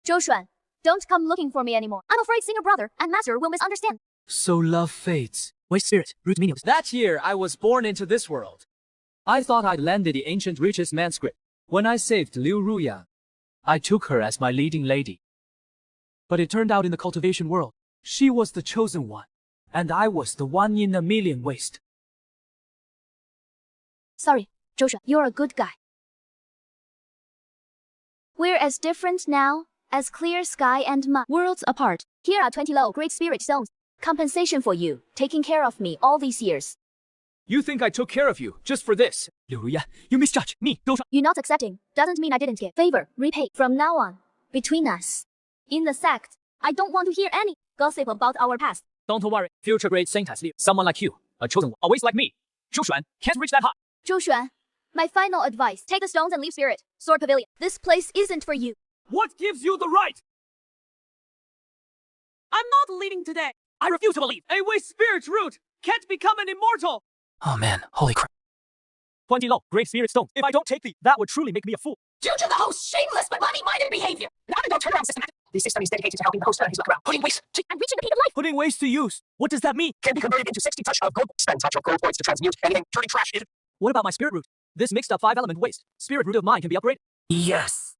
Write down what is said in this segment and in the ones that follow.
Zhou Xuan, don't come looking for me anymore. I'm afraid senior brother and master will misunderstand. So love fades. Waste spirit, root minions. That year, I was born into this world. I thought I'd landed the ancient richest manuscript. When I saved Liu Ruya, I took her as my leading lady. But it turned out in the cultivation world, she was the chosen one, and I was the one in a million waste. Sorry, Zhou Xuan, you're a good guy. We're as different now as clear sky and worlds apart. Here are 20 low great spirit stones. Compensation for you, taking care of me all these years. You think I took care of you just for this? Liu Ruya, you misjudge me, Zhou Xuan. You not accepting doesn't mean I didn't get favor repaid. From now on, between us, in the sect, I don't want to hear any gossip about our past. Don't worry, future great saint has Liu. Someone like you, a chosen one, a waste like me. Zhou Xuan can't reach that high. Zhou Xuan, my final advice, take the stones and leave Spirit Sword Pavilion. This place isn't for you. What gives you the right? I'm not leaving today. I refuse to believe a waste spirit root can't become an immortal. Oh man, holy crap. 20 low, great spirit stones. If I don't take these, that would truly make me a fool. Due to the host's shameless but money-minded behavior, not a turnaround system. The system is dedicated to helping the host turn his luck around, putting waste to I'm reaching the peak of life. Putting waste to use. What does that mean? can be converted into 60 touch of gold. Spend touch of gold points to transmute anything, turning trash into... What about my spirit root? This mixed up 5-element waste. Spirit root of mine can be upgraded. Yes.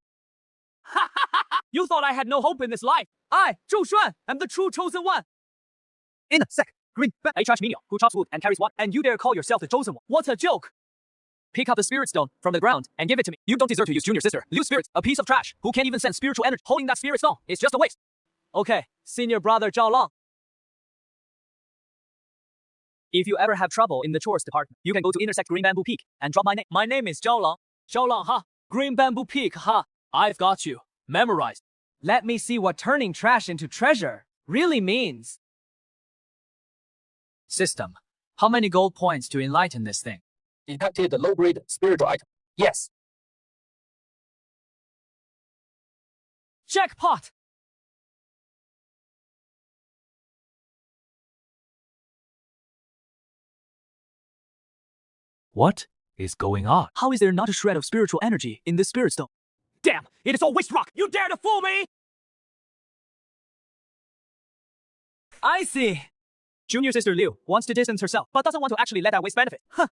You thought I had no hope in this life. I, Zhou Xuan, am the true chosen one. In a sec, green, a trash menial who chops wood and carries water, and you dare call yourself the chosen one. What a joke. Pick up the spirit stone from the ground and give it to me. You don't deserve to use junior sister, Liu Spirit, a piece of trash who can't even sense spiritual energy. Holding that spirit stone is just a waste. Okay, senior brother Zhao Long. If you ever have trouble in the chores department, you can go to intersect Green Bamboo Peak and drop my name. My name is Zhao Long. Zhao Long, ha. Green Bamboo Peak, ha. I've got you. Memorized. Let me see what turning trash into treasure really means. System. How many gold points to enlighten this thing? Detected the low-grade spiritual item. Yes. Jackpot! What is going on? How is there not a shred of spiritual energy in this spirit stone? Damn! It is all waste rock! You dare to fool me! I see. Junior sister Liu wants to distance herself, but doesn't want to actually let that waste benefit. Huh.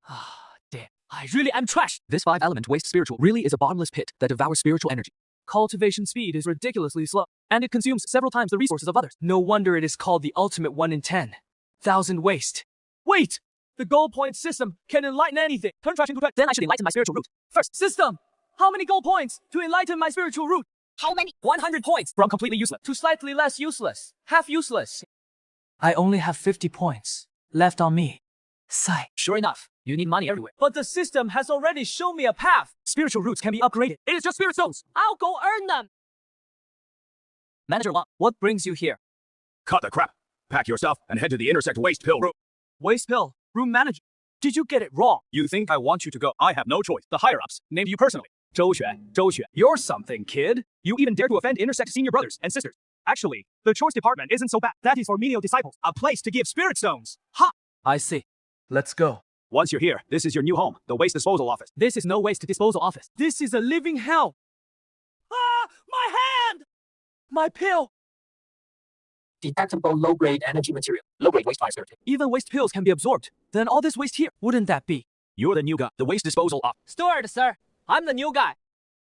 Ah, damn. I really am trash. This 5-element waste spiritual really is a bottomless pit that devours spiritual energy. Cultivation speed is ridiculously slow, and it consumes several times the resources of others. No wonder it is called the ultimate 1 in 10,000 waste. Wait! The gold point system can enlighten anything. Turn trash into trash. Then I should enlighten my spiritual root. First, system! How many gold points to enlighten my spiritual root? How many? 100 points from completely useless to slightly less useless. Half useless. I only have 50 points left on me. Sigh. Sure enough, you need money everywhere. But the system has already shown me a path. Spiritual roots can be upgraded. It is just spirit stones. I'll go earn them. Manager Wang, what brings you here? Cut the crap. Pack your stuff and head to the intersect waste pill room. Waste pill, room manager. Did you get it wrong? You think I want you to go? I have no choice. The higher-ups named you personally. Zhou Xuan, you're something, kid. You even dare to offend intersect senior brothers and sisters. Actually, the chores department isn't so bad. That is for menial disciples, a place to give spirit stones. Ha! I see. Let's go. Once you're here, this is your new home, the waste disposal office. This is no waste disposal office. This is a living hell. Ah! My hand! My pill! Detectable low-grade energy material. Low-grade waste 5 spirit. Even waste pills can be absorbed. Then all this waste here, wouldn't that be? You're the new guy, the waste disposal office. Steward, sir. I'm the new guy.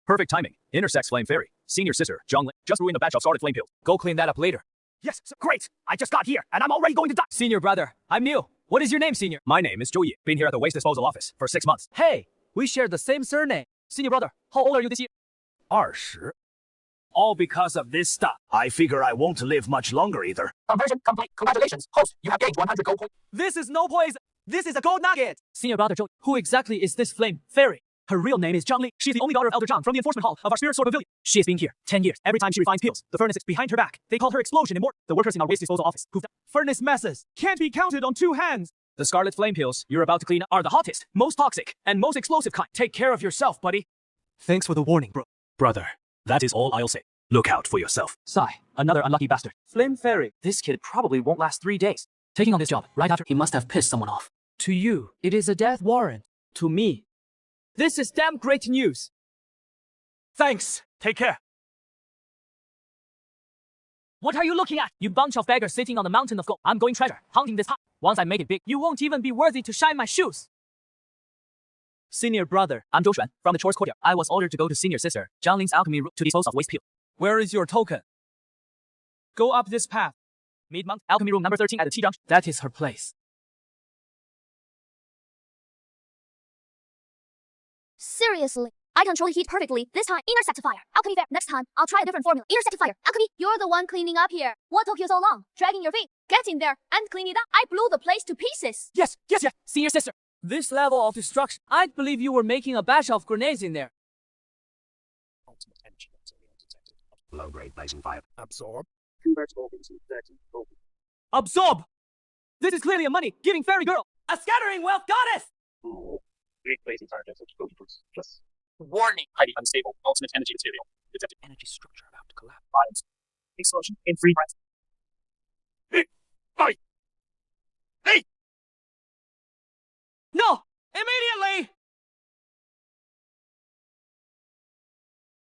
Perfect timing. Intersects Flame Fairy. Senior sister, Zhang Lin, just ruined a batch of started flame pills. Go clean that up later. Yes, sir. Great. I just got here, and I'm already going to die. Senior brother, I'm new. What is your name, senior? My name is Zhou Yi. Been here at the waste disposal office for 6 months. Hey, we share the same surname. Senior brother, how old are you this year? 20. All because of this stuff. I figure I won't live much longer either. Conversion complete. Congratulations, host. You have gained 100 gold points. This is no poison. This is a gold nugget. Senior brother Zhou, who exactly is this flame fairy? Her real name is Zhang Li. She's the only daughter of Elder Zhang from the enforcement hall of our spirit sword pavilion. She has been here 10 years. Every time she refines pills, the furnace is behind her back. They call her explosion immortal. The workers in our waste disposal office who've furnace messes can't be counted on 2 hands. The scarlet flame pills you're about to clean up are the hottest, most toxic, and most explosive kind. Take care of yourself, buddy. Thanks for the warning, bro. Brother, that is all I'll say. Look out for yourself. Sigh, another unlucky bastard. Flame fairy. This kid probably won't last 3 days. Taking on this job right after he must have pissed someone off. To you, it is a death warrant. To me, this is damn great news. Thanks, Take care. What are you looking at? You bunch of beggars sitting on the mountain of gold. I'm going treasure hunting this hut. Once I make it big, you won't even be worthy to shine my shoes. Senior brother, I'm Zhou Xuan from the chores courtyard. I was ordered to go to senior sister Zhang Ling's alchemy room to dispose of waste peel. Where is your token? Go up this path. Meet monk, alchemy room number 13 at the T junction. That is her place. Seriously, I control the heat perfectly. This time, intercept fire. Alchemy fair. Next time, I'll try a different formula. Intercept fire. Alchemy, you're the one cleaning up here. What took you so long? Dragging your feet. Get in there and clean it up. I blew the place to pieces. Yes. Senior sister. This level of destruction, I'd believe you were making a batch of grenades in there. Ultimate energy detected. Low-grade blazing fire. Absorb. Convertible into 30 gold. Absorb! This is clearly a money-giving fairy girl. A scattering wealth goddess! Great blazing fire detected. Plus. Warning. Highly unstable. Ultimate energy material. Detected. Energy structure about to collapse. Violence. Explosion in 3 breaths. Hey! Hey! No! Immediately!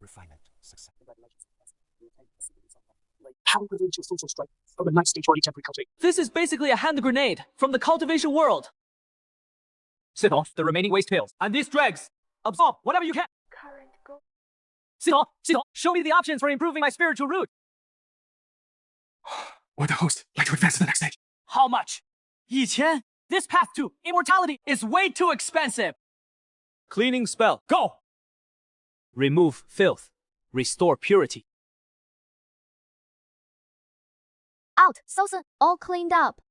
Refinement. Success. Power within your social strength. From a nice stage body temporary cultivate. This is basically a hand grenade from the cultivation world. Sit on the remaining waste pills. And these dregs. Absorb whatever you can. Current go. Sit on. Show me the options for improving my spiritual root. Would the host like to advance to the next stage? How much? 1000. This path to immortality is way too expensive. Cleaning spell. Go! Remove filth. Restore purity. Out, so soon. All cleaned up.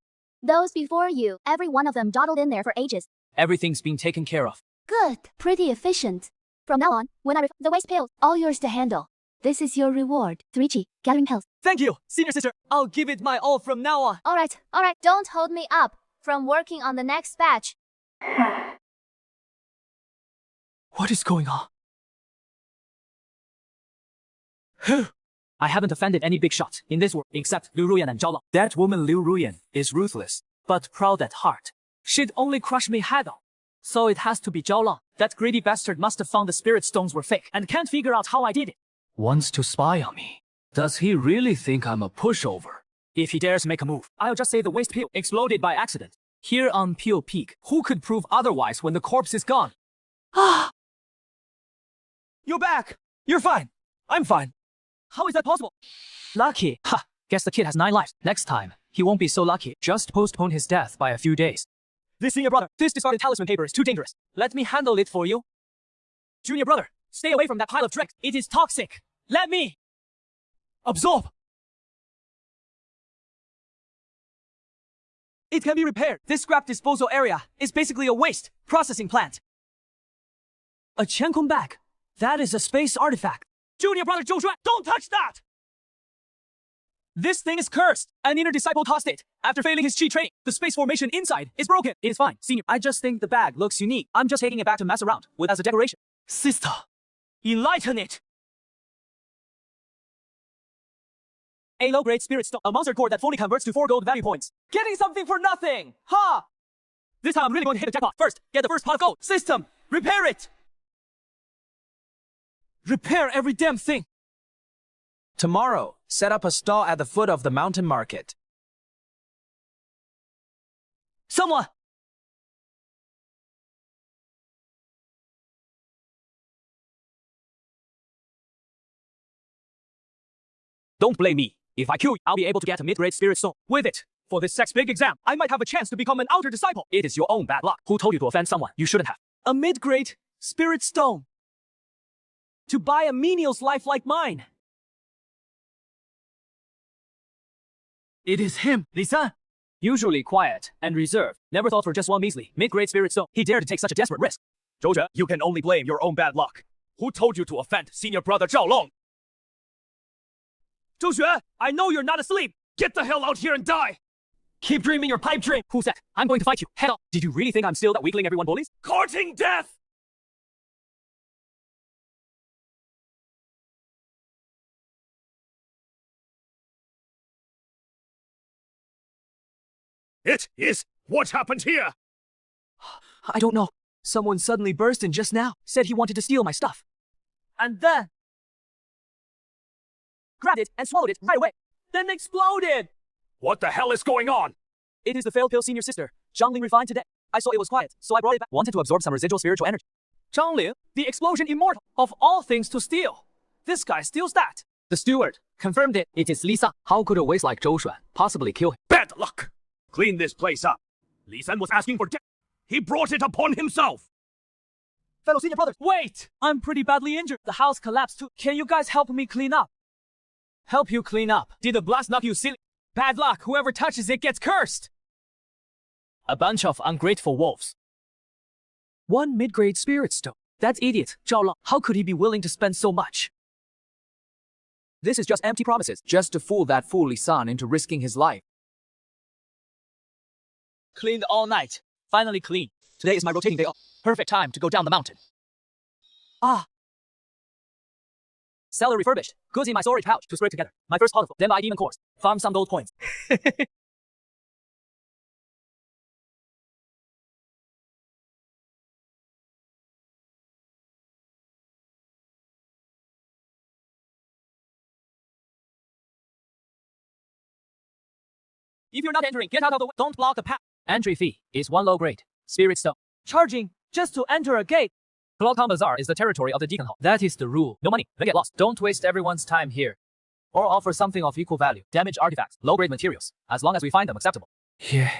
Those before you, every one of them dawdled in there for ages. Everything's been taken care of. Good. Pretty efficient. From now on, when I the waste pills, all yours to handle. This is your reward. 3G, gathering pills. Thank you, senior sister. I'll give it my all from now on. Alright. Don't hold me up from working on the next batch. What is going on? I haven't offended any big shots in this world except Liu Ruyan and Zhao Lang. That woman Liu Ruyan is ruthless, but proud at heart. She'd only crush me head on. So it has to be Zhao Lang. That greedy bastard must have found the spirit stones were fake and can't figure out how I did it. Wants to spy on me. Does he really think I'm a pushover? If he dares make a move, I'll just say the waste peel exploded by accident. Here on Peel Peak, who could prove otherwise when the corpse is gone? Ah! You're back! You're fine! I'm fine! How is that possible? Lucky. Ha! Guess the kid has 9 lives. Next time, he won't be so lucky. Just postpone his death by a few days. This senior brother, this discarded talisman paper is too dangerous. Let me handle it for you. Junior brother, stay away from that pile of dregs. It is toxic. Let me absorb. It can be repaired. This scrap disposal area is basically a waste processing plant. A Qiankong bag. That is a space artifact. Junior brother Zhou Xuan, don't touch that! This thing is cursed. An inner disciple tossed it. After failing his chi training, the space formation inside is broken. It's fine, senior. I just think the bag looks unique. I'm just taking it back to mess around with as a decoration. Sister, enlighten it! A low-grade spirit stone. A monster core that fully converts to 4 gold value points. Getting something for nothing! Ha! This time I'm really going to hit the jackpot. First, get the first pot of gold. System, repair it! Repair every damn thing! Tomorrow, set up a stall at the foot of the mountain market. Someone! Don't blame me. If I kill you, I'll be able to get a mid-grade spirit stone. With it, for this sex big exam, I might have a chance to become an outer disciple. It is your own bad luck. Who told you to offend someone you shouldn't have? A mid-grade spirit stone. To buy a menial's life like mine. It is him, Lisa. Usually quiet and reserved. Never thought for just one measly mid-grade spirit stone he dared to take such a desperate risk. Zhou, you can only blame your own bad luck. Who told you to offend senior brother Zhao Long? Zhou Xue, I know you're not asleep. Get the hell out here and die! Keep dreaming your pipe dream. Who's that? I'm going to fight you. Head on. Did you really think I'm still that weakling everyone bullies? Courting death! It is what happened here? I don't know. Someone suddenly burst in just now. Said he wanted to steal my stuff. And then grabbed it, and swallowed it right away. Then exploded! What the hell is going on? It is the failed pill senior sister, Zhangling refined today. I saw it was quiet, so I brought it back. Wanted to absorb some residual spiritual energy. Zhangling, the explosion immortal, of all things to steal. This guy steals that. The steward confirmed it. It is Lisa. How could a waste like Zhou Xuan possibly kill him? Bad luck. Clean this place up. Li San was asking for death. He brought it upon himself. Fellow senior brothers, wait! I'm pretty badly injured. The house collapsed too. Can you guys help me clean up? Help you clean up? Did the blast knock you silly? Bad luck. Whoever touches it gets cursed. A bunch of ungrateful wolves. One mid-grade spirit stone. That idiot, Zhao Lang. How could he be willing to spend so much? This is just empty promises. Just to fool that fool Li San into risking his life. Cleaned all night. Finally clean. Today is my rotating day off. Perfect time to go down the mountain. Ah. Cellar refurbished. Goods in my storage pouch to scrape together. My first haul. Then buy demon cores. Farm some gold coins. If you're not entering, get out of the way. Don't block the path. Entry fee is 1 low grade spirit stone. Charging just to enter a gate. Clocktown Bazaar is the territory of the Deacon Hall. That is the rule. No money, then get lost. Don't waste everyone's time here. Or offer something of equal value. Damaged artifacts, low-grade materials. As long as we find them acceptable. Yeah.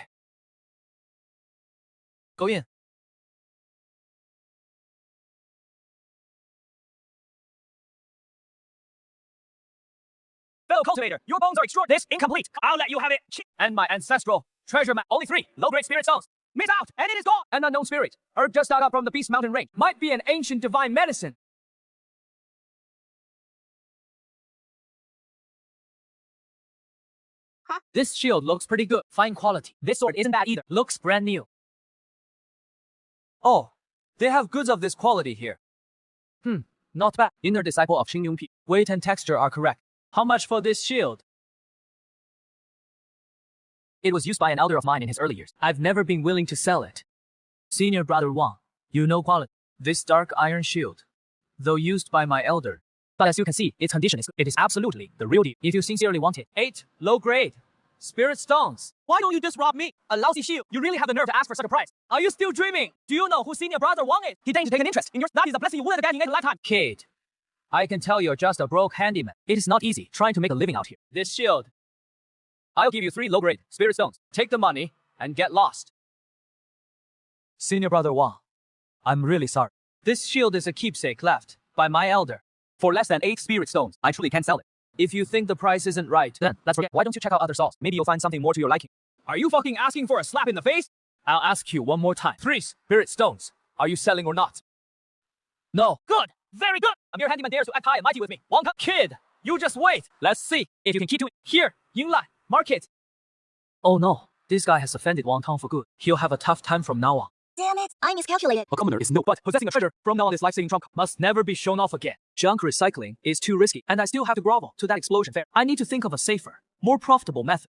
Go in. Fellow cultivator, your bones are extraordinary. This incomplete. I'll let you have it. And my ancestral treasure map. Only 3 low-grade spirit stones. Miss out, and it is gone. An unknown spirit, herb just dug up from the Beast Mountain range. Might be an ancient divine medicine. Huh? This shield looks pretty good. Fine quality. This sword isn't bad either. Looks brand new. Oh, they have goods of this quality here. Not bad. Inner disciple of Xing Yongpi. Weight and texture are correct. How much for this shield? It was used by an elder of mine in his early years. I've never been willing to sell it. Senior brother Wang, you know quality. This dark iron shield, though used by my elder. But as you can see, its condition is good. It is absolutely the real deal if you sincerely want it. 8 low grade spirit stones. Why don't you just rob me? A lousy shield. You really have the nerve to ask for such a price. Are you still dreaming? Do you know who senior brother Wang is? He deigned to take an interest in yours. That is a blessing you wouldn't get in a lifetime. Kid, I can tell you're just a broke handyman. It is not easy trying to make a living out here. This shield, I'll give you 3 low-grade spirit stones. Take the money and get lost. Senior brother Wang, I'm really sorry. This shield is a keepsake left by my elder. For less than 8 spirit stones, I truly can't sell it. If you think the price isn't right, then let's forget. Why don't you check out other stalls? Maybe you'll find something more to your liking. Are you fucking asking for a slap in the face? I'll ask you one more time. 3 spirit stones. Are you selling or not? No. Good. Very good. A mere handyman dares to act high and mighty with me. Wonka, kid, you just wait. Let's see if you can keep doing it. Here, Yinglan, mark it. Oh no, this guy has offended Wang Tang for good. He'll have a tough time from now on. Damn it, I miscalculated. A commoner is no, but possessing a treasure from now on is life-saving trump must never be shown off again. Junk recycling is too risky, and I still have to grovel to that explosion fair. I need to think of a safer, more profitable method.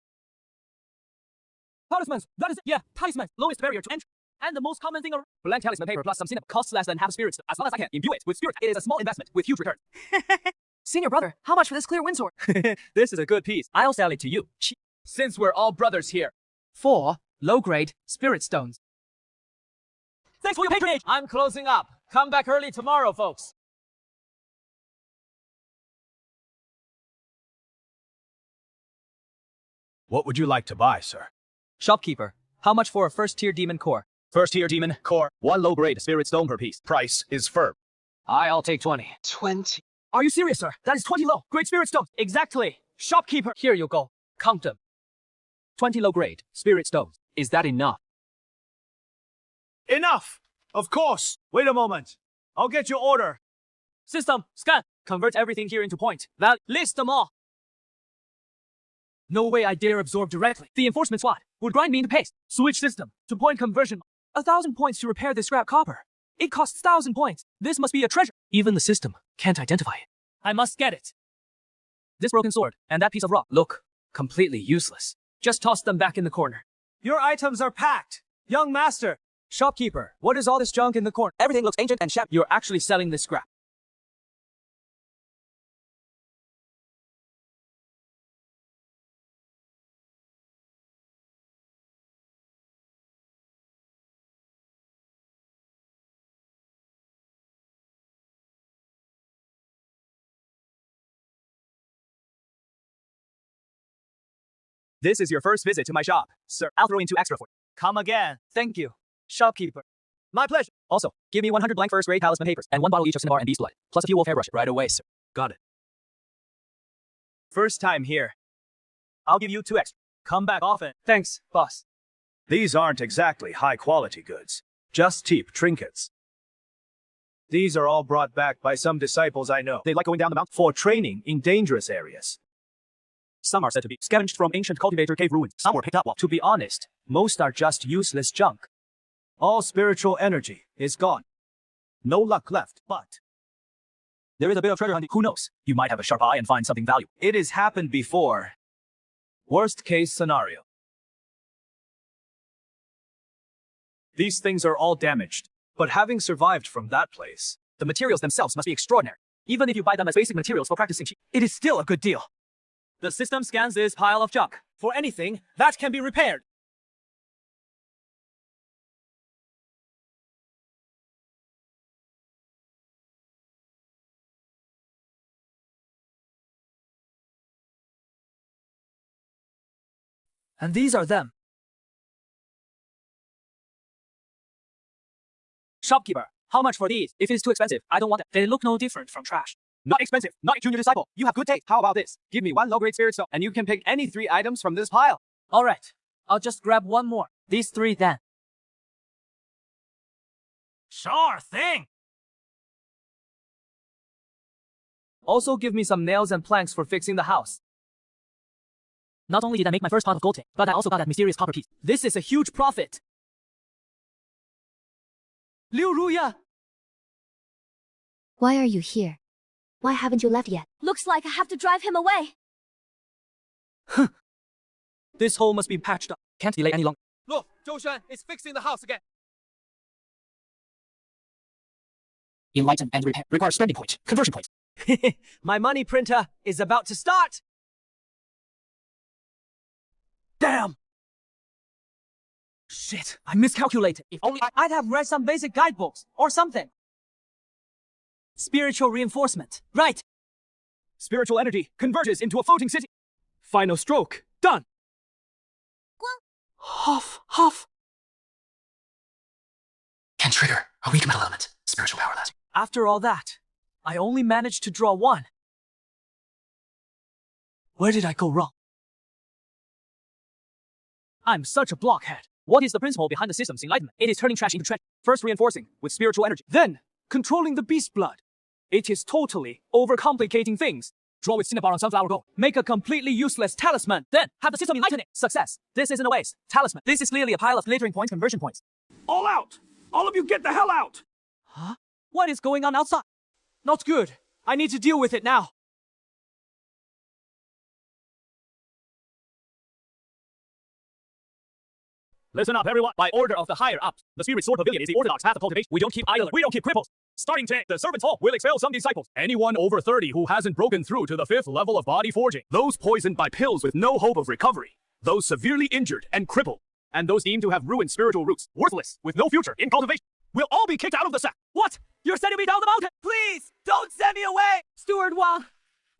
Talismans, that is it. Yeah, talismans, lowest barrier to entry. And the most common thing, blank talisman paper plus some cinnamon costs less than half spirit. As long as I can imbue it with spirit, it is a small investment with huge returns. Senior brother, how much for this clear windsword? This is a good piece. I'll sell it to you. Since we're all brothers here. 4 low-grade spirit stones. Thanks for your patronage. I'm closing up. Come back early tomorrow, folks. What would you like to buy, sir? Shopkeeper, how much for a first-tier demon core? First-tier demon core, 1 low-grade spirit stone per piece. Price is firm. I'll take 20. 20. Are you serious, sir? That is 20 low. Great spirit stones. Exactly. Shopkeeper. Here you go. Count them. 20 low-grade spirit stones. Is that enough? Enough! Of course! Wait a moment. I'll get your order. System, scan. Convert everything here into point. Value. List them all. No way I dare absorb directly. The enforcement squad would grind me into paste. Switch system to point conversion. 1,000 points to repair this scrap copper. It costs 1,000 points. This must be a treasure. Even the system can't identify it. I must get it. This broken sword and that piece of rock look completely useless. Just toss them back in the corner. Your items are packed. Young master. Shopkeeper, what is all this junk in the corner? Everything looks ancient and shabby. You're actually selling this scrap. This is your first visit to my shop, sir. I'll throw in 2 extra for you. Come again. Thank you, shopkeeper. My pleasure. Also, give me 100 blank first-grade talisman papers and 1 bottle each of cinnabar and beast blood, plus a few wolf hair brushes. Right away, sir. Got it. First time here. I'll give you 2 extra. Come back often. Thanks, boss. These aren't exactly high-quality goods. Just cheap trinkets. These are all brought back by some disciples I know. They like going down the mountain for training in dangerous areas. Some are said to be scavenged from ancient cultivator cave ruins. Some were picked up. To be honest, most are just useless junk. All spiritual energy is gone. No luck left, but There is a bit of treasure hunting. Who knows? You might have a sharp eye and find something valuable. it has happened before. Worst case scenario. These things are all damaged, but having survived from that place, The materials themselves must be extraordinary. Even if you buy them as basic materials for practicing, It is still a good deal. The system scans this pile of junk for anything that can be repaired. And these are them. Shopkeeper, how much for these? If it's too expensive, I don't want them. They look no different from trash. Not expensive, not a junior disciple. You have good taste. How about this? Give me 1 low-grade spirit stone, and you can pick any 3 items from this pile. All right, I'll just grab 1 more. These 3 then. Sure thing. Also give me some nails and planks for fixing the house. Not only did I make my first pot of gold, but I also got that mysterious copper piece. This is a huge profit. Liu Ruya! Why are you here? Why haven't you left yet? Looks like I have to drive him away. This hole must be patched up. Can't delay any longer. Look, Zhou Shan is fixing the house again. Enlighten and repair. Requires spending points. Conversion points. My money printer is about to start! Damn! Shit, I miscalculated. If only I'd have read some basic guidebooks or something. Spiritual reinforcement. Right! spiritual energy converges into a floating city. Final stroke. Done! Huff, huff. Can trigger a weak metal element. Spiritual power lasting. After all that, I only managed to draw 1. Where did I go wrong? I'm such a blockhead. What is the principle behind the system's enlightenment? It is turning trash into treasure. First reinforcing with spiritual energy. Then, controlling the beast blood. It is totally overcomplicating things. Draw with cinnabar on sunflower gold. Make a completely useless talisman. Then, have the system enlighten it. Success. This isn't a waste. Talisman. This is clearly a pile of glittering points, conversion points. All out! All of you get the hell out! Huh? What is going on outside? Not good. I need to deal with it now. Listen up, everyone. By order of the higher-ups, the Spirit Sword Pavilion is the orthodox path of cultivation. We don't keep idlers. We don't keep cripples. Starting today, the Servants' Hall will expel some disciples. Anyone over 30 who hasn't broken through to the 5th level of body forging. Those poisoned by pills with no hope of recovery. Those severely injured and crippled. And those deemed to have ruined spiritual roots. Worthless, with no future in cultivation. Will all be kicked out of the sect. What? You're sending me down the mountain? Please, don't send me away! Steward Wang!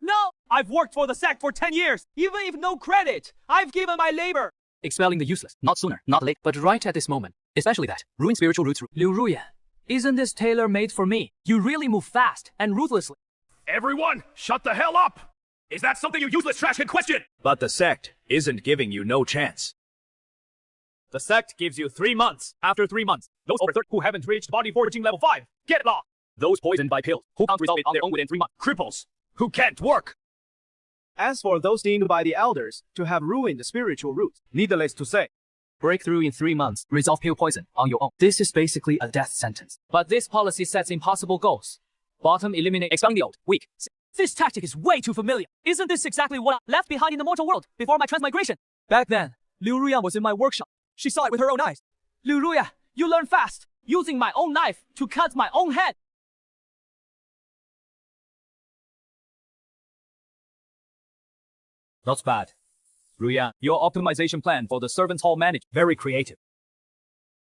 No! I've worked for the sect for 10 years. Even if no credit, I've given my labor. Expelling the useless. Not sooner, not late, but right at this moment. Especially that. Ruin spiritual roots. Liu Ruya, isn't this tailor made for me? You really move fast and ruthlessly. Everyone, shut the hell up! Is that something you useless trash can question? But the sect isn't giving you no chance. The sect gives you 3 months. After 3 months, those over 30 who haven't reached body forging level 5 get lost. Those poisoned by pills who can't resolve it on their own within 3 months. Cripples who can't work. As for those deemed by the elders to have ruined the spiritual roots, needless to say, Breakthrough in 3 months. Resolve pill poison on your own. This is basically a death sentence. But this policy sets impossible goals. Bottom, eliminate, Expelling the old, weak. This tactic is way too familiar. Isn't this exactly what I left behind in the mortal world before my transmigration? Back then, Liu Ruya was in my workshop. She saw it with her own eyes. Liu Ruya, you learn fast, using my own knife to cut my own head. Not bad. Ruya, your optimization plan for the Servants' Hall managed. Very creative.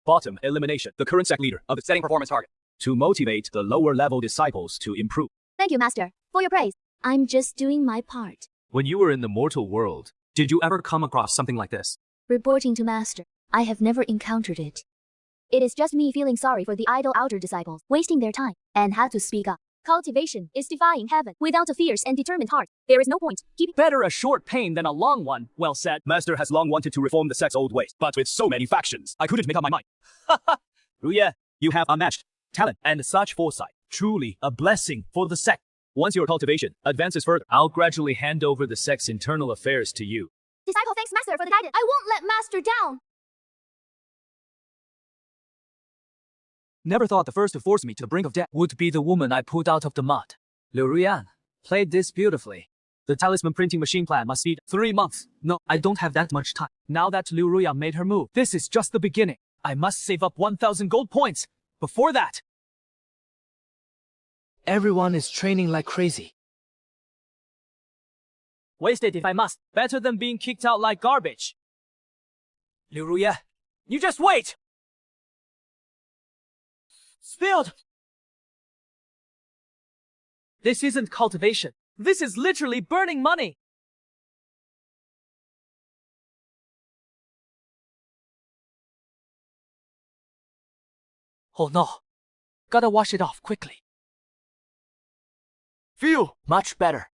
Bottom, elimination. The current sect leader of the setting performance target. To motivate the lower level disciples to improve. Thank you, Master, for your praise. I'm just doing my part. When you were in the mortal world, Did you ever come across something like this? Reporting to master. I have never encountered it. It is just me feeling sorry for the idle outer disciples, wasting their time, and had to speak up. Cultivation is defying heaven. Without a fierce and determined heart, there is no point keeping. Better a short pain than a long one. Well said. Master has long wanted to reform the sect's old ways, But with so many factions, I couldn't make up my mind. Ruye, you have unmatched talent and such foresight. Truly a blessing for the sect. Once your cultivation advances further, I'll gradually hand over the sect's internal affairs to you. Disciple thanks master for the guidance. I won't let master down. Never thought the first to force me to the brink of death would be the woman I pulled out of the mud. Liu Ruyan played this beautifully. The talisman printing machine plan must need 3 months. No, I don't have that much time. Now that Liu Ruyan made her move, this is just the beginning. I must save up 1,000 gold points. Before that, everyone is training like crazy. Waste it if I must. Better than being kicked out like garbage. Liu Ruyan, you just wait! Spilled! This isn't cultivation. This is literally burning money! Oh no. Gotta wash it off quickly. Phew! Much better.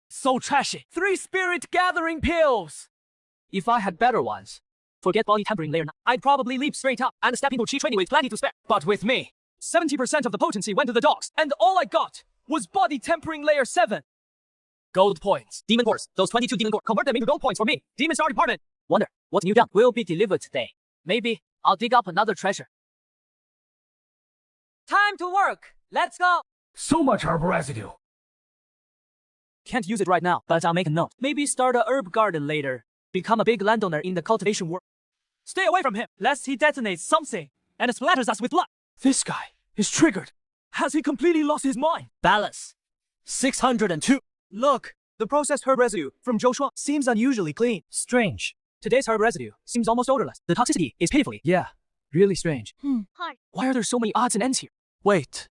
So trashy. 3 spirit gathering pills! If I had better ones, forget body tempering layer 9. I'd probably leap straight up and step into chi training with plenty to spare. But with me, 70% of the potency went to the dogs, and all I got was body tempering layer 7. Gold points. Demon cores. Those 22 demon cores. Convert them into gold points for me. Demon Star Department. Wonder, what new junk will be delivered today? Maybe I'll dig up another treasure. Time to work. Let's go. So much herb residue. Can't use it right now, but I'll make a note. Maybe start a herb garden later. Become a big landowner in the cultivation world. Stay away from him, lest he detonates something and splatters us with blood. This guy is triggered. Has he completely lost his mind? Balance. 602. Look, the processed herb residue from Zhou Shuang seems unusually clean. Strange. Today's herb residue seems almost odorless. The toxicity is pitifully. Yeah, really strange. Hard. Why are there so many odds and ends here? Wait.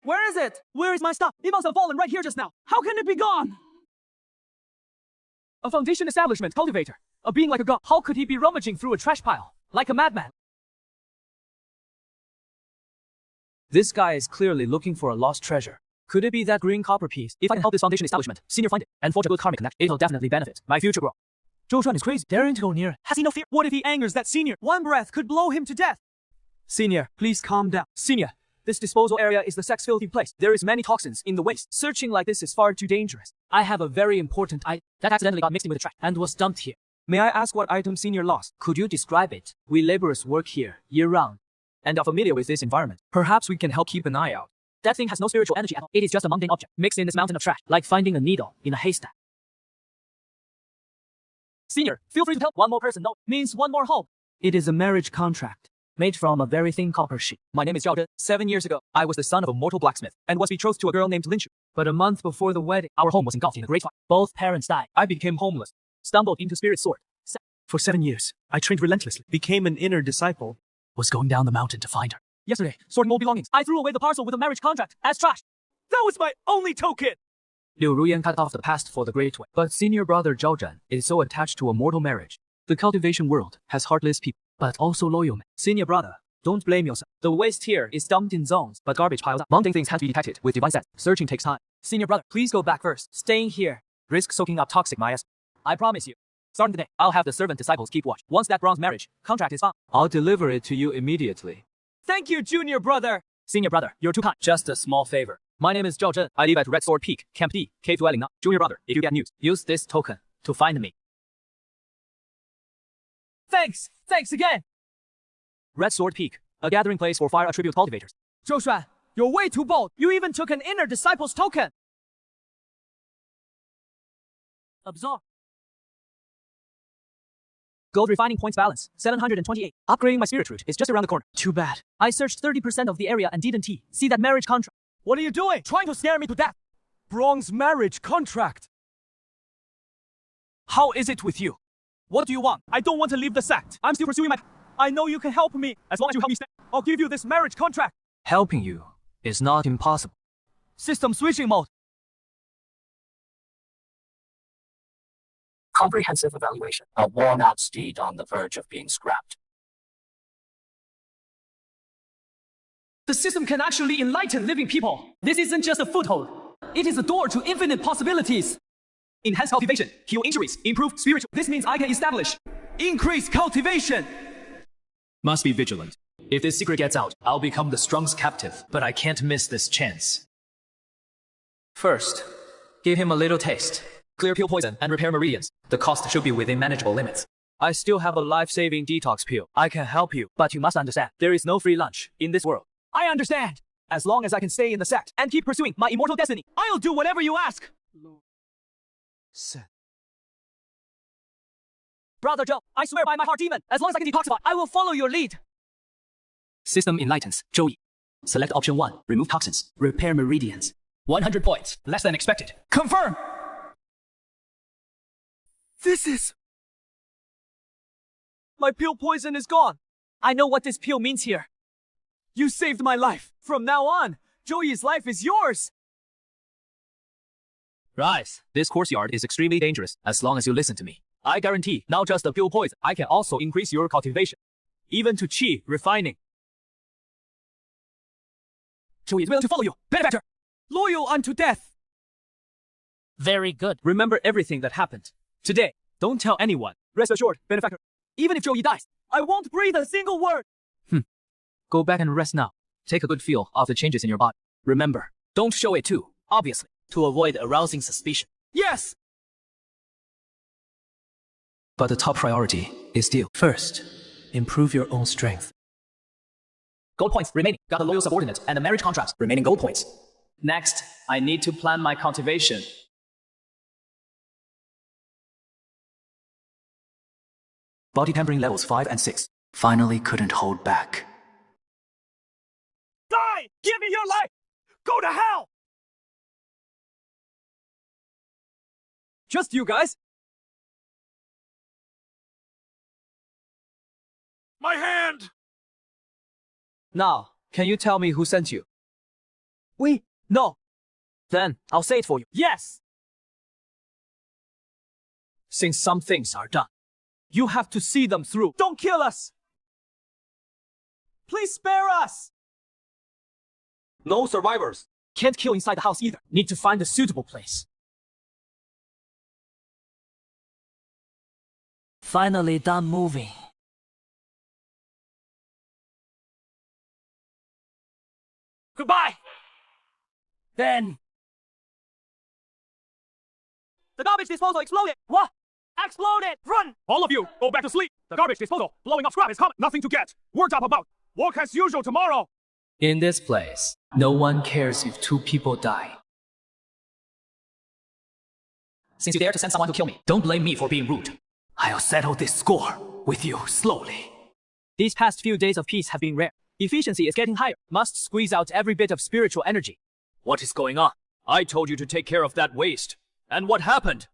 Where is it? Where is my stuff? It must have fallen right here just now. How can it be gone? A foundation establishment cultivator. A being like a god. How could he be rummaging through a trash pile? Like a madman. This guy is clearly looking for a lost treasure. Could it be that green copper piece? If I can help this foundation establishment, senior find it, and forge a good karmic connection, it'll definitely benefit my future growth. Zhou Shuan is crazy, daring to go near it. Has he no fear? What if he angers that senior? One breath could blow him to death. Senior, please calm down. Senior, this disposal area is the sex-filthy place. There is many toxins in the waste. Searching like this is far too dangerous. I have a very important item that accidentally got mixed in with the trash and was dumped here. May I ask what item senior lost? Could you describe it? We laborers work here year-round and are familiar with this environment. Perhaps we can help keep an eye out. That thing has no spiritual energy at all. It is just a mundane object mixed in this mountain of trash, like finding a needle in a haystack. Senior, feel free to help. One more person no means one more hope. It is a marriage contract made from a very thin copper sheet. My name is Zhao Zhen. 7 years ago, I was the son of a mortal blacksmith and was betrothed to a girl named Lin Shu. But a month before the wedding, our home was engulfed in a great fire. Both parents died. I became homeless, stumbled into spirit sword. For 7 years, I trained relentlessly, became an inner disciple, was going down the mountain to find her. Yesterday, sorting old belongings, I threw away the parcel with a marriage contract as trash. That was my only token! Liu Ruyan cut off the past for the great way. But senior brother Zhao Zhen is so attached to a mortal marriage. The cultivation world has heartless people, but also loyal men. Senior brother, don't blame yourself. The waste here is dumped in zones, but garbage piles up. Mundane things have to be detected with divine sense. Searching takes time. Senior brother, please go back first. Staying here risks soaking up toxic Mayas. I promise you. Starting today, I'll have the servant disciples keep watch. Once that bronze marriage contract is found, I'll deliver it to you immediately. Thank you, junior brother! Senior brother, you're too kind. Just a small favor. My name is Zhao Zhen. I live at Red Sword Peak, Camp D, Cave Dwelling. Junior brother, if you get news, use this token to find me. Thanks! Thanks again! Red Sword Peak, a gathering place for fire attribute cultivators. Zhou Shuan, you're way too bold. You even took an inner disciple's token. Absorb. Gold refining points balance, 728. Upgrading my spirit root is just around the corner. Too bad. I searched 30% of the area and didn't see that marriage contract. What are you doing? Trying to scare me to death. Bronze marriage contract. How is it with you? What do you want? I don't want to leave the sect. I'm still pursuing my... I know you can help me. As long as you help me stay, I'll give you this marriage contract. Helping you is not impossible. System switching mode. Comprehensive evaluation. A worn-out steed on the verge of being scrapped. The system can actually enlighten living people. This isn't just a foothold. It is a door to infinite possibilities. Enhance cultivation, heal injuries, improve spiritual. This means I can establish. Increase cultivation. Must be vigilant. If this secret gets out, I'll become the strongest captive. But I can't miss this chance. First, give him a little taste. Clear pill poison and repair meridians. The cost should be within manageable limits. I still have a life-saving detox pill. I can help you, but you must understand, there is no free lunch in this world. I understand. As long as I can stay in the sect and keep pursuing my immortal destiny, I'll do whatever you ask. Brother Joe, I swear by my heart demon, as long as I can detoxify, I will follow your lead. System enlightens. Joey. Select option 1. Remove toxins. Repair meridians. 100 points. Less than expected. Confirm. This is... My pill poison is gone. I know what this pill means here. You saved my life. From now on, Joey's life is yours. Rise. This courtyard is extremely dangerous as long as you listen to me. I guarantee, not just the pill poison, I can also increase your cultivation. Even to chi, refining. Joey is willing to follow you. Benefactor. Loyal unto death. Very good. Remember everything that happened. Today, don't tell anyone. Rest assured, Benefactor. Even if Joey dies, I won't breathe a single word. Go back and rest now. Take a good feel of the changes in your body. Remember, don't show it too, obviously, to avoid arousing suspicion. Yes! But the top priority is still, first, improve your own strength. Gold points remaining. Got a loyal subordinate and a marriage contract. Remaining gold points. Next, I need to plan my cultivation. Body tempering levels 5 and 6. Finally couldn't hold back. Die! Give me your life! Go to hell! Just you guys? My hand! Now, can you tell me who sent you? No. Then, I'll say it for you. Yes! Since some things are done, you have to see them through. Don't kill us! Please spare us! No survivors. Can't kill inside the house either. Need to find a suitable place. Finally done moving. Goodbye! Then, The garbage disposal exploded! What? Exploded! Run! All of you, go back to sleep. The garbage disposal, blowing up scrap is coming. Nothing to get. Worked up about. Work as usual tomorrow. In this place, no one cares if 2 people die. Since you dare to send someone to kill me, don't blame me for being rude. I'll settle this score with you slowly. These past few days of peace have been rare. Efficiency is getting higher. Must squeeze out every bit of spiritual energy. What is going on? I told you to take care of that waste. And what happened?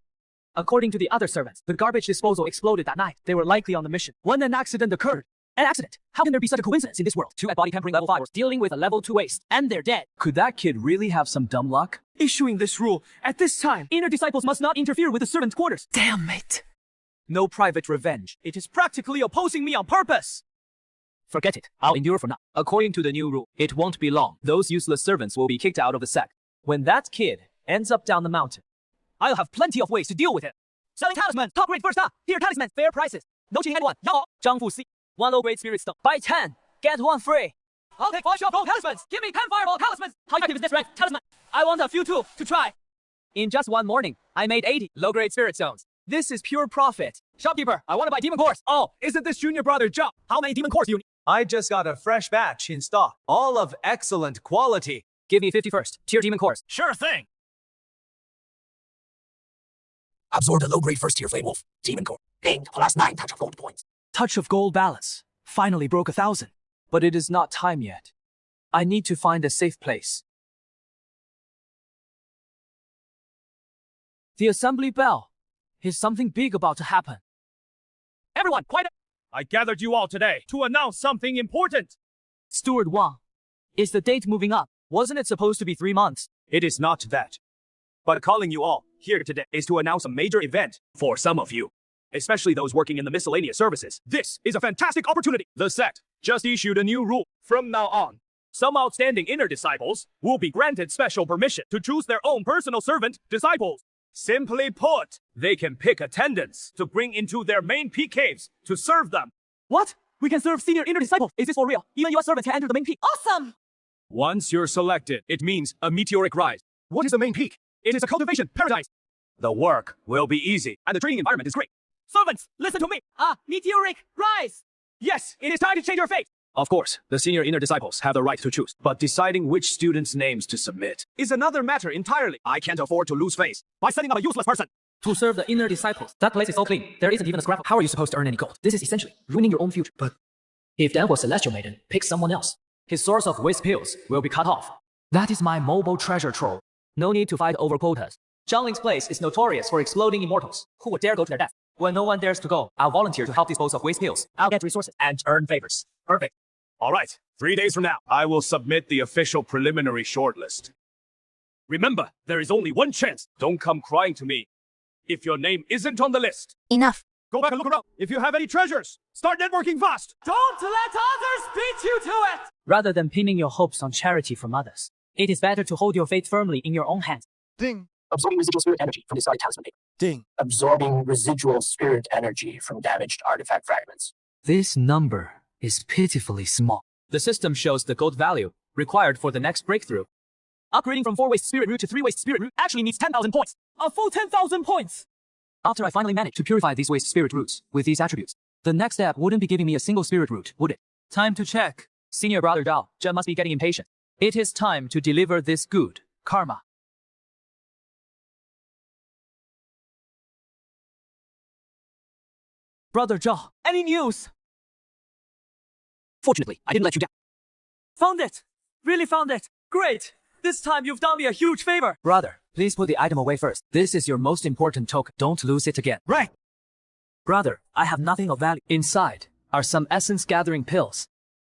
According to the other servants, the garbage disposal exploded that night. They were likely on the mission when an accident occurred. An accident? How can there be such a coincidence in this world? 2 at body tempering level 5 were dealing with a level 2 waste, and they're dead. Could that kid really have some dumb luck? Issuing this rule at this time, inner disciples must not interfere with the servant quarters. Damn it! No private revenge. It is practically opposing me on purpose. Forget it. I'll endure for now. According to the new rule, it won't be long. Those useless servants will be kicked out of the sect. When that kid ends up down the mountain, I'll have plenty of ways to deal with it. Selling talismans, top grade first up. Here talismans, fair prices. No cheating anyone. Yao. Zhang Fu Si. 1 low grade spirit stone. Buy 10, get 1 free. I'll take 5 shop gold talismans. Give me 10 fireball talismans. How effective is this rank talisman? I want a few too to try. In just 1 morning, I made 80 low grade spirit stones. This is pure profit. Shopkeeper, I want to buy demon cores. Oh, isn't this junior brother job? How many demon cores do you need? I just got a fresh batch in stock, all of excellent quality. Give me 50 first. Tier demon cores. Sure thing. Absorb the low-grade first-tier Flame Wolf. Demon Core. Gained plus 9 touch of gold points. Touch of gold balance. Finally broke 1,000. But it is not time yet. I need to find a safe place. The assembly bell. Is something big about to happen? Everyone, quiet! I gathered you all today to announce something important. Steward Wang, is the date moving up? Wasn't it supposed to be 3 months? It is not that. But calling you all here today is to announce a major event for some of you, especially those working in the miscellaneous services. This is a fantastic opportunity. The sect just issued a new rule. From now on, some outstanding inner disciples will be granted special permission to choose their own personal servant disciples. Simply put, they can pick attendants to bring into their main peak caves to serve them. What? We can serve senior inner disciples. Is this for real? Even US servants can enter the main peak. Awesome! Once you're selected, it means a meteoric rise. What is the main peak? It is a cultivation paradise. The work will be easy. And the training environment is great. Servants, listen to me. Meteoric rise! Yes, it is time to change your fate. Of course, the senior inner disciples have the right to choose, but deciding which students' names to submit is another matter entirely. I can't afford to lose face by sending out a useless person. To serve the inner disciples. That place is so clean. There isn't even a scrap. How are you supposed to earn any gold? This is essentially ruining your own future. But if Dan was Celestial Maiden, pick someone else. His source of waste pills will be cut off. That is my mobile treasure trove. No need to fight over quotas. Zhangling's place is notorious for exploding immortals. Who would dare go to their death? When no one dares to go, I'll volunteer to help dispose of waste pills. I'll get resources and earn favors. Perfect. All right, 3 days from now, I will submit the official preliminary shortlist. remember, there is only one chance. Don't come crying to me if your name isn't on the list. Enough. Go back and look around. If you have any treasures, start networking fast. Don't let others beat you to it! Rather than pinning your hopes on charity from others, it is better to hold your fate firmly in your own hands. Ding. Absorbing residual spirit energy from discarded talisman paper. Ding. Absorbing residual spirit energy from damaged artifact fragments. This number is pitifully small. The system shows the gold value required for the next breakthrough. Upgrading from 4-waste spirit root to 3-waste spirit root actually needs 10,000 points. A full 10,000 points! After I finally managed to purify these waste spirit roots with these attributes, the next step wouldn't be giving me a single spirit root, would it? Time to check. Senior brother Zhao, Zhen must be getting impatient. It is time to deliver this good karma. Brother Zhao, any news? Fortunately, I didn't let you down. Found it! Really found it! Great! This time you've done me a huge favor! Brother, please put the item away first. This is your most important token. Don't lose it again. Right! Brother, I have nothing of value. Inside are some essence gathering pills.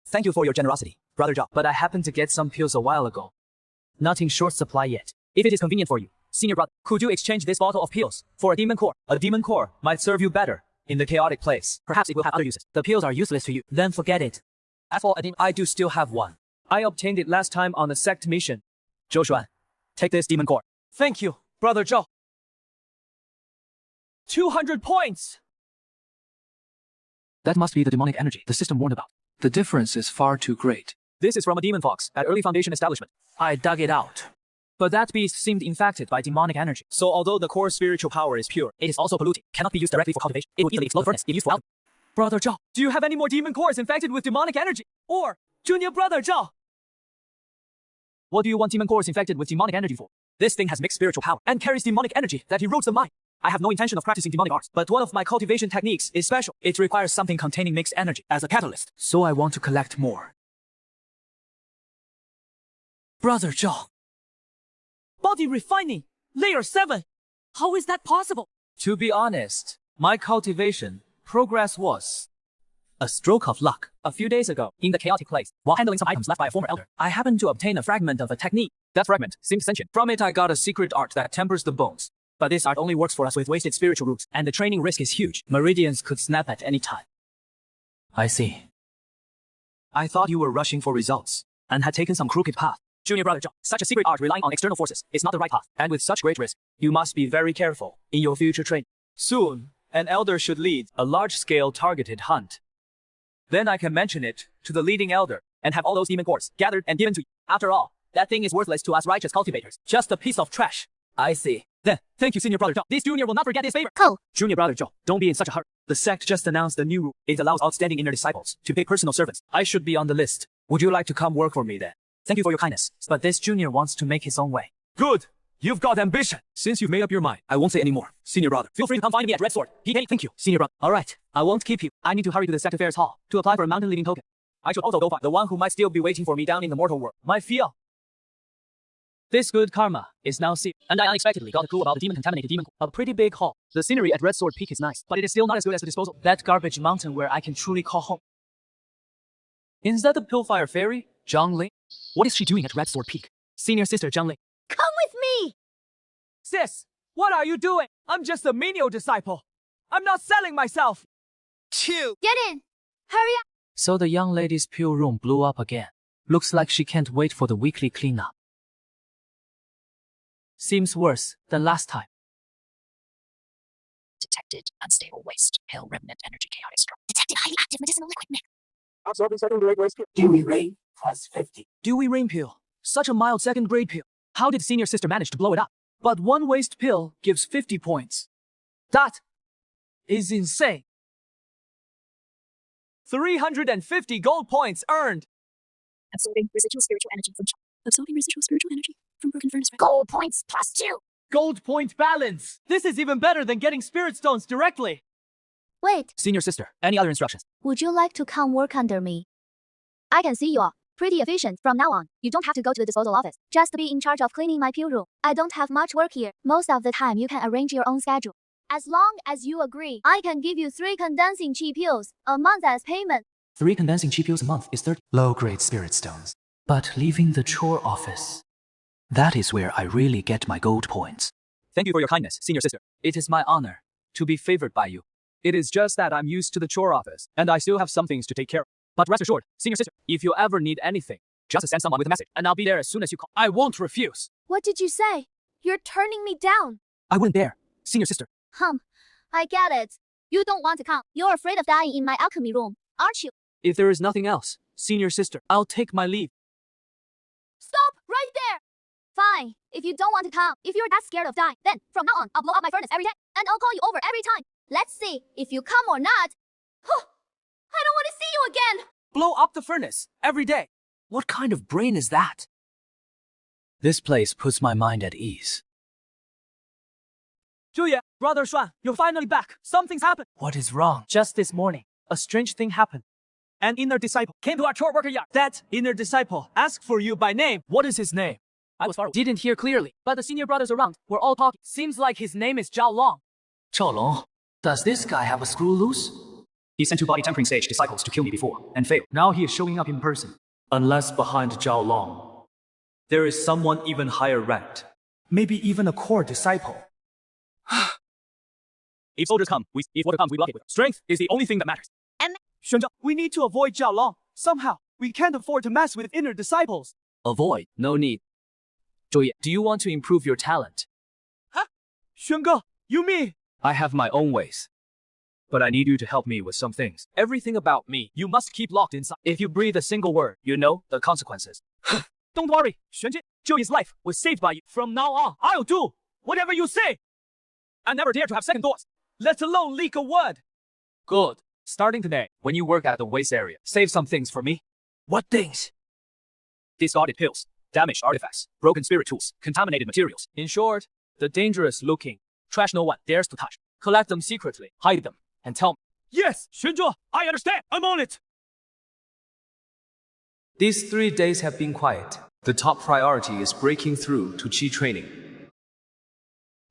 Thank you for your generosity, Brother Zhao. But I happened to get some pills a while ago. Not in short supply yet. If it is convenient for you, Senior Brother, could you exchange this bottle of pills for a demon core? A demon core might serve you better in the chaotic place. Perhaps it will have other uses. The pills are useless to you. Then forget it. As for a demon, I do still have one. I obtained it last time on a sect mission. Zhou Xuan, take this demon core. Thank you, Brother Zhao. 200 points! That must be the demonic energy the system warned about. The difference is far too great. This is from a demon fox at early Foundation establishment. I dug it out. But that beast seemed infected by demonic energy. So although the core spiritual power is pure, it is also polluted. Cannot be used directly for cultivation. It would easily explode the furnace if used for alchemy. Brother Zhao, do you have any more demon cores infected with demonic energy? Or, Junior Brother Zhao? What do you want demon cores infected with demonic energy for? This thing has mixed spiritual power and carries demonic energy that erodes the mind. I have no intention of practicing demonic arts, but one of my cultivation techniques is special. It requires something containing mixed energy as a catalyst. So I want to collect more. Brother Zhao. Body refining, layer 7. How is that possible? To be honest, my cultivation progress was a stroke of luck. A few days ago, in the chaotic place, while handling some items left by a former elder, I happened to obtain a fragment of a technique. That fragment seemed sentient. From it, I got a secret art that tempers the bones. But this art only works for us with wasted spiritual roots, and the training risk is huge. Meridians could snap at any time. I see. I thought you were rushing for results, and had taken some crooked path. Junior Brother Zhao, such a secret art relying on external forces is not the right path. And with such great risk, you must be very careful in your future training. Soon, an elder should lead a large-scale targeted hunt. Then I can mention it to the leading elder, and have all those demon cores gathered and given to you. After all, that thing is worthless to us righteous cultivators. Just a piece of trash. I see. Then, thank you, Senior Brother Zhao. This junior will not forget this favor. Cool. Junior Brother Zhao, don't be in such a hurry. The sect just announced a new rule. It allows outstanding inner disciples to pick personal servants. I should be on the list. Would you like to come work for me then? Thank you for your kindness. But this junior wants to make his own way. Good. You've got ambition. Since you've made up your mind, I won't say any more. Senior Brother, feel free to come find me at Red Sword. Thank you, Senior Brother. Alright, I won't keep you. I need to hurry to the sect affairs hall to apply for a mountain leading token. I should also go find the one who might still be waiting for me down in the mortal world. My fiel. This good karma is now sealed, and I unexpectedly got a clue about the demon-contaminated demon. A pretty big haul. The scenery at Red Sword Peak is nice, but it is still not as good as the disposal. That garbage mountain where I can truly call home. Is that the Pillfire Fairy, Zhang Ling? What is she doing at Red Sword Peak? Senior sister Zhang Ling. Come with me! Sis, what are you doing? I'm just a menial disciple. I'm not selling myself. Chew. Get in! Hurry up! So the young lady's pill room blew up again. Looks like she can't wait for the weekly cleanup. Seems worse than last time. Detected unstable waste, pale remnant energy chaotic structure. Detected highly active medicinal liquid mix. Absorbing second-grade waste. Dewy rain plus 50. Dewy rain pill. Such a mild second-grade pill. How did senior sister manage to blow it up? But one waste pill gives 50 points. That is insane. 350 gold points earned. Absorbing residual spiritual energy from absorbing residual spiritual energy from broken furnace. Gold points plus 2. Gold point balance. This is even better than getting spirit stones directly. Wait, Senior sister, any other instructions? would you like to come work under me? I can see you're pretty efficient from now on. You don't have to go to the disposal office. Just be in charge of cleaning my pill room. I don't have much work here. Most of the time you can arrange your own schedule. As long as you agree, I can give you 3 condensing chi pills a month as payment. 3 condensing chi pills a month is 30 low-grade spirit stones. But leaving the chore office, that is where I really get my gold points. Thank you for your kindness, senior sister. It is my honor to be favored by you. It is just that I'm used to the chore office, and I still have some things to take care of. But rest assured, senior sister, if you ever need anything, just send someone with a message, and I'll be there as soon as you call. I won't refuse. What did you say? You're turning me down. I wouldn't dare, senior sister. I get it. You don't want to come. You're afraid of dying in my alchemy room, aren't you? If there is nothing else, senior sister, I'll take my leave. Stop right there! Fine, if you don't want to come, if you're that scared of dying, then from now on, I'll blow up my furnace every day, and I'll call you over every time. Let's see if you come or not. I don't want to see you again! Blow up the furnace every day. What kind of brain is that? This place puts my mind at ease. Zhuye, brother Shuan, you're finally back. Something's happened. What is wrong? Just this morning, a strange thing happened. An inner disciple came to our chore worker yard. That inner disciple asked for you by name. What is his name? I was far away. Didn't hear clearly, but the senior brothers around were all talking. Seems like his name is Zhao Long. Zhao Long, does this guy have a screw loose? He sent 2 body tempering sage disciples to kill me before, and failed. Now he is showing up in person. Unless behind Zhao Long, there is someone even higher ranked. Maybe even a core disciple. If soldiers come, if water comes, we block it with strength is the only thing that matters. Xuanzhang, we need to avoid Zhao Long. Somehow, we can't afford to mess with inner disciples. Avoid, no need. Zhuye, do you want to improve your talent? Xuange, you mean? I have my own ways, but I need you to help me with some things. Everything about me, you must keep locked inside. If you breathe a single word, you know the consequences. Don't worry, Xuanjie, Zhuye's life was saved by you. From now on, I'll do whatever you say. I never dare to have second thoughts, let alone leak a word. Good. Starting today, when you work at the waste area, save some things for me. What things? Discarded pills, damaged artifacts, broken spirit tools, contaminated materials. In short, the dangerous-looking trash no one dares to touch. Collect them secretly, hide them, and tell me. Yes, Xuanzhe, I understand. I'm on it. These 3 days have been quiet. The top priority is breaking through to Qi training.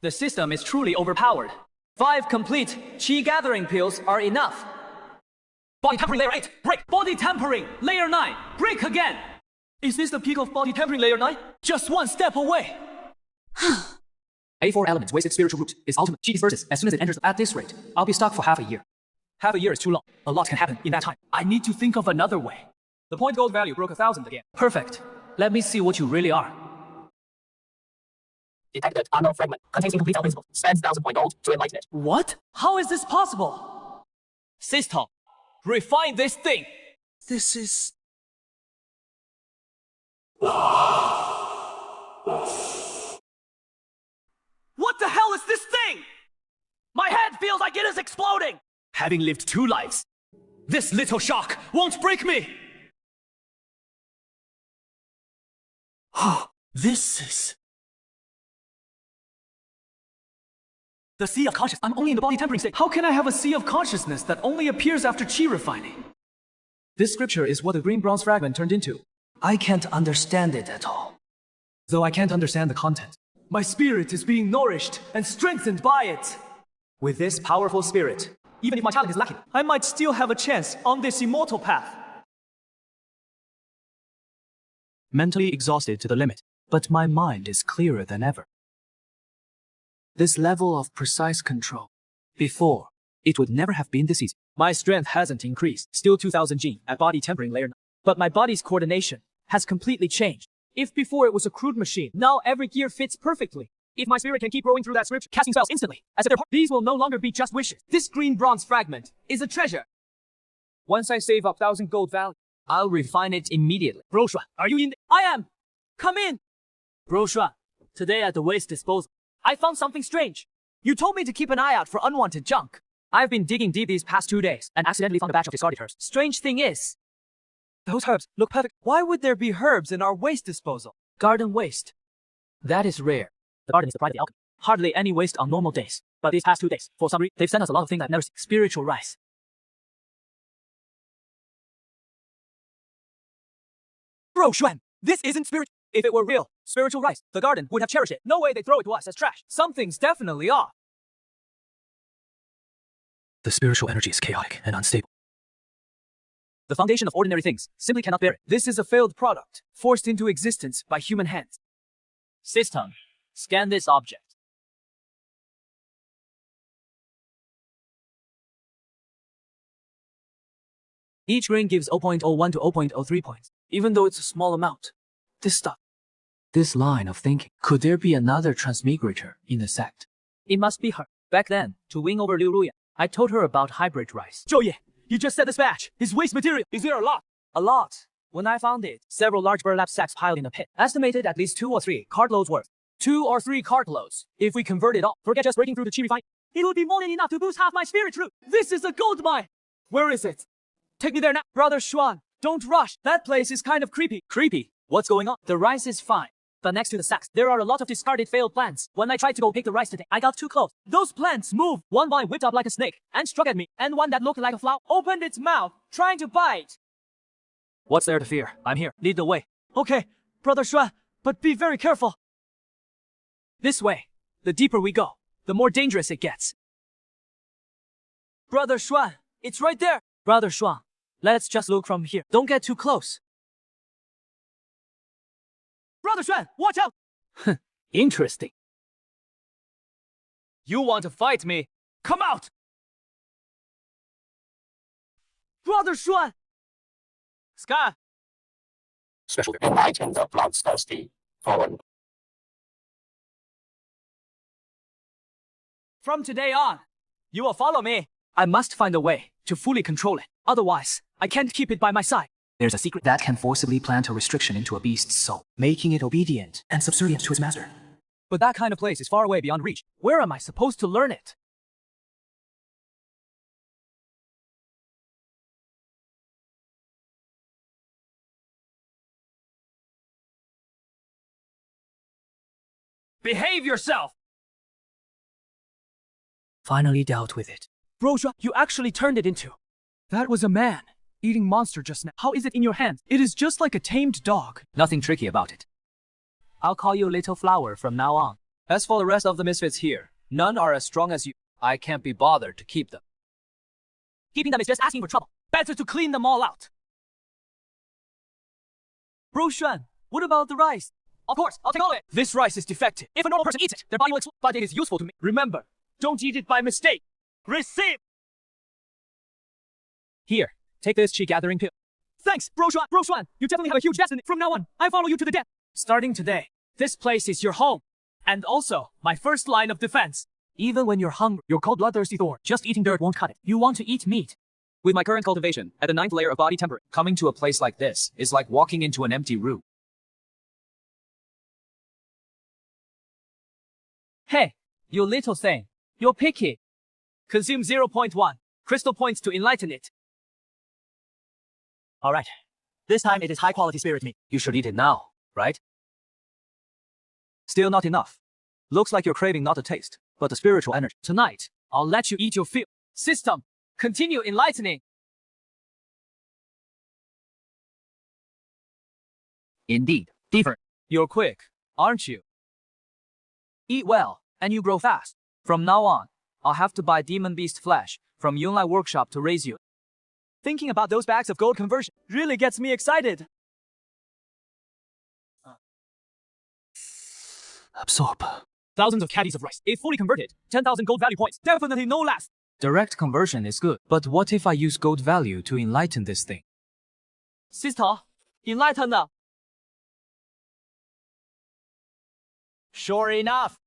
The system is truly overpowered. 5 complete Qi gathering pills are enough. Body tempering layer 8, break. Body tempering layer 9, break again. Is this the peak of body tempering layer 9? Just 1 step away. A4 elements wasted spiritual root is ultimate. Qi disperses as soon as it enters. At this rate, I'll be stuck for half a year. Half a year is too long. A lot can happen in that time. I need to think of another way. The point gold value broke 1,000 again. Perfect. Let me see what you really are. Detected unknown fragment. Contains incomplete invincible. Spends 1,000 point gold to enlighten it. What? How is this possible? System, refine this thing. This is... What the hell is this thing? My head feels like it is exploding. Having lived 2 lives, this little shock won't break me. This is... The sea of consciousness. I'm only in the body tempering state. How can I have a sea of consciousness that only appears after Qi refining? This scripture is what the green bronze fragment turned into. I can't understand it at all. though I can't understand the content. My spirit is being nourished and strengthened by it. With this powerful spirit, even if my talent is lacking, I might still have a chance on this immortal path. Mentally exhausted to the limit, but my mind is clearer than ever. This level of precise control. Before, it would never have been this easy. My strength hasn't increased, still 2000 G at body tempering layer 9. But my body's coordination has completely changed. If before it was a crude machine, now every gear fits perfectly. If my spirit can keep growing through that script, casting spells instantly, as if they're these will no longer be just wishes. This green bronze fragment is a treasure. Once I save up 1000 gold value, I'll refine it immediately. Bro Shuan, are you in? I am! Come in! Bro Shuan, today at the waste disposal, I found something strange. You told me to keep an eye out for unwanted junk. I've been digging deep these past 2 days and accidentally found a batch of discarded herbs. Strange thing is, those herbs look perfect. Why would there be herbs in our waste disposal? Garden waste. That is rare. The garden is the pride of the alchemy. Hardly any waste on normal days. But these past 2 days, for some reason, they've sent us a lot of things I've never seen. Spiritual rice. Bro Xuan, this isn't spiritual. If it were real, spiritual rice, the garden would have cherished it. No way they throw it to us as trash. Something's definitely off. The spiritual energy is chaotic and unstable. The foundation of ordinary things simply cannot bear it. This is a failed product, forced into existence by human hands. System, scan this object. Each grain gives 0.01 to 0.03 points, even though it's a small amount. This stuff. This line of thinking. Could there be another transmigrator in the sect? It must be her. Back then, to win over Liu Ruyan, I told her about hybrid rice. Zhou Ye, you just said this batch is waste material. Is there a lot? A lot. When I found it, several large burlap sacks piled in a pit. Estimated at least 2 or 3 cartloads worth. 2 or 3 cartloads. If we convert it all, forget just breaking through the chi refining. It would be more than enough to boost half my spirit root. This is a gold mine. Where is it? Take me there now. Brother Xuan, don't rush. That place is kind of creepy. Creepy? What's going on? The rice is fine. But next to the sacks, there are a lot of discarded failed plants. When I tried to go pick the rice today, I got too close. Those plants moved. One vine whipped up like a snake and struck at me, and one that looked like a flower opened its mouth, trying to bite. What's there to fear? I'm here. Lead the way. Okay, Brother Xuan, but be very careful. This way. The deeper we go, the more dangerous it gets. Brother Xuan, it's right there. Brother Xuan, let's just look from here. Don't get too close. Brother Xuan, watch out! Interesting. You want to fight me? Come out! Brother Xuan! Sky! Special enlighten the bloodthirsty fallen. From today on, you will follow me. I must find a way to fully control it. Otherwise, I can't keep it by my side. There's a secret that can forcibly plant a restriction into a beast's soul, making it obedient and subservient to its master. But that kind of place is far away beyond reach. Where am I supposed to learn it? Behave yourself! Finally dealt with it. Broja, you actually turned it into. That was a man eating monster just now. How is it in your hand? It is just like a tamed dog. Nothing tricky about it. I'll call you Little Flower from now on. As for the rest of the misfits here, none are as strong as you. I can't be bothered to keep them. Keeping them is just asking for trouble. Better to clean them all out. Bro Xuan, what about the rice? Of course, I'll take all of it. This rice is defective. If a normal person eats it, their body will explode. But it is useful to me. Remember, don't eat it by mistake. Receive! Here, take this chi gathering pill. Thanks, Bro Xuan. Bro Xuan, you definitely have a huge destiny. From now on, I follow you to the death. Starting today, this place is your home. And also, my first line of defense. Even when you're hungry, your cold bloodthirsty thorn, just eating dirt won't cut it. You want to eat meat. With my current cultivation, at the 9th layer of body temperate, coming to a place like this is like walking into an empty room. Hey, you little thing. You're picky. Consume 0.1 crystal points to enlighten it. Alright. This time it is high quality spirit meat. You should eat it now, right? Still not enough. Looks like you're craving not a taste, but the spiritual energy. Tonight, I'll let you eat your fill. System, continue enlightening. Indeed. Different. You're quick. aren't you? Eat well, and you grow fast. From now on, I'll have to buy demon beast flesh from Yunlai Workshop to raise you. Thinking about those bags of gold conversion really gets me excited. Absorb. Thousands of caddies of rice. If fully converted, 10,000 gold value points. Definitely no less. Direct conversion is good, but what if I use gold value to enlighten this thing? Sister, enlighten them. Sure enough.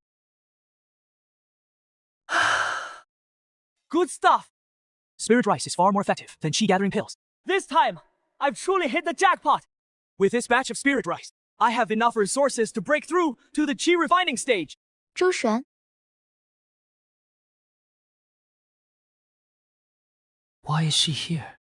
Good stuff. Spirit rice is far more effective than chi gathering pills. This time, I've truly hit the jackpot. With this batch of spirit rice, I have enough resources to break through to the chi refining stage. 周璇 Why is she here?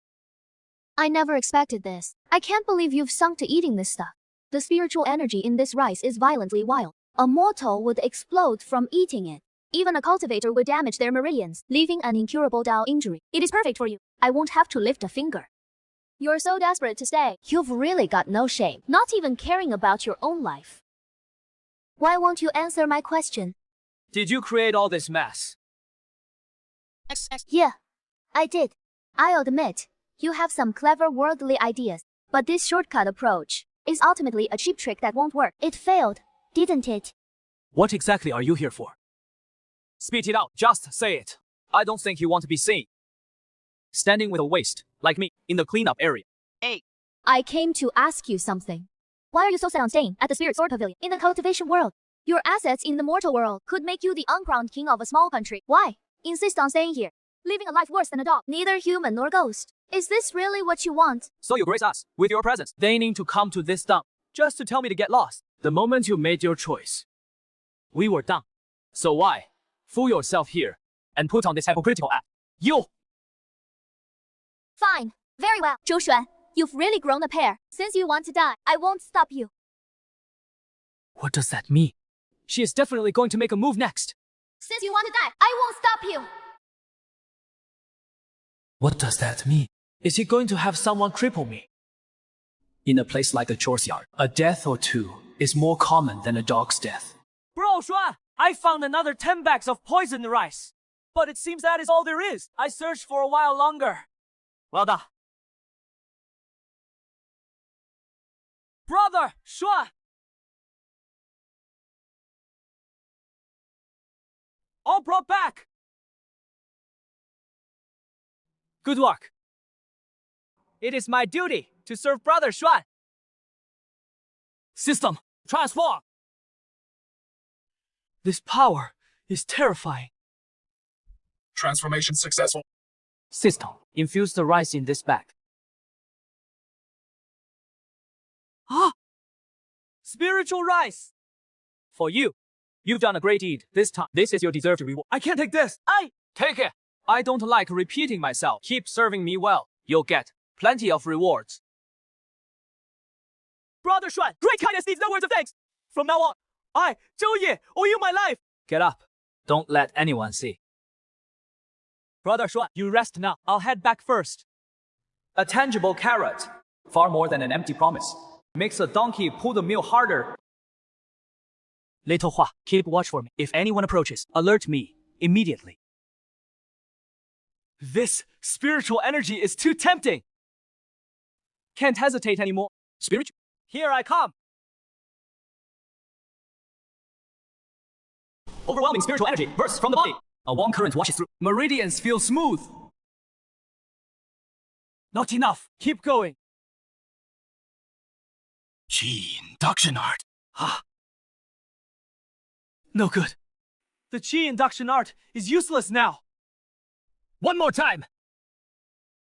I never expected this. I can't believe you've sunk to eating this stuff. The spiritual energy in this rice is violently wild. A mortal would explode from eating it. Even a cultivator would damage their meridians, leaving an incurable Dao injury. It is perfect for you. I won't have to lift a finger. You're so desperate to stay. You've really got no shame, not even caring about your own life. Why won't you answer my question? Did you create all this mess? Yeah, I did. I'll admit, you have some clever worldly ideas, but this shortcut approach is ultimately a cheap trick that won't work. It failed, didn't it? What exactly are you here for? Spit it out, just say it. I don't think you want to be seen standing with a waste, like me, in the cleanup area. Hey. I came to ask you something. Why are you so set on staying at the Spirit Sword Pavilion in the cultivation world? Your assets in the mortal world could make you the uncrowned king of a small country. Why insist on staying here, living a life worse than a dog, neither human nor ghost? Is this really what you want? So you grace us with your presence, deigning to come to this dump, just to tell me to get lost. The moment you made your choice, we were done. So why fool yourself here and put on this hypocritical act? You! Fine. Very well. Zhou Xuan, you've really grown a pair. Since you want to die, I won't stop you. What does that mean? She is definitely going to make a move next. Since you want to die, I won't stop you. What does that mean? Is he going to have someone cripple me? In a place like the chores yard, a death or two is more common than a dog's death. Bro, Xuan, I found another 10 bags of poisoned rice. But it seems that is all there is. I searched for a while longer. Well done. Brother, Xuan! All brought back! Good work. It is my duty to serve Brother Xuan. System, transform! This power is terrifying. Transformation successful. System, infuse the rice in this bag. Ah! Spiritual rice! For you. You've done a great deed this time. This is your deserved reward. I can't take this. Take it. I don't like repeating myself. Keep serving me well. You'll get plenty of rewards. Brother Xuan, great kindness needs no words of thanks. From now on, I, Zhou Ye, owe you my life. Get up. Don't let anyone see. Brother Xuan, you rest now. I'll head back first. A tangible carrot, far more than an empty promise, makes a donkey pull the mill harder. Little Hua, keep watch for me. If anyone approaches, alert me immediately. This spiritual energy is too tempting. Can't hesitate anymore. Spiritual? Here I come. Overwhelming spiritual energy bursts from the body. A warm current washes through. Meridians feel smooth. Not enough. Keep going. Chi induction art. No good. The chi induction art is useless now. One more time.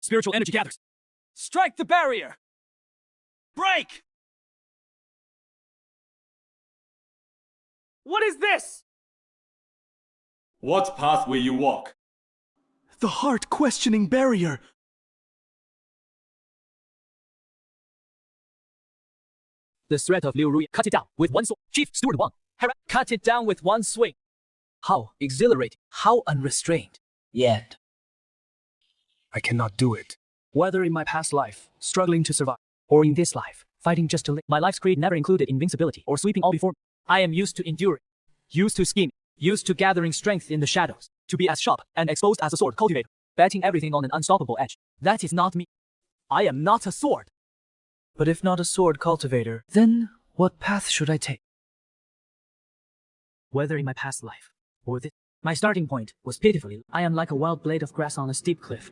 Spiritual energy gathers. Strike the barrier. Break! What is this? What path will you walk? The heart-questioning barrier. The threat of Liu Rui. Cut it down with one sword. Chief Steward Wang. Cut it down with one swing. How exhilarating. How unrestrained. Yet, I cannot do it. Whether in my past life, struggling to survive, or in this life, fighting just to live, my life's creed never included invincibility or sweeping all before me. I am used to enduring, used to scheming, used to gathering strength in the shadows, to be as sharp and exposed as a sword cultivator, betting everything on an unstoppable edge. That is not me. I am not a sword. But if not a sword cultivator, then what path should I take? Whether in my past life or this, my starting point was pitifully, I am like a wild blade of grass on a steep cliff.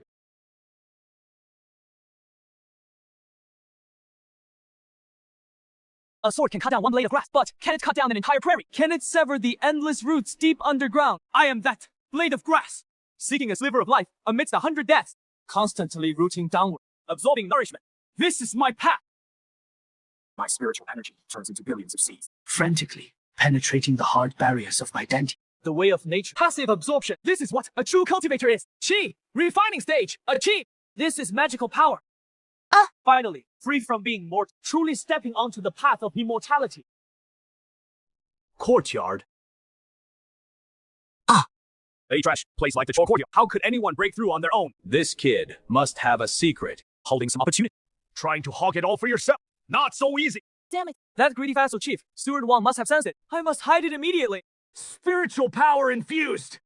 A sword can cut down one blade of grass, but can it cut down an entire prairie? Can it sever the endless roots deep underground? I am that blade of grass, seeking a sliver of life amidst 100 deaths, constantly rooting downward, absorbing nourishment. This is my path. My spiritual energy turns into billions of seeds. Frantically penetrating the hard barriers of my identity. The way of nature. Passive absorption. This is what a true cultivator is. Chi. Refining stage. Achieve. This is magical power. Finally, free from being mortal. Truly stepping onto the path of immortality. Courtyard. A trash place like the chore courtyard. How could anyone break through on their own? This kid must have a secret. Holding some opportunity. Trying to hog it all for yourself. Not so easy. Damn it. That greedy vassal chief, Steward Wang, must have sensed it. I must hide it immediately. Spiritual power infused.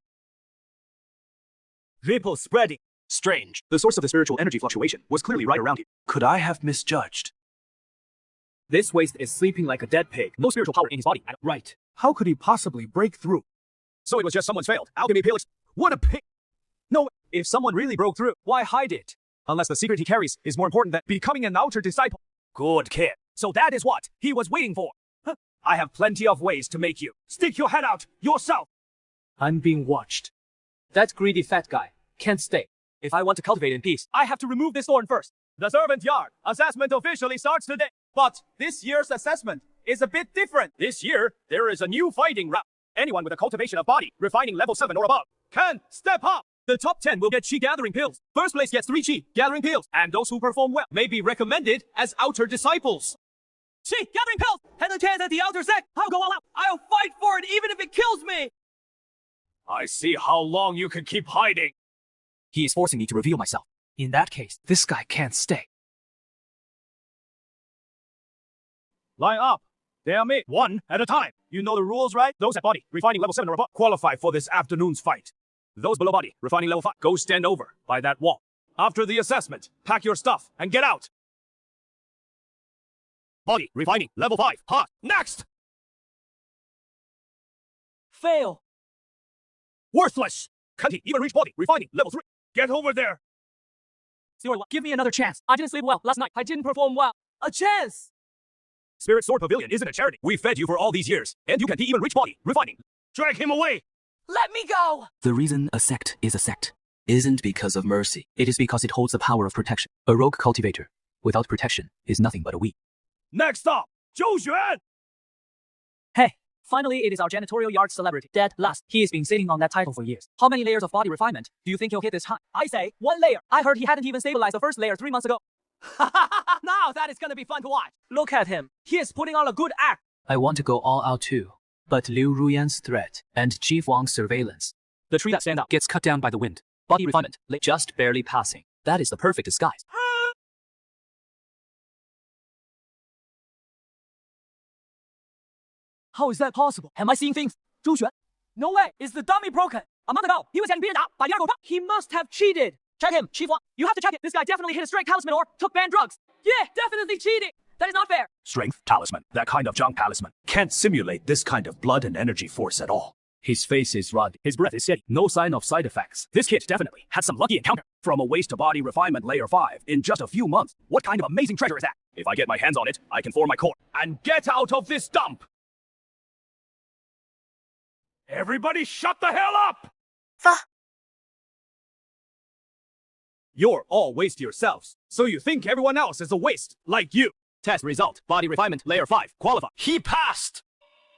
Ripple spreading. Strange. The source of the spiritual energy fluctuation was clearly right around here. Could I have misjudged? This waste is sleeping like a dead pig. No spiritual power in his body. Right. How could he possibly break through? So it was just someone's failed alchemy pillars. What a pig. No, if someone really broke through, why hide it? Unless the secret he carries is more important than becoming an outer disciple. Good kid. So that is what he was waiting for. Huh. I have plenty of ways to make you stick your head out yourself. I'm being watched. That greedy fat guy can't stay. If I want to cultivate in peace, I have to remove this thorn first. The servant yard assessment officially starts today. But this year's assessment is a bit different. This year, there is a new fighting route. Anyone with a cultivation of body, refining level 7 or above, can step up. The top 10 will get chi gathering pills. First place gets 3 chi gathering pills. And those who perform well may be recommended as outer disciples. Chi gathering pills! And a chance at the outer sect! I'll go all out! I'll fight for it even if it kills me! I see how long you can keep hiding. He is forcing me to reveal myself. In that case, this guy can't stay. Line up. Damn it. One at a time. You know the rules, right? Those at body, refining level 7 or above, qualify for this afternoon's fight. Those below body, refining level 5, go stand over by that wall. After the assessment, pack your stuff and get out. Body, refining, level 5, hot. Next! Fail. Worthless! Can't he even reach body, refining, level 3? Get over there! Steward, give me another chance. I didn't sleep well last night. I didn't perform well. A chance! Spirit Sword Pavilion isn't a charity. We fed you for all these years, and you can't even reach body, refining. Drag him away! Let me go! The reason a sect is a sect isn't because of mercy. It is because it holds the power of protection. A rogue cultivator without protection is nothing but a weak. Next up, Zhou Xuan! Hey, finally it is our janitorial yard celebrity, dead last. He has been sitting on that title for years. How many layers of body refinement do you think he'll hit this time? I say, 1 layer. I heard he hadn't even stabilized the first layer 3 months ago. Now that is gonna be fun to watch. Look at him. He is putting on a good act. I want to go all out too. But Liu Ruyan's threat and Chief Wang's surveillance. The tree that stands out Gets cut down by the wind. Body refinement, just barely passing. That is the perfect disguise. How is that possible? Am I seeing things? Zhou Xuan? No way! Is the dummy broken? A month ago, he was getting beaten up by the other. He must have cheated. Check him, Chief Wang. You have to check it. This guy definitely hit a strength talisman or took banned drugs. Yeah, definitely cheating. That is not fair. Strength talisman. That kind of junk talisman can't simulate this kind of blood and energy force at all. His face is ruddy. His breath is steady. No sign of side effects. This kid definitely had some lucky encounter. From a waste to body refinement layer 5 in just a few months. What kind of amazing treasure is that? If I get my hands on it, I can form my core and get out of this dump. Everybody shut the hell up! You're all waste yourselves. So you think everyone else is a waste, like you. Test result, body refinement, layer 5, qualify. He passed!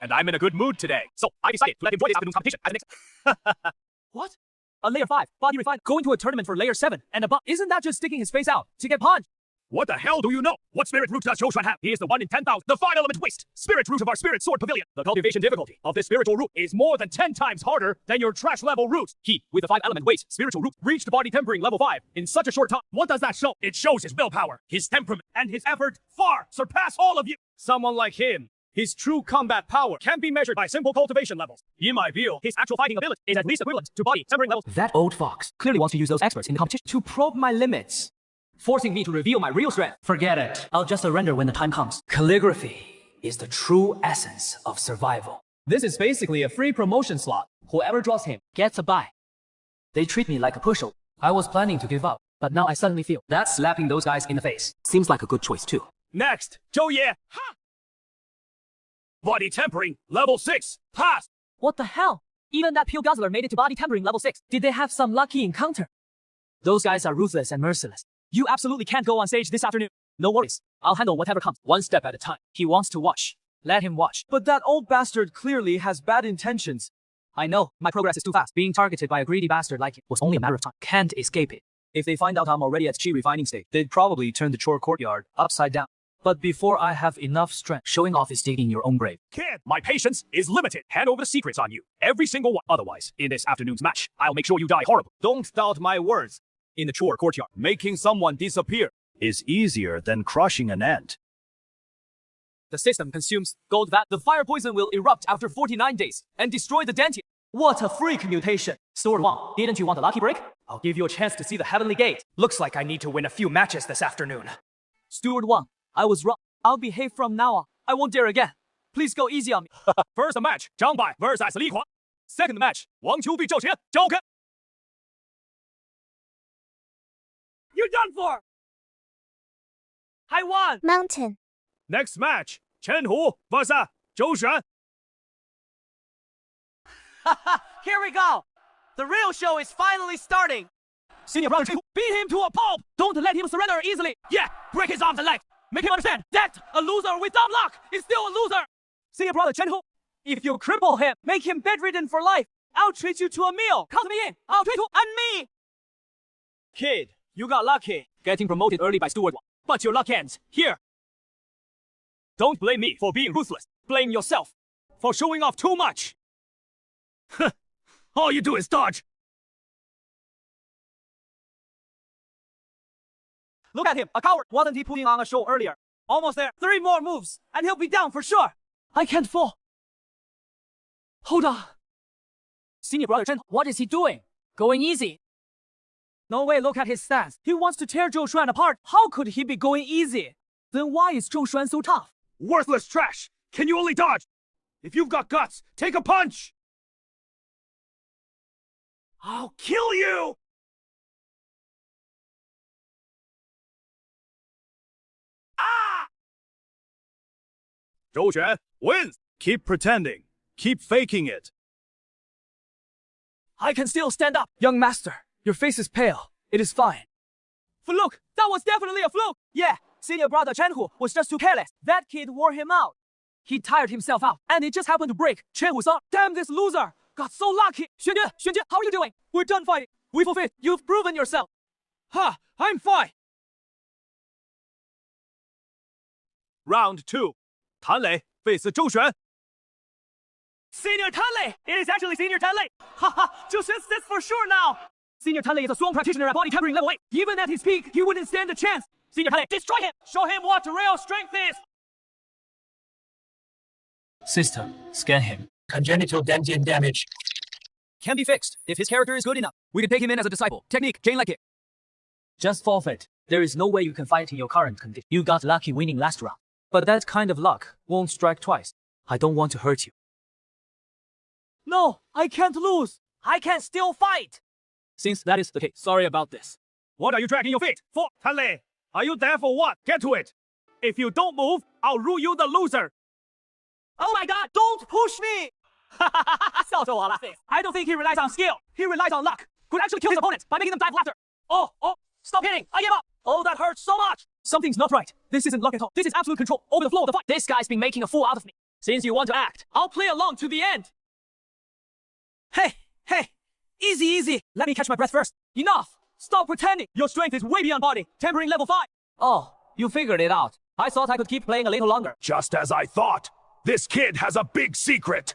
And I'm in a good mood today. So I decided to let him join this afternoon's competition as an What? A layer 5, body refined, going to a tournament for layer 7 and above. Isn't that just sticking his face out to get punched? What the hell do you know? What spirit root does Zhou Xuan have? He is the 1 in 10,000, the 5 element waste, spirit root of our spirit sword pavilion. The cultivation difficulty of this spiritual root is more than 10 times harder than your trash level root. He, with the 5 element waste, spiritual root, reached body tempering level 5 in such a short time. What does that show? It shows his willpower, his temperament, and his effort far surpass all of you. Someone like him His true combat power can't be measured by simple cultivation levels. In my view, his actual fighting ability is at least equivalent to body tempering levels. That old fox clearly wants to use those experts in the competition to probe my limits, forcing me to reveal my real strength. Forget it. I'll just surrender when the time comes. Calligraphy is the true essence of survival. This is basically a free promotion slot. Whoever draws him gets a buy. They treat me like a pushover. I was planning to give up, But now I suddenly feel that's slapping those guys in the face. seems like a good choice too. Next, Zhou Ye. Ha! Body tempering, level 6. Pass! What the hell? Even that pill guzzler made it to body tempering level 6. Did they have some lucky encounter? Those guys are ruthless and merciless. You absolutely can't go on stage this afternoon. No worries. I'll handle whatever comes, one step at a time. He wants to watch. Let him watch. But that old bastard clearly has bad intentions. I know, my progress is too fast. Being targeted by a greedy bastard like him was only a matter of time. Can't escape it. If they find out I'm already at chi refining stage, they'd probably turn the chore courtyard upside down. But before I have enough strength, showing off is digging your own grave. Kid, my patience is limited. Hand over the secrets on you. Every single one. Otherwise, in this afternoon's match, I'll make sure you die horribly. Don't doubt my words. In the chore courtyard. Making someone disappear is easier than crushing an ant. The system consumes gold vat. The fire poison will erupt after 49 days and destroy the dentium. What a freak mutation. Steward Wang, didn't you want a lucky break? I'll give you a chance to see the heavenly gate. Looks like I need to win a few matches this afternoon. Steward Wang, I was wrong. I'll behave from now on. I won't dare again. Please go easy on me. First match, Zhang Bai versus Li Huang. Second match, Wang Qiu v Zhou Qian. Zhou Ken. You're done for! I won! Mountain. Next match, Chen Hu versus Zhou Xuan. Here we go! The real show is finally starting! Senior brother Chen Hu, beat him to a pulp! Don't let him surrender easily! Yeah, break his arms and legs. Make him understand that a loser without luck is still a loser! Senior brother Chen Hu, if you cripple him, make him bedridden for life, I'll treat you to a meal! Count me in! I'll treat you and me! Kid, you got lucky getting promoted early by Steward Wang. But your luck ends here. Don't blame me for being ruthless. Blame yourself for showing off too much. All you do is dodge. Look at him, a coward! Wasn't he putting on a show earlier? Almost there. 3 more moves, and he'll be down for sure! I can't fall. Hold on. Senior brother Chen, what is he doing? Going easy. No way, look at his stance. He wants to tear Zhou Xuan apart. How could he be going easy? Then why is Zhou Xuan so tough? Worthless trash. Can you only dodge? If you've got guts, take a punch. I'll kill you. Ah! Zhou Xuan wins. Keep pretending. Keep faking it. I can still stand up. Young master, your face is pale. It is fine. Fluke! That was definitely a fluke! Yeah, senior brother Chen Hu was just too careless. That kid wore him out. He tired himself out, and it just happened to break Chen Hu's arm. Damn, this loser! Got so lucky! Xuanjie, how are you doing? We're done fighting. We fulfilled. You've proven yourself. Ha! I'm fine. Round 2. Tan Lei faces Zhou Xuan. Senior Tan Lei! It is actually Senior Tan Lei! Haha, Zhou Xuan sits for sure now! Senior Tan Lei is a strong practitioner at body tempering level 8. Even at his peak, he wouldn't stand a chance. Senior Tan Lei, destroy him! Show him what real strength is! System, scan him. Congenital dentian damage. Can be fixed. If his character is good enough, we can take him in as a disciple. Technique, chain leg kick. Just forfeit. There is no way you can fight in your current condition. You got lucky winning last round. But that kind of luck won't strike twice. I don't want to hurt you. No, I can't lose. I can still fight. Since that is the case, sorry about this. What are you dragging your feet for? Tan Lei, are you there for what? Get to it. If you don't move, I'll rule you the loser. Oh my god, don't push me! I don't think he relies on skill. He relies on luck. Could actually kill his opponent by making them die of laughter. Oh, stop hitting. I give up. Oh, that hurts so much. Something's not right. This isn't luck at all. This is absolute control over the flow of the fight. This guy's been making a fool out of me. Since you want to act, I'll play along to the end. Hey, easy. Let me catch my breath first. Enough. Stop pretending. Your strength is way beyond body. Tempering level 5. Oh, you figured it out. I thought I could keep playing a little longer. Just as I thought. This kid has a big secret.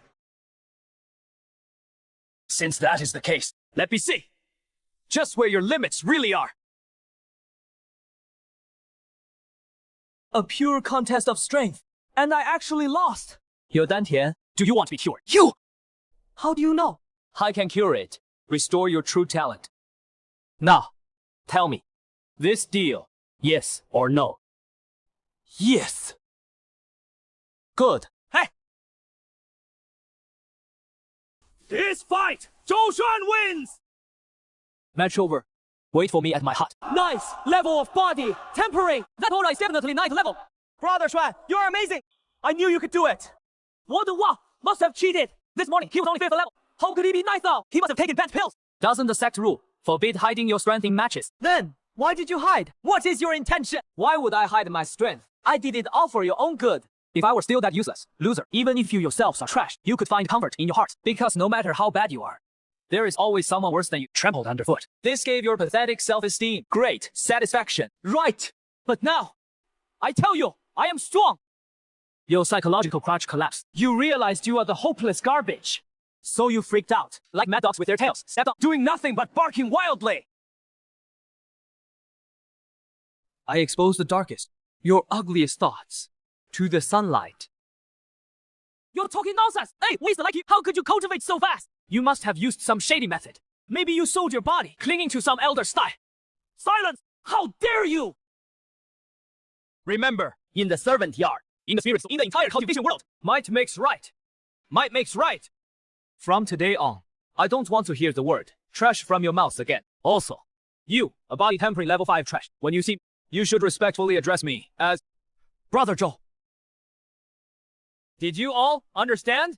Since that is the case, Let me see. Just where your limits really are. A pure contest of strength. And I actually lost. Your dantian, Do you want to be cured? You! How do you know? I can cure it. Restore your true talent. Now, tell me, this deal, yes or no? Yes. Good. Hey! This fight, Zhou Xuan wins! Match over. Wait for me at my hut. Nice level of body. Tempering. That aura is definitely 9th level. Brother Xuan, you're amazing. I knew you could do it. What the wow? Must have cheated. This morning, he was only 5th level. How could he be 9th now? He must have taken banned pills. Doesn't the sect rule forbid hiding your strength in matches? Then, why did you hide? What is your intention? Why would I hide my strength? I did it all for your own good. If I were still that useless, loser, even if you yourselves are trash, you could find comfort in your heart. Because no matter how bad you are, there is always someone worse than you trampled underfoot. This gave your pathetic self-esteem great satisfaction. Right. But now, I tell you, I am strong. Your psychological crutch collapsed. You realized you are the hopeless garbage. So you freaked out, Like mad dogs with their tails snapped up. doing nothing but barking wildly. I expose the darkest, your ugliest thoughts, to the sunlight. You're talking nonsense. Hey, waste like you. How could you cultivate so fast? You must have used some shady method. Maybe you sold your body, clinging to some elder style. Silence! How dare you! Remember, in the servant yard, in the spirits, in the entire cultivation world, might makes right. Might makes right. From today on, I don't want to hear the word trash from your mouth again. Also, you, a body tempering level 5 trash, when you see, you should respectfully address me as Brother Zhou. Did you all understand?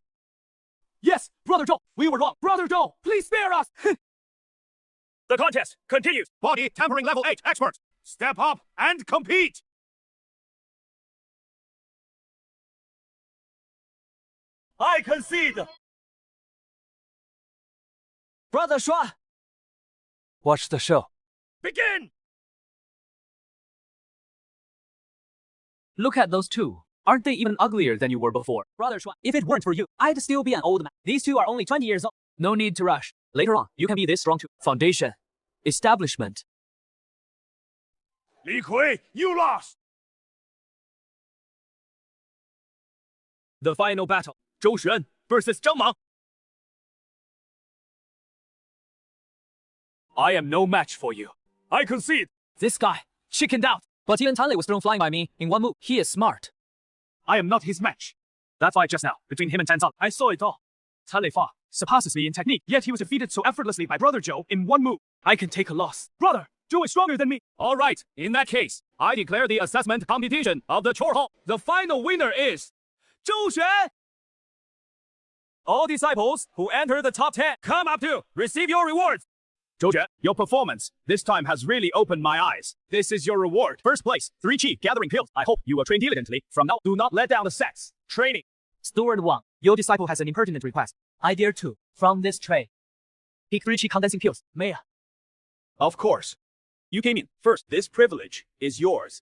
Yes, Brother Zhou, we were wrong. Brother Zhou, please spare us. The contest continues. Body tampering level 8 experts, step up and compete. I concede. Brother Xuan. watch the show. Begin. Look at those two. Aren't they even uglier than you were before? Brother Xuan, if it weren't for you, I'd still be an old man. These two are only 20 years old. No need to rush. Later on, you can be this strong too. Foundation. Establishment. Li Kui, you lost. The final battle. Zhou Xuan versus Zhang Mang. I am no match for you. I concede. This guy, chickened out. But even Tanley was thrown flying by me in one move. He is smart. I am not his match. That fight just now, between him and Tan Zang, I saw it all. Tanley Fa surpasses me in technique, yet he was defeated so effortlessly by Brother Zhou in one move. I can take a loss. Brother, Zhou is stronger than me. All right, in that case, I declare the assessment competition of the Chore Hall. The final winner is Zhou Xuan. All disciples who enter the top 10, come up to receive your rewards. Zhou Xuan, your performance this time has really opened my eyes. This is your reward. First place, 3 Qi gathering pills. I hope you will train diligently. From now, do not let down the sex. Training. Steward Wang, your disciple has an impertinent request. I dare to, from this tray, pick 3 Qi condensing pills. May I? Of course. You came in first. This privilege is yours.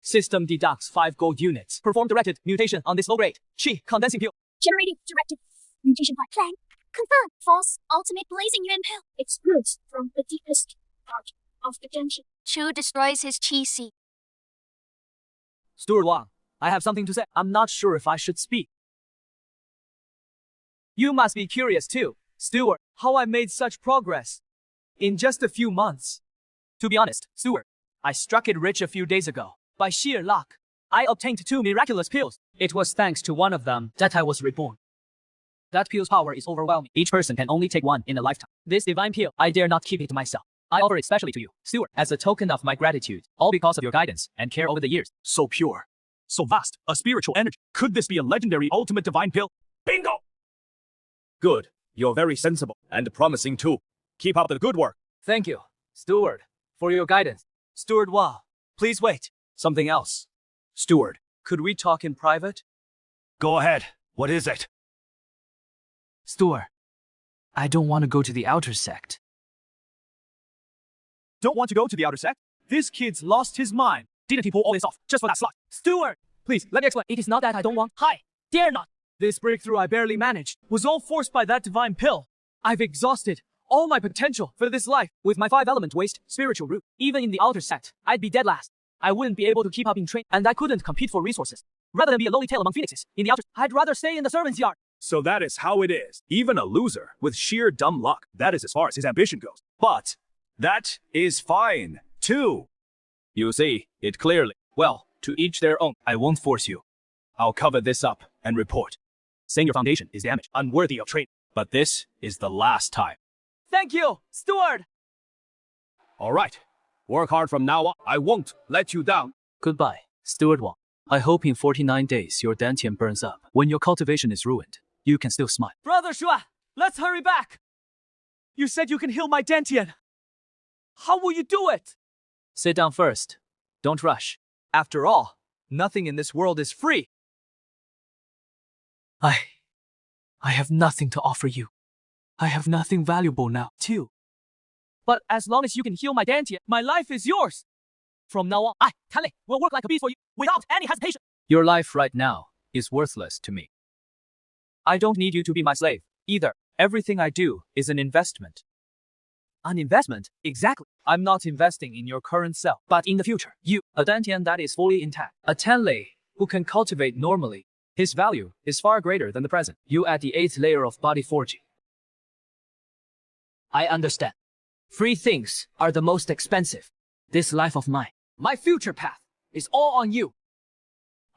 System deducts 5 gold units. Perform directed mutation on this low-grade Qi condensing pill. Generating directed mutation by plan. Confirm. False. Ultimate blazing yuan pill. Explodes from the deepest part of the dungeon. Chu destroys his chi seed. Steward Wang, I have something to say. I'm not sure if I should speak. You must be curious too, Steward, how I made such progress in just a few months. To be honest, Steward, I struck it rich a few days ago. By sheer luck, I obtained 2 miraculous pills. It was thanks to one of them that I was reborn. That pill's power is overwhelming. Each person can only take one in a lifetime. This divine pill, I dare not keep it to myself. I offer it specially to you, Steward, as a token of my gratitude, all because of your guidance and care over the years. So pure. So vast. A spiritual energy. Could this be a legendary ultimate divine pill? Bingo! Good. You're very sensible and promising too. Keep up the good work. Thank you, Steward, for your guidance. Steward Wang, please wait. Something else. Steward, could we talk in private? Go ahead. What is it? Steward, I don't want to go to the outer sect. Don't want to go to the outer sect? This kid's lost his mind. Didn't he pull all this off just for that slot? Steward, please, let me explain. It is not that I don't want. Hi, dare not. This breakthrough I barely managed was all forced by that divine pill. I've exhausted all my potential for this life with my 5-element waste spiritual root. Even in the outer sect, I'd be dead last. I wouldn't be able to keep up in train, and I couldn't compete for resources. rather than be a lowly tale among phoenixes in the outer. I'd rather stay in the servants' yard. So that is how it is. Even a loser with sheer dumb luck. That is as far as his ambition goes. But that is fine, too. You see it clearly. Well, to each their own. I won't force you. I'll cover this up and report. Saying your foundation is damaged, unworthy of trade. But this is the last time. Thank you, steward. All right. Work hard from now on. I won't let you down. Goodbye, Steward Wang. I hope in 49 days your dantian burns up. When your cultivation is ruined, you can still smile. Brother Shua, let's hurry back. You said you can heal my dantian. How will you do it? Sit down first. Don't rush. After all, nothing in this world is free. I have nothing to offer you. I have nothing valuable now, too. But as long as you can heal my dantian, my life is yours. From now on, Tanley, will work like a beast for you without any hesitation. Your life right now is worthless to me. I don't need you to be my slave, either. Everything I do is an investment. An investment? Exactly. I'm not investing in your current self, but in the future. You, a dantian that is fully intact. A Tanley who can cultivate normally. His value is far greater than the present. You at the 8th layer of body forging. I understand. Free things are the most expensive. This life of mine, my future path, is all on you.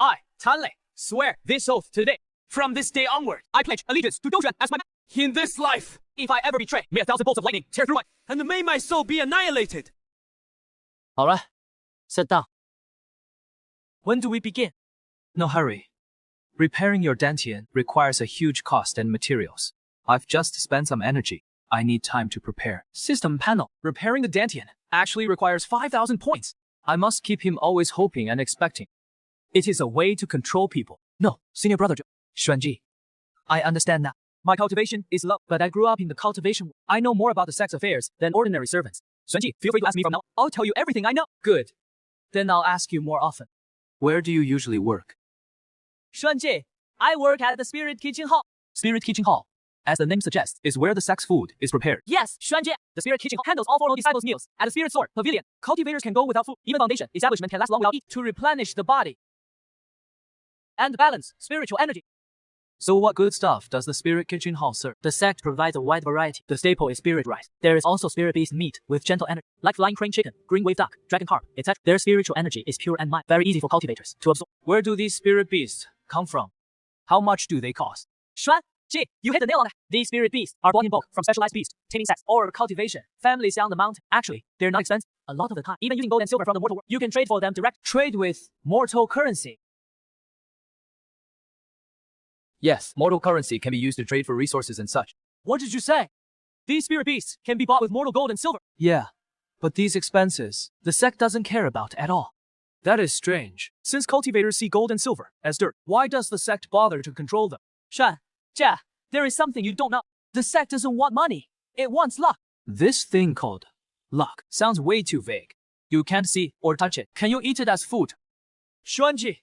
I, Tanley, swear this oath today. From this day onward, I pledge allegiance to Dozhan as my man. In this life, if I ever betray, may 1,000 bolts of lightning tear through and may my soul be annihilated. All right, sit down. When do we begin? No hurry. Repairing your dantian requires a huge cost and materials. I've just spent some energy. I need time to prepare. System panel. Repairing the dantian actually requires 5,000 points. I must keep him always hoping and expecting. It is a way to control people. No, senior brother Xuanji. I understand now. My cultivation is low, but I grew up in the cultivation. I know more about the sex affairs than ordinary servants. Xuanji, feel free to ask me from now. I'll tell you everything I know. Good. Then I'll ask you more often. Where do you usually work? Xuanji, I work at the Spirit Kitchen Hall. Spirit Kitchen Hall, as the name suggests, is where the sex food is prepared. Yes, Xuanji. The Spirit Kitchen Hall handles all formal disciples' meals. At the Spirit Sword Pavilion, cultivators can go without food. Even foundation establishment can last long without eat to replenish the body and balance spiritual energy. So what good stuff does the Spirit Kitchen Hall serve? The sect provides a wide variety. The staple is spirit rice. There is also spirit beast meat with gentle energy, like flying crane chicken, green wave duck, dragon carp, etc. Their spiritual energy is pure and mild, very easy for cultivators to absorb. Where do these spirit beasts come from? How much do they cost? Xuanji, you hit the nail on the head. These spirit beasts are bought in bulk from specialized beast, taming sets, or cultivation families on the mountain. Actually, they're not expensive. A lot of the time, even using gold and silver from the mortal world, you can trade for them direct. Trade with mortal currency. Yes, mortal currency can be used to trade for resources and such. What did you say? These spirit beasts can be bought with mortal gold and silver. Yeah, but these expenses, the sect doesn't care about at all. That is strange. Since cultivators see gold and silver as dirt, why does the sect bother to control them? Jia, there is something you don't know. The sect doesn't want money. It wants luck. This thing called luck sounds way too vague. You can't see or touch it. Can you eat it as food? Xuanji,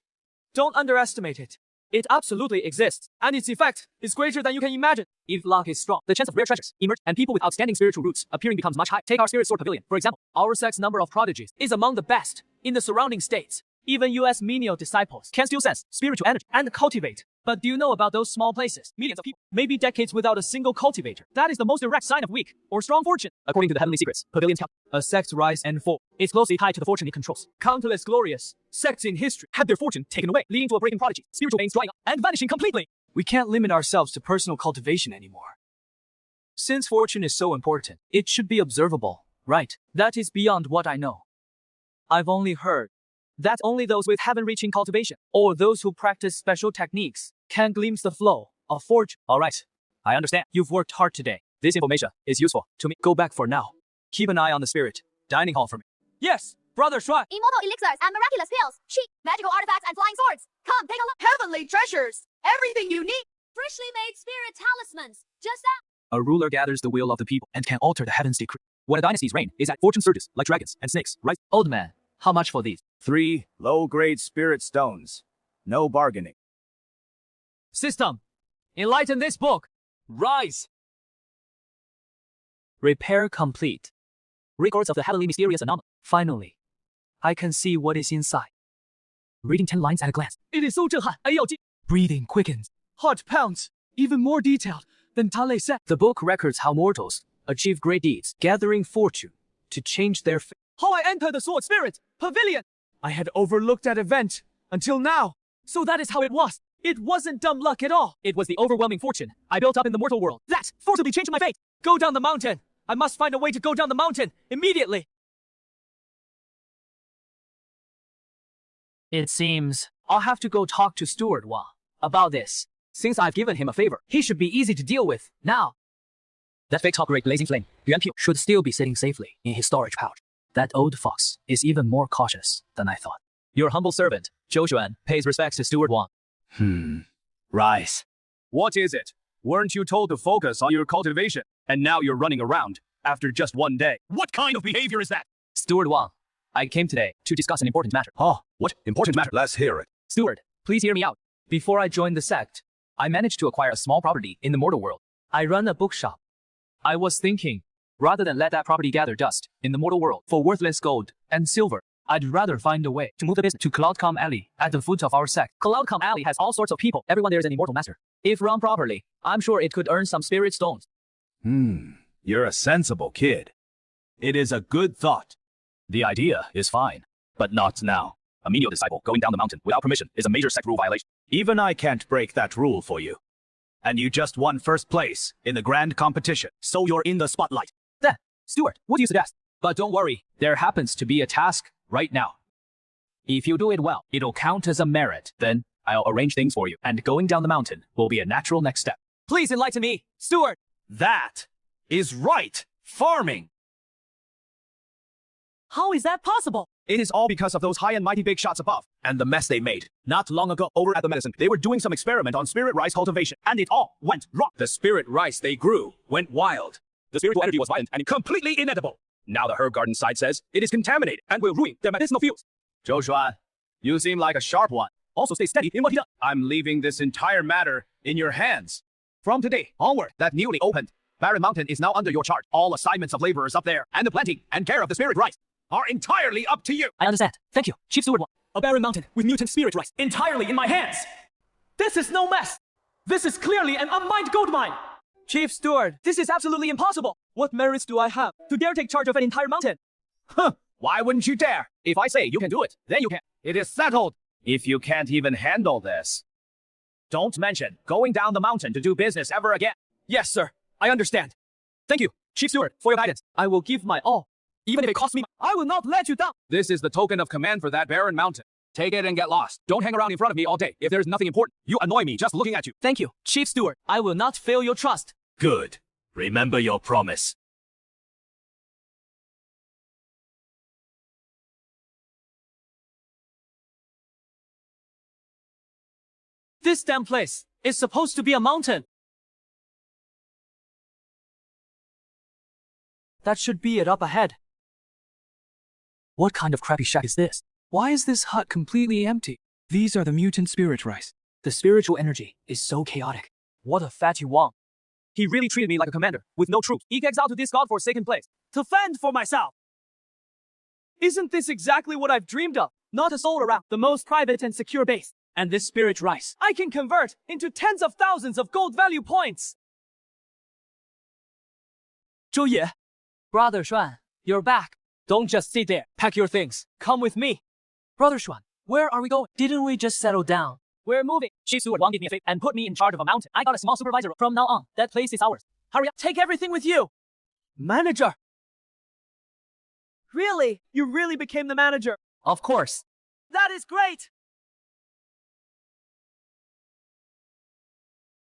don't underestimate it. It absolutely exists, and its effect is greater than you can imagine. If luck is strong, the chance of rare treasures emerge and people with outstanding spiritual roots appearing becomes much higher. Take our Spirit Sword Pavilion, for example. Our sect's number of prodigies is among the best in the surrounding states. Even US menial disciples can still sense spiritual energy and cultivate. But do you know about those small places? Millions of people, maybe decades without a single cultivator. That is the most direct sign of weak or strong fortune. According to the heavenly secrets, pavilions count. A sect's rise and fall is closely tied to the fortune it controls. Countless glorious sects in history had their fortune taken away, leading to a breaking prodigy, spiritual veins drying up, and vanishing completely. We can't limit ourselves to personal cultivation anymore. Since fortune is so important, it should be observable, right? That is beyond what I know. I've only heard that only those with heaven-reaching cultivation, or those who practice special techniques, can glimpse the flow of fortune. All right, I understand. You've worked hard today. This information is useful to me. Go back for now. Keep an eye on the spirit dining hall for me. Yes, Brother Shuai. Immortal elixirs and miraculous pills, sheep, magical artifacts and flying swords. Come, take a look. Heavenly treasures. Everything you need. Freshly made spirit talismans. Just that. A ruler gathers the will of the people and can alter the heaven's decree. When a dynasty's reign is at fortune surges like dragons and snakes, right? Old man, how much for these? 3 low-grade spirit stones. No bargaining. System, enlighten this book. Rise. Repair complete. Records of the heavenly mysterious anomaly. Finally, I can see what is inside. Reading 10 lines at a glance. It is so 震撼, 要记. Breathing quickens. Heart pounds. Even more detailed than Tale said. The book records how mortals achieve great deeds, gathering fortune to change their fate. How I entered the Sword Spirit Pavilion. I had overlooked that event until now. So that is how it was. It wasn't dumb luck at all. It was the overwhelming fortune I built up in the mortal world that forcibly changed my fate. Go down the mountain. I must find a way to go down the mountain immediately. It seems I'll have to go talk to Steward Wang about this. Since I've given him a favor, he should be easy to deal with now. That fake top grade blazing flame, Yuan Piu, should still be sitting safely in his storage pouch. That old fox is even more cautious than I thought. Your humble servant, Zhou Xuan, pays respects to Steward Wang. Rice. What is it? Weren't you told to focus on your cultivation? And now you're running around after just one day. What kind of behavior is that? Steward Wang, I came today to discuss an important matter. Oh, what important matter? Let's hear it. Steward, please hear me out. Before I joined the sect, I managed to acquire a small property in the mortal world. I run a bookshop. I was thinking, rather than let that property gather dust in the mortal world for worthless gold and silver, I'd rather find a way to move the business to Cloudcom Alley at the foot of our sect. Cloudcom Alley has all sorts of people. Everyone there is an immortal master. If run properly, I'm sure it could earn some spirit stones. You're a sensible kid. It is a good thought. The idea is fine, but not now. A menial disciple going down the mountain without permission is a major sect rule violation. Even I can't break that rule for you. And you just won first place in the grand competition, so you're in the spotlight. Then, Steward, what do you suggest? But don't worry, there happens to be a task right now. If you do it well, it'll count as a merit. Then, I'll arrange things for you, and going down the mountain will be a natural next step. Please enlighten me, Steward! That is right farming. How is that possible? It is all because of those high and mighty big shots above, and the mess they made. Not long ago, over at the medicine, they were doing some experiment on spirit rice cultivation, and it all went wrong. The spirit rice they grew went wild. The spiritual energy was violent and completely inedible. Now the herb garden side says it is contaminated and will ruin their medicinal fields. Zhou Xuan, you seem like a sharp one. Also stay steady in what he does. I'm leaving this entire matter in your hands. From today onward, that newly opened Barren Mountain is now under your charge. All assignments of laborers up there, and the planting and care of the spirit rice are entirely up to you. I understand. Thank you, Chief Steward Wang. A barren mountain with mutant spirit rice entirely in my hands. This is no mess. This is clearly an unmined gold mine. Chief Steward, this is absolutely impossible. What merits do I have to dare take charge of an entire mountain? Why wouldn't you dare? If I say you can do it, then you can. It is settled. If you can't even handle this, don't mention going down the mountain to do business ever again. Yes, sir. I understand. Thank you, Chief Steward, for your guidance. I will give my all. Even if it costs me, I will not let you down. This is the token of command for that barren mountain. Take it and get lost. Don't hang around in front of me all day. If there's nothing important, you annoy me just looking at you. Thank you, Chief Steward. I will not fail your trust. Good. Remember your promise. This damn place is supposed to be a mountain. That should be it up ahead. What kind of crappy shack is this? Why is this hut completely empty? These are the mutant spirit rice. The spiritual energy is so chaotic. What a fatty Wang. He really treated me like a commander, with no troops. He gets out to this godforsaken place to fend for myself. Isn't this exactly what I've dreamed of? Not a soul around, the most private and secure base. And this spirit rice, I can convert into tens of thousands of gold value points. Zhou Ye. Brother Xuan, you're back. Don't just sit there. Pack your things. Come with me. Brother Xuan, where are we going? Didn't we just settle down? We're moving. Chief Steward Wang gave me a favor and put me in charge of a mountain. I got a small supervisor. From now on, that place is ours. Hurry up. Take everything with you. Manager. Really? You really became the manager? Of course. That is great.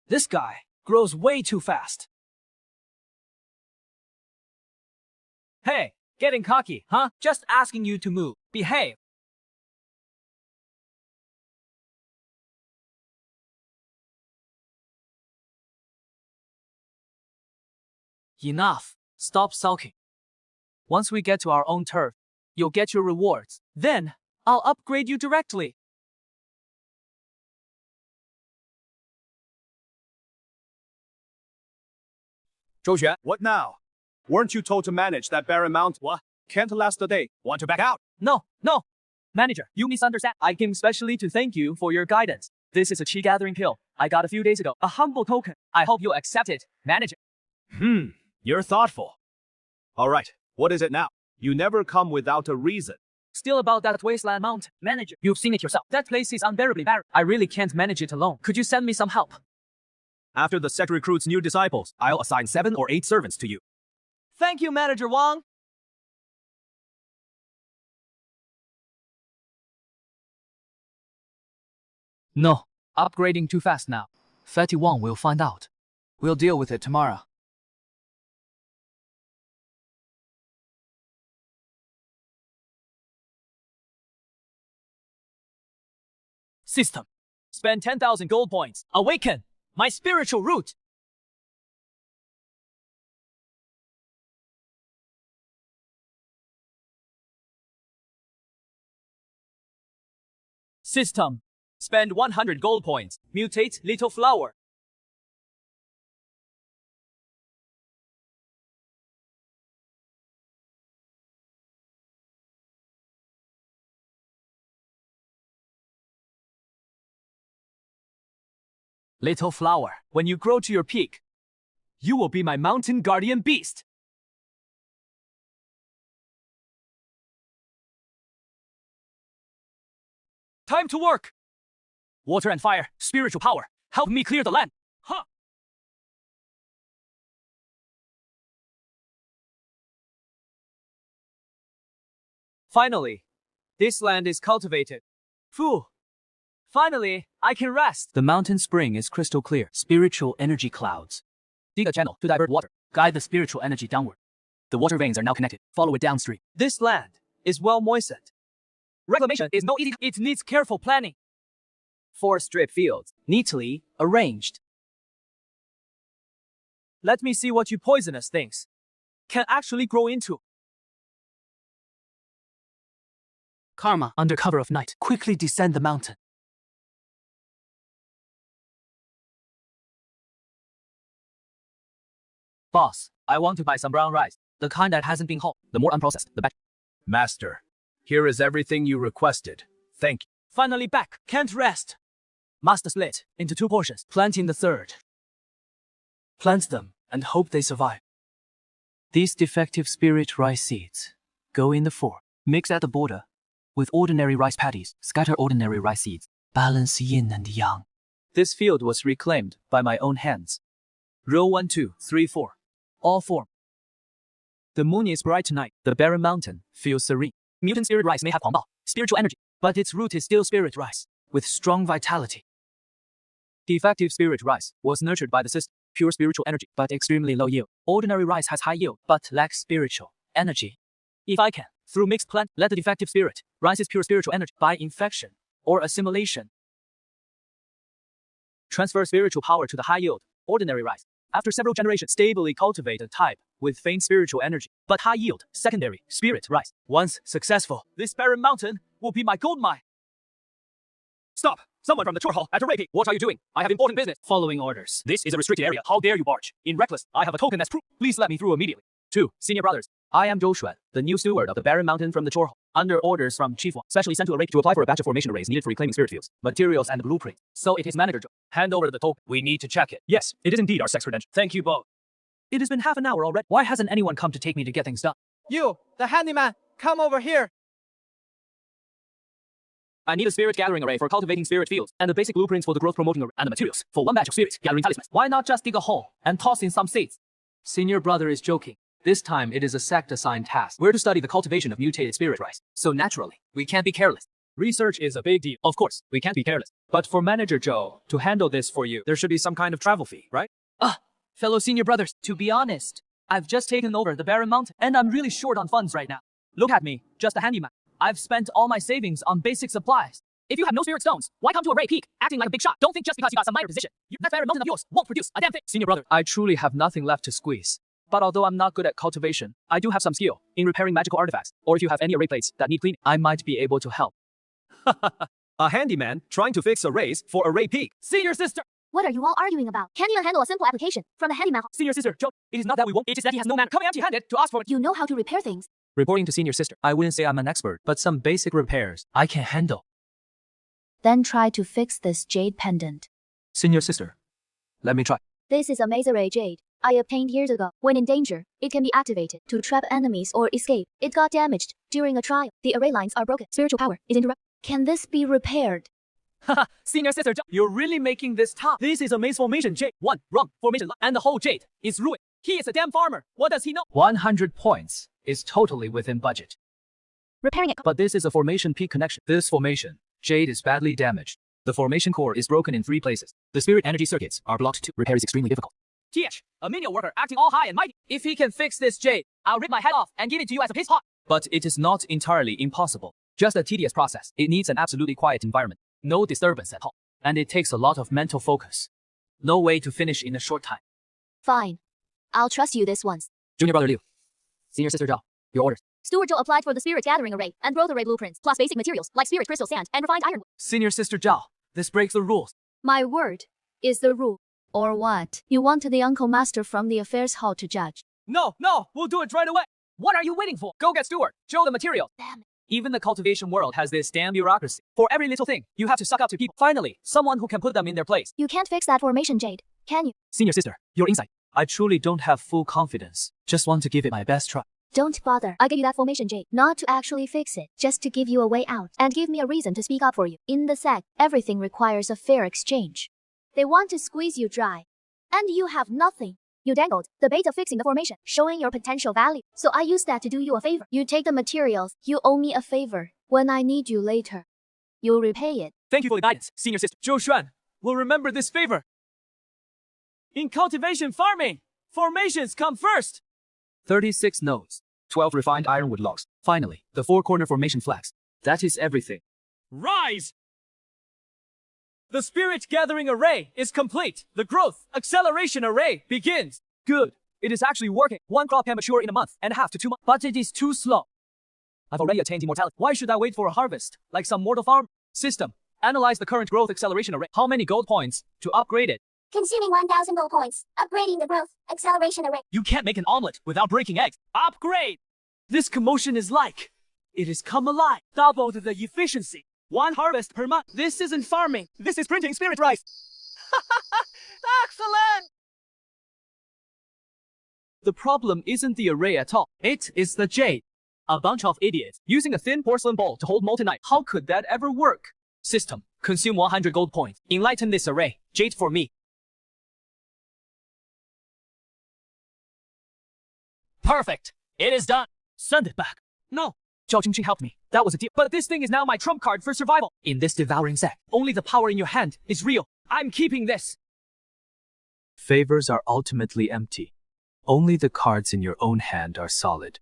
This guy grows way too fast. Hey, getting cocky, huh? Just asking you to move. Behave. Enough. Stop sulking. Once we get to our own turf, you'll get your rewards. Then, I'll upgrade you directly. Zhou Xuan, what now? Weren't you told to manage that barren mountain? What? Can't last a day. Want to back out? No. Manager, you misunderstand. I came specially to thank you for your guidance. This is a chi gathering pill I got a few days ago. A humble token. I hope you'll accept it, manager. You're thoughtful. All right, what is it now? You never come without a reason. Still about that wasteland mountain. Manager, you've seen it yourself. That place is unbearably barren. I really can't manage it alone. Could you send me some help? After the sect recruits new disciples, I'll assign 7 or 8 servants to you. Thank you, Manager Wang. No, upgrading too fast now. Fatty Wang will find out. We'll deal with it tomorrow. System. Spend 10,000 gold points. Awaken my spiritual root. System. Spend 100 gold points. Mutate little flower. Little flower, when you grow to your peak, you will be my mountain guardian beast. Time to work! Water and fire, spiritual power, help me clear the land. Huh! Finally, this land is cultivated. Phew! Finally, I can rest. The mountain spring is crystal clear. Spiritual energy clouds. Dig a channel to divert water. Guide the spiritual energy downward. The water veins are now connected. Follow it downstream. This land is well moistened. Reclamation is no easy. It needs careful planning. 4 strip fields, neatly arranged. Let me see what you poisonous things can actually grow into. Karma, under cover of night, quickly descend the mountain. Boss, I want to buy some brown rice. The kind that hasn't been whole. The more unprocessed, the better. Master, here is everything you requested. Thank you. Finally back. Can't rest. Master split into 2 portions. Planting the third. Plant them and hope they survive. These defective spirit rice seeds go in the 4. Mix at the border with ordinary rice patties. Scatter ordinary rice seeds. Balance yin and yang. This field was reclaimed by my own hands. Row 1, 2, 3, 4. All form. The moon is bright tonight. The barren mountain feels serene. Mutant spirit rice may have 狂暴, spiritual energy, but its root is still spirit rice, with strong vitality. Defective spirit rice was nurtured by the system, pure spiritual energy, but extremely low yield. Ordinary rice has high yield, but lacks spiritual energy. If I can, through mixed plant, let the defective spirit rice's pure spiritual energy by infection or assimilation, transfer spiritual power to the high yield, ordinary rice. After several generations, stably cultivate a type with faint spiritual energy, but high yield, secondary, spirit rice. Once successful, this barren mountain will be my gold mine. Stop! Someone from the tour hall at a raping. What are you doing? I have important business. Following orders. This is a restricted area. How dare you barge? In reckless, I have a token as proof. Please let me through immediately. 2. Senior brothers. I am Zhou Xuan, the new steward of the barren mountain from the tour hall, under orders from Chief Wang, specially sent to a rape to apply for a batch of formation arrays needed for reclaiming spirit fields, materials and blueprints. So it is Manager Zhou. Hand over the token. We need to check it. Yes, it is indeed our sex credential. Thank you both. It has been half an hour already. Why hasn't anyone come to take me to get things done? You, the handyman, come over here. I need a spirit gathering array for cultivating spirit fields, and the basic blueprints for the growth promoting array, and the materials for 1 batch of spirit gathering talismans. Why not just dig a hole and toss in some seeds? Senior brother is joking. This time it is a sect-assigned task. We're to study the cultivation of mutated spirit rice. So naturally, we can't be careless. Research is a big deal. Of course, we can't be careless. But for Manager Zhou to handle this for you, There should be some kind of travel fee, right? Fellow senior brothers, to be honest, I've just taken over the barren mountain, and I'm really short on funds right now. Look at me, just a handyman. I've spent all my savings on basic supplies. If you have no spirit stones, why come to a Ray Peak, acting like a big shot? Don't think just because you got some minor position, that barren mountain of yours won't produce a damn thing. Senior brother, I truly have nothing left to squeeze. But although I'm not good at cultivation, I do have some skill in repairing magical artifacts, or if you have any array plates that need cleaning, I might be able to help. a handyman trying to fix arrays for a Ray Peak. Senior sister! What are you all arguing about? Can't even handle a simple application from the handyman. Senior sister, Zhou, it is not that we won't, it is that he has no man coming empty-handed to ask for it. You know how to repair things. Reporting to senior sister. I wouldn't say I'm an expert, but some basic repairs I can handle. Then try to fix this jade pendant. Senior sister, let me try. This is a Mazare jade I obtained years ago. When in danger, it can be activated to trap enemies or escape. It got damaged during a trial. The array lines are broken. Spiritual power is interrupted. Can this be repaired? Haha, senior sister, you're really making this tough. This is a maze formation jade. One wrong formation and the whole jade is ruined. He is a damn farmer. What does he know? 100 points is totally within budget. Repairing it. But this is a formation peak connection. This formation, jade is badly damaged. The formation core is broken in 3 places. The spirit energy circuits are blocked too. Repair is extremely difficult. TH, a menial worker acting all high and mighty. If he can fix this jade, I'll rip my head off and give it to you as a piece pot. But it is not entirely impossible. Just a tedious process. It needs an absolutely quiet environment. No disturbance at all. And it takes a lot of mental focus. No way to finish in a short time. Fine. I'll trust you this once. Junior brother Liu. Senior sister Zhao. Your orders. Steward Zhou applied for the spirit gathering array and broke array blueprints, plus basic materials like spirit crystal sand and refined ironwood. Senior sister Zhao, this breaks the rules. My word is the rule. Or what? You want the uncle master from the affairs hall to judge? No, we'll do it right away. What are you waiting for? Go get Steward. Show the material. Damn it. Even the cultivation world has this damn bureaucracy. For every little thing, you have to suck up to people. Finally, someone who can put them in their place. You can't fix that formation jade, can you? Senior sister, your insight. I truly don't have full confidence. Just want to give it my best try. Don't bother. I gave you that formation jade, not to actually fix it, just to give you a way out and give me a reason to speak up for you. In the sect, everything requires a fair exchange. They want to squeeze you dry. And you have nothing. You dangled the bait of fixing the formation, showing your potential value. So I use that to do you a favor. You take the materials, you owe me a favor. When I need you later, you'll repay it. Thank you for the guidance, senior sister. Zhou Xuan will remember this favor. In cultivation farming, formations come first. 36 nodes, 12 refined ironwood logs. Finally, the 4-corner formation flags. That is everything. Rise! The spirit gathering array is complete. The growth acceleration array begins. Good. It is actually working. 1 crop can mature in a month and a half to 2 months. But it is too slow. I've already attained immortality. Why should I wait for a harvest, like some mortal farm? System. Analyze the current growth acceleration array. How many gold points to upgrade it? Consuming 1,000 gold points. Upgrading the growth acceleration array. You can't make an omelet without breaking eggs. Upgrade! This commotion is like, it has come alive. Doubled the efficiency. 1 harvest per month. This isn't farming. This is printing spirit rice. Excellent! The problem isn't the array at all. It is the jade. A bunch of idiots using a thin porcelain bowl to hold molten ice. How could that ever work? System. Consume 100 gold points. Enlighten this array. Jade for me. Perfect. It is done. Send it back. No. Zhao Qingqing helped me. That was a deal. But this thing is now my trump card for survival. In this devouring sect, only the power in your hand is real. I'm keeping this. Favors are ultimately empty. Only the cards in your own hand are solid.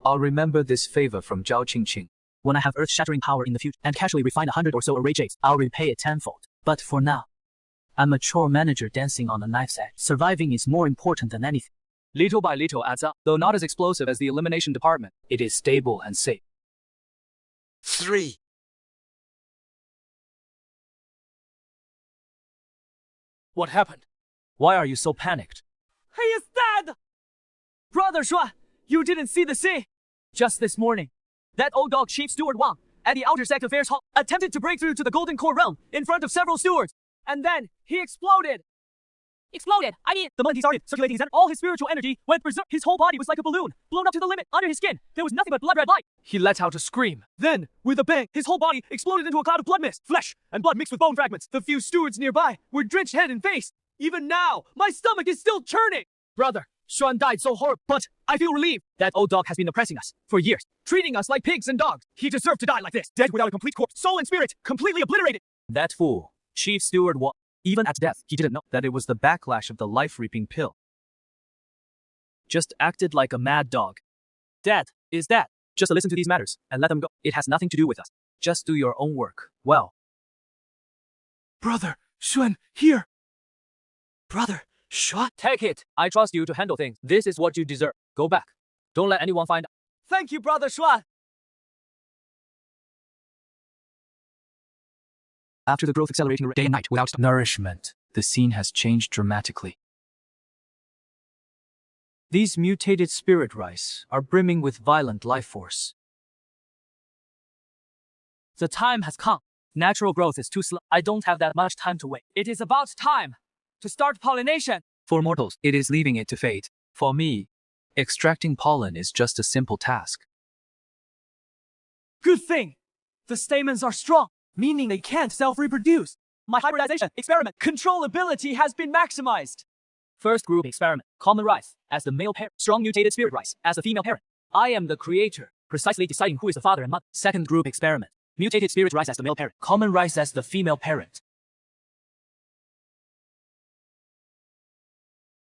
I'll remember this favor from Zhao Qingqing. When I have earth-shattering power in the future and casually refine 100 or so array jades, I'll repay it tenfold. But for now, I'm a chore manager dancing on a knife's edge. Surviving is more important than anything. Little by little adds up, though not as explosive as the elimination department. It is stable and safe. 3. What happened? Why are you so panicked? He is dead! Brother Shuan, you didn't see the scene. Just this morning, that old dog Chief Steward Wang at the Outer Sect Affairs Hall attempted to break through to the Golden Core realm in front of several stewards. And then he exploded. Exploded? I mean, the moment he started circulating his energy, all his spiritual energy went berserk. His whole body was like a balloon, blown up to the limit. Under his skin, there was nothing but blood red light. He let out a scream. Then, with a bang, his whole body exploded into a cloud of blood mist, flesh, and blood mixed with bone fragments. The few stewards nearby were drenched head and face. Even now, my stomach is still churning. Brother, Xuan died so horrible, but I feel relieved. That old dog has been oppressing us for years, treating us like pigs and dogs. He deserved to die like this, dead without a complete corpse, soul and spirit completely obliterated. That fool, Chief Steward Wang. Even at death, he didn't know that it was the backlash of the life-reaping pill. Just acted like a mad dog. Dad, is that? Just listen to these matters and let them go. It has nothing to do with us. Just do your own work. Well. Brother, Xuan, here. Brother, Xuan. Take it. I trust you to handle things. This is what you deserve. Go back. Don't let anyone find out. Thank you, Brother Xuan. After the growth accelerating array, day and night without nourishment, the scene has changed dramatically. These mutated spirit rice are brimming with violent life force. The time has come. Natural growth is too slow. I don't have that much time to wait. It is about time to start pollination. For mortals, it is leaving it to fate. For me, extracting pollen is just a simple task. Good thing. The stamens are strong, meaning they can't self-reproduce. My hybridization experiment controllability has been maximized. First group experiment, common rice as the male parent, strong mutated spirit rice as the female parent. I am the creator, precisely deciding who is the father and mother. Second group experiment, mutated spirit rice as the male parent, common rice as the female parent.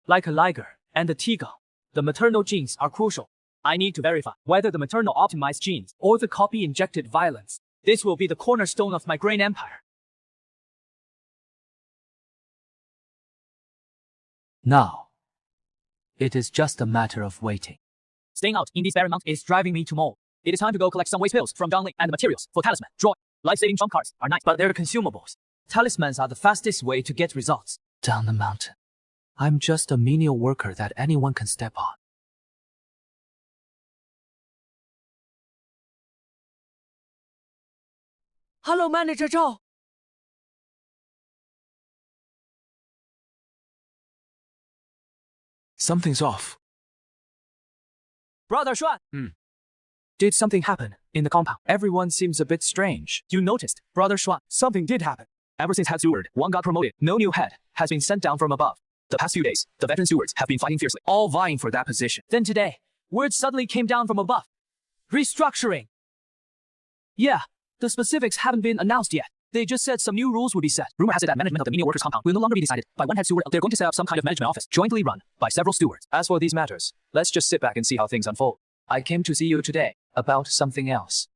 Like a liger and a tiger, the maternal genes are crucial. I need to verify whether the maternal optimized genes or the copy injected violence. This will be the cornerstone of my grain empire. Now, it is just a matter of waiting. Staying out in this barren mount is driving me to mold. It is time to go collect some waste pills from Zhang Li and the materials for talisman, joy. Life-saving trump cards are nice, but they're consumables. Talismans are the fastest way to get results. Down the mountain. I'm just a menial worker that anyone can step on. Hello, Manager Zhao. Something's off. Brother Xuan. Did something happen in the compound? Everyone seems a bit strange. You noticed, Brother Xuan, something did happen. Ever since head steward 1 got promoted, no new head has been sent down from above. The past few days, the veteran stewards have been fighting fiercely, all vying for that position. Then today, word suddenly came down from above. Restructuring. Yeah, the specifics haven't been announced yet. They just said some new rules would be set. Rumor has it that management of the menial workers compound will no longer be decided by one head steward. They're going to set up some kind of management office, jointly run by several stewards. As for these matters, let's just sit back and see how things unfold. I came to see you today about something else.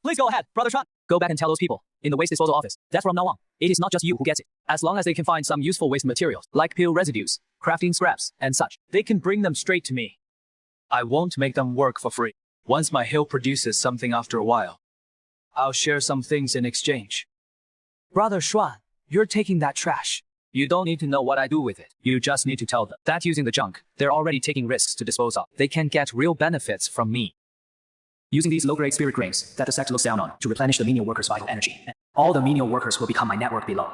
Please go ahead, Brother Xuan. Go back and tell those people in the waste disposal office that from now on, it is not just you who gets it. As long as they can find some useful waste materials, like peel residues, crafting scraps, and such, they can bring them straight to me. I won't make them work for free. Once my hill produces something after a while, I'll share some things in exchange. Brother Xuan, you're taking that trash. You don't need to know what I do with it. You just need to tell them that using the junk, they're already taking risks to dispose of. They can get real benefits from me. Using these low-grade spirit grains that the sect looks down on to replenish the menial workers' vital energy. All the menial workers will become my network below.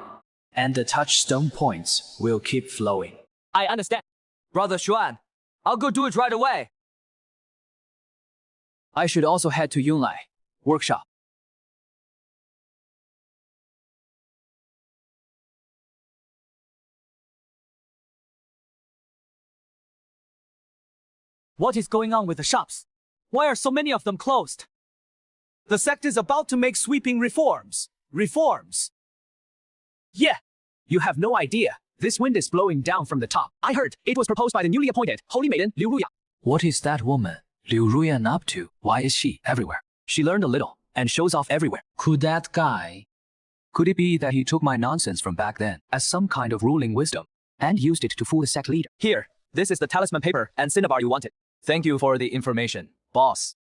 And the touchstone points will keep flowing. I understand. Brother Xuan, I'll go do it right away. I should also head to Yunlai workshop. What is going on with the shops? Why are so many of them closed? The sect is about to make sweeping reforms. Reforms. Yeah, you have no idea. This wind is blowing down from the top. I heard it was proposed by the newly appointed Holy Maiden, Liu Ruya. What is that woman, Liu Ruyan, up to? Why is she everywhere? She learned a little and shows off everywhere. Could it be that he took my nonsense from back then as some kind of ruling wisdom and used it to fool the sect leader? Here, this is the talisman paper and cinnabar you wanted. Thank you for the information, boss.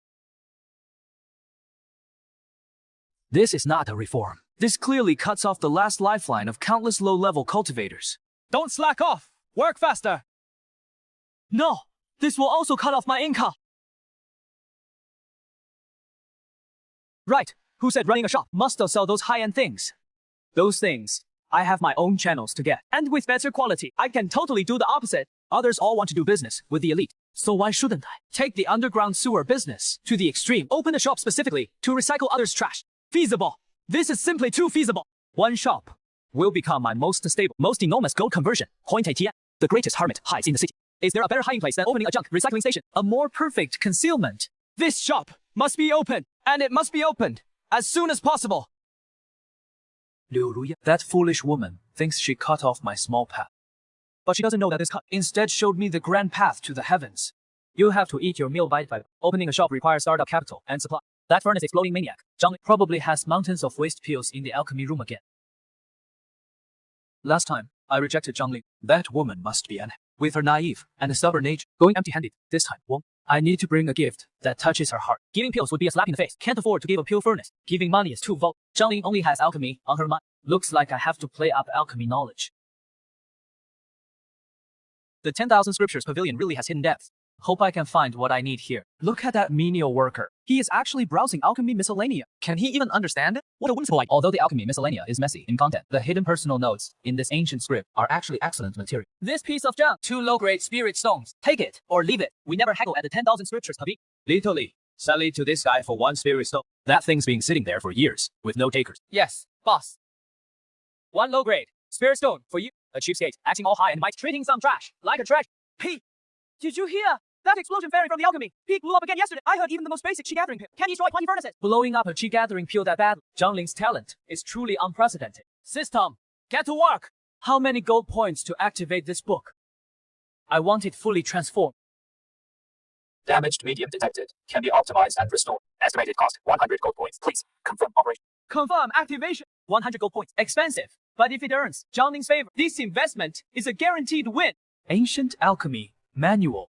This is not a reform. This clearly cuts off the last lifeline of countless low-level cultivators. Don't slack off. Work faster. No, this will also cut off my income. Right, who said running a shop must sell those high-end things? Those things, I have my own channels to get. And with better quality, I can totally do the opposite. Others all want to do business with the elite. So why shouldn't I? Take the underground sewer business to the extreme. Open a shop specifically to recycle others' trash. Feasible. This is simply too feasible. One shop will become my most stable, most enormous gold conversion. The greatest hermit hides in the city. Is there a better hiding place than opening a junk recycling station? A more perfect concealment. This shop must be open, and it must be opened as soon as possible. Liu Ruya, that foolish woman, thinks she cut off my small path. But she doesn't know that this cut instead showed me the grand path to the heavens. You have to eat your meal bite by bite. Opening a shop requires startup capital and supply. That furnace exploding maniac, Zhang Li, probably has mountains of waste pills in the alchemy room again. Last time, I rejected Zhang Li. That woman must be an with her naive and stubborn nature, going empty-handed. This time won't. I need to bring a gift that touches her heart. Giving pills would be a slap in the face. Can't afford to give a pill furnace. Giving money is too vulgar. Zhang Li only has alchemy on her mind. Looks like I have to play up alchemy knowledge. The 10,000 scriptures pavilion really has hidden depths. Hope I can find what I need here. Look at that menial worker. He is actually browsing alchemy miscellanea. Can he even understand it? What a whimsical idea. Although the alchemy miscellanea is messy in content, the hidden personal notes in this ancient script are actually excellent material. This piece of junk, 2 low-grade spirit stones. Take it or leave it. We never haggle at the 10,000 scriptures pavilion. Literally, sell it to this guy for 1 spirit stone. That thing's been sitting there for years with no takers. Yes, boss. 1 low grade spirit stone for you. A cheapskate, acting all high and mighty, treating some trash like a treasure. Hey, did you hear? That explosion fairy from the alchemy. Peak blew up again yesterday. I heard even the most basic chi gathering pill can destroy 20 furnaces. Blowing up a chi gathering pill that badly. Zhangling's talent is truly unprecedented. System, get to work. How many gold points to activate this book? I want it fully transformed. Damaged medium detected. Can be optimized and restored. Estimated cost 100 gold points. Please confirm operation. Confirm activation. 100 gold points. Expensive. But if it earns Zhangling's favor, this investment is a guaranteed win. Ancient alchemy manual.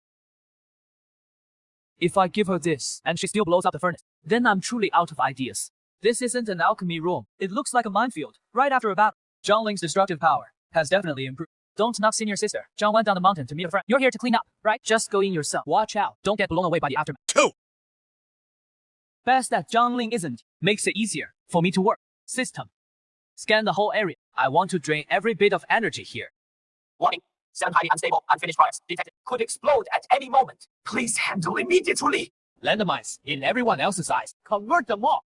If I give her this, and she still blows up the furnace, then I'm truly out of ideas. This isn't an alchemy room. It looks like a minefield, right after a battle. Zhangling's destructive power has definitely improved. Don't knock senior sister. Zhang went down the mountain to meet a friend. You're here to clean up, right? Just go in yourself. Watch out. Don't get blown away by the aftermath. 2. Best that Zhangling isn't. Makes it easier for me to work. System. Scan the whole area. I want to drain every bit of energy here. Warning. 7 highly unstable, unfinished products detected. Could explode at any moment. Please handle immediately. Landmines in everyone else's eyes. Convert them all.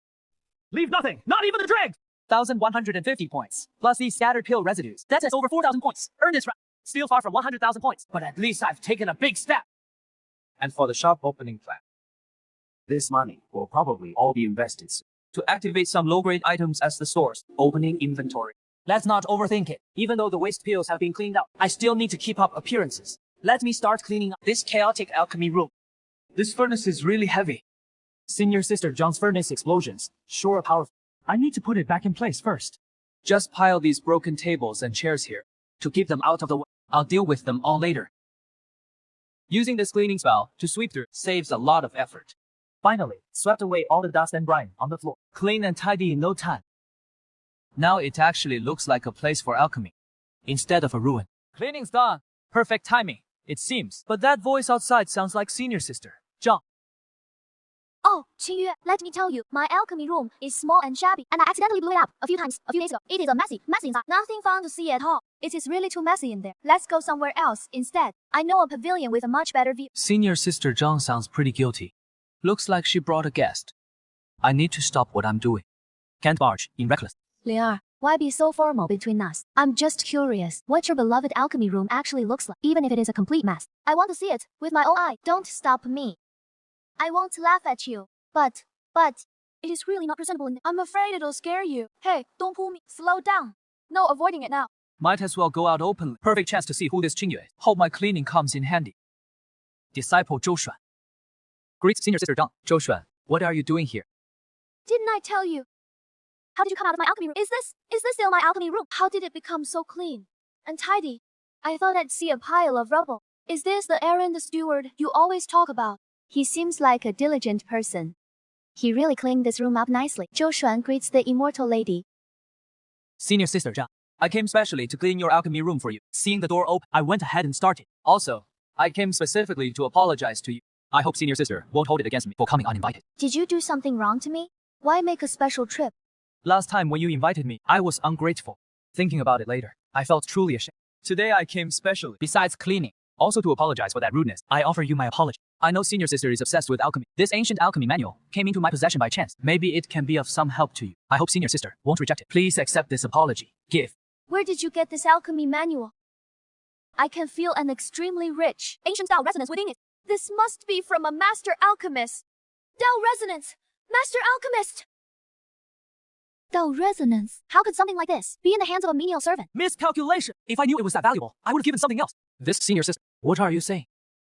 Leave nothing, not even the dregs. 1,150 points. Plus these scattered pill residues. That's over 4,000 points. Earn this round. Still far from 100,000 points, but at least I've taken a big step. And for the shop opening plan, this money will probably all be invested soon. To activate some low-grade items as the source. Opening inventory. Let's not overthink it. Even though the waste pills have been cleaned out, I still need to keep up appearances. Let me start cleaning up this chaotic alchemy room. This furnace is really heavy. Senior sister Zhang's furnace explosions. Sure powerful. I need to put it back in place first. Just pile these broken tables and chairs here. To keep them out of the way. I'll deal with them all later. Using this cleaning spell to sweep through saves a lot of effort. Finally, swept away all the dust and grime on the floor. Clean and tidy in no time. Now it actually looks like a place for alchemy, instead of a ruin. Cleaning's done. Perfect timing, it seems. But that voice outside sounds like senior sister, Zhang. Oh, Qingyue, let me tell you, my alchemy room is small and shabby, and I accidentally blew it up a few times a few days ago. It is a messy inside. Nothing fun to see at all. It is really too messy in there. Let's go somewhere else instead. I know a pavilion with a much better view. Senior sister Zhang sounds pretty guilty. Looks like she brought a guest. I need to stop what I'm doing. Can't barge in reckless. Liar, why be so formal between us? I'm just curious what your beloved alchemy room actually looks like, even if it is a complete mess. I want to see it with my own eye. Don't stop me. I won't laugh at you, but, it is really not presentable in there. I'm afraid it'll scare you. Hey, don't pull me. Slow down. No avoiding it now. Might as well go out openly. Perfect chance to see who this Qingyue is. Hope my cleaning comes in handy. Disciple Zhou Xuan. Greet senior sister Zhang. Zhou Xuan, what are you doing here? Didn't I tell you? How did you come out of my alchemy room? Is this still my alchemy room? How did it become so clean and tidy? I thought I'd see a pile of rubble. Is this the errand steward you always talk about? He seems like a diligent person. He really cleaned this room up nicely. Zhou Xuan greets the immortal lady. Senior sister Zhang, I came specially to clean your alchemy room for you. Seeing the door open, I went ahead and started. Also, I came specifically to apologize to you. I hope senior sister won't hold it against me for coming uninvited. Did you do something wrong to me? Why make a special trip? Last time when you invited me, I was ungrateful. Thinking about it later, I felt truly ashamed. Today I came specially, besides cleaning, also to apologize for that rudeness. I offer you my apology. I know senior sister is obsessed with alchemy. This ancient alchemy manual came into my possession by chance. Maybe it can be of some help to you. I hope senior sister won't reject it. Please accept this apology. Give. Where did you get this alchemy manual? I can feel an extremely rich, ancient style resonance within it. This must be from a master alchemist. Dao resonance! Master alchemist! Dao resonance. How could something like this be in the hands of a menial servant? Miscalculation! If I knew it was that valuable, I would have given something else. This senior sister, what are you saying?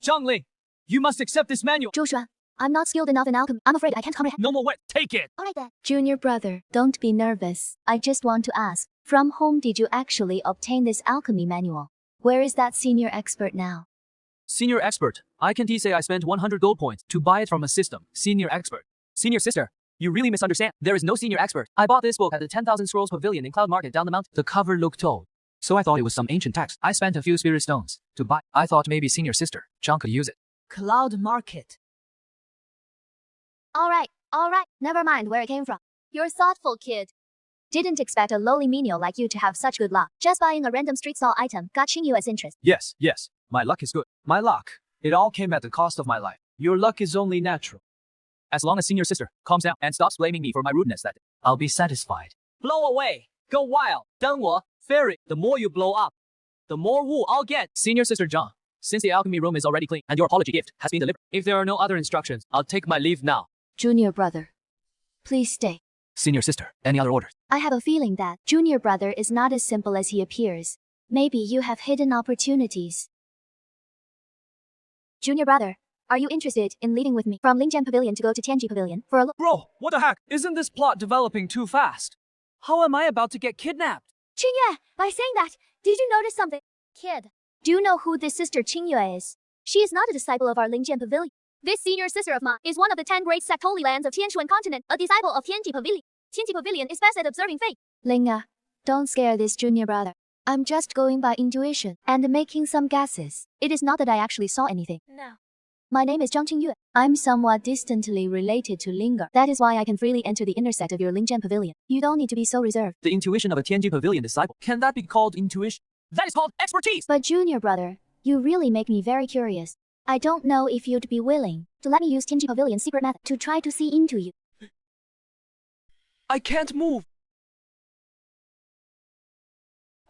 Zhangling, you must accept this manual. Zhou Xuan, I'm not skilled enough in alchemy. I'm afraid I can't comprehend. No more words. Take it. Alright then. Junior brother, don't be nervous. I just want to ask, from whom did you actually obtain this alchemy manual? Where is that senior expert now? Senior expert. I can say I spent 100 gold points to buy it from a system. Senior expert. Senior sister, you really misunderstand. There is no senior expert. I bought this book at the 10,000 Scrolls Pavilion in Cloud Market down the mountain. The cover looked old. So I thought it was some ancient text. I spent a few spirit stones to buy. I thought maybe senior sister, Zhang, could use it. Cloud market. Alright, never mind where it came from. You're thoughtful, kid. Didn't expect a lowly menial like you to have such good luck. Just buying a random street stall item got Qingyue's interest. Yes, my luck is good. My luck. It all came at the cost of my life. Your luck is only natural. As long as senior sister calms down and stops blaming me for my rudeness, that I'll be satisfied. Blow away. Go wild. 等我 Fairy, the more you blow up, the more wool I'll get. Senior sister Zhang, since the alchemy room is already clean and your apology gift has been delivered, if there are no other instructions, I'll take my leave now. Junior brother, please stay. Senior sister, any other orders? I have a feeling that junior brother is not as simple as he appears. Maybe you have hidden opportunities. Junior brother, are you interested in leaving with me from Lingjian Pavilion to go to Tianji Pavilion for a look? Bro, what the heck? Isn't this plot developing too fast? How am I about to get kidnapped? Qingyue, by saying that, did you notice something? Kid, do you know who this sister Qingyue is? She is not a disciple of our Lingjian Pavilion. This senior sister of mine is one of the 10 great sect holy lands of Tianshuan continent, a disciple of Tianji Pavilion. Tianji Pavilion is best at observing fate. Linga, don't scare this junior brother. I'm just going by intuition and making some guesses. It is not that I actually saw anything. No. My name is Zhang Qingyue. I'm somewhat distantly related to Linga. That is why I can freely enter the inner set of your Lingjian Pavilion. You don't need to be so reserved. The intuition of a Tianji Pavilion disciple. Can that be called intuition? That is called expertise! But junior brother, you really make me very curious. I don't know if you'd be willing to let me use Tianji Pavilion's secret method to try to see into you. I can't move.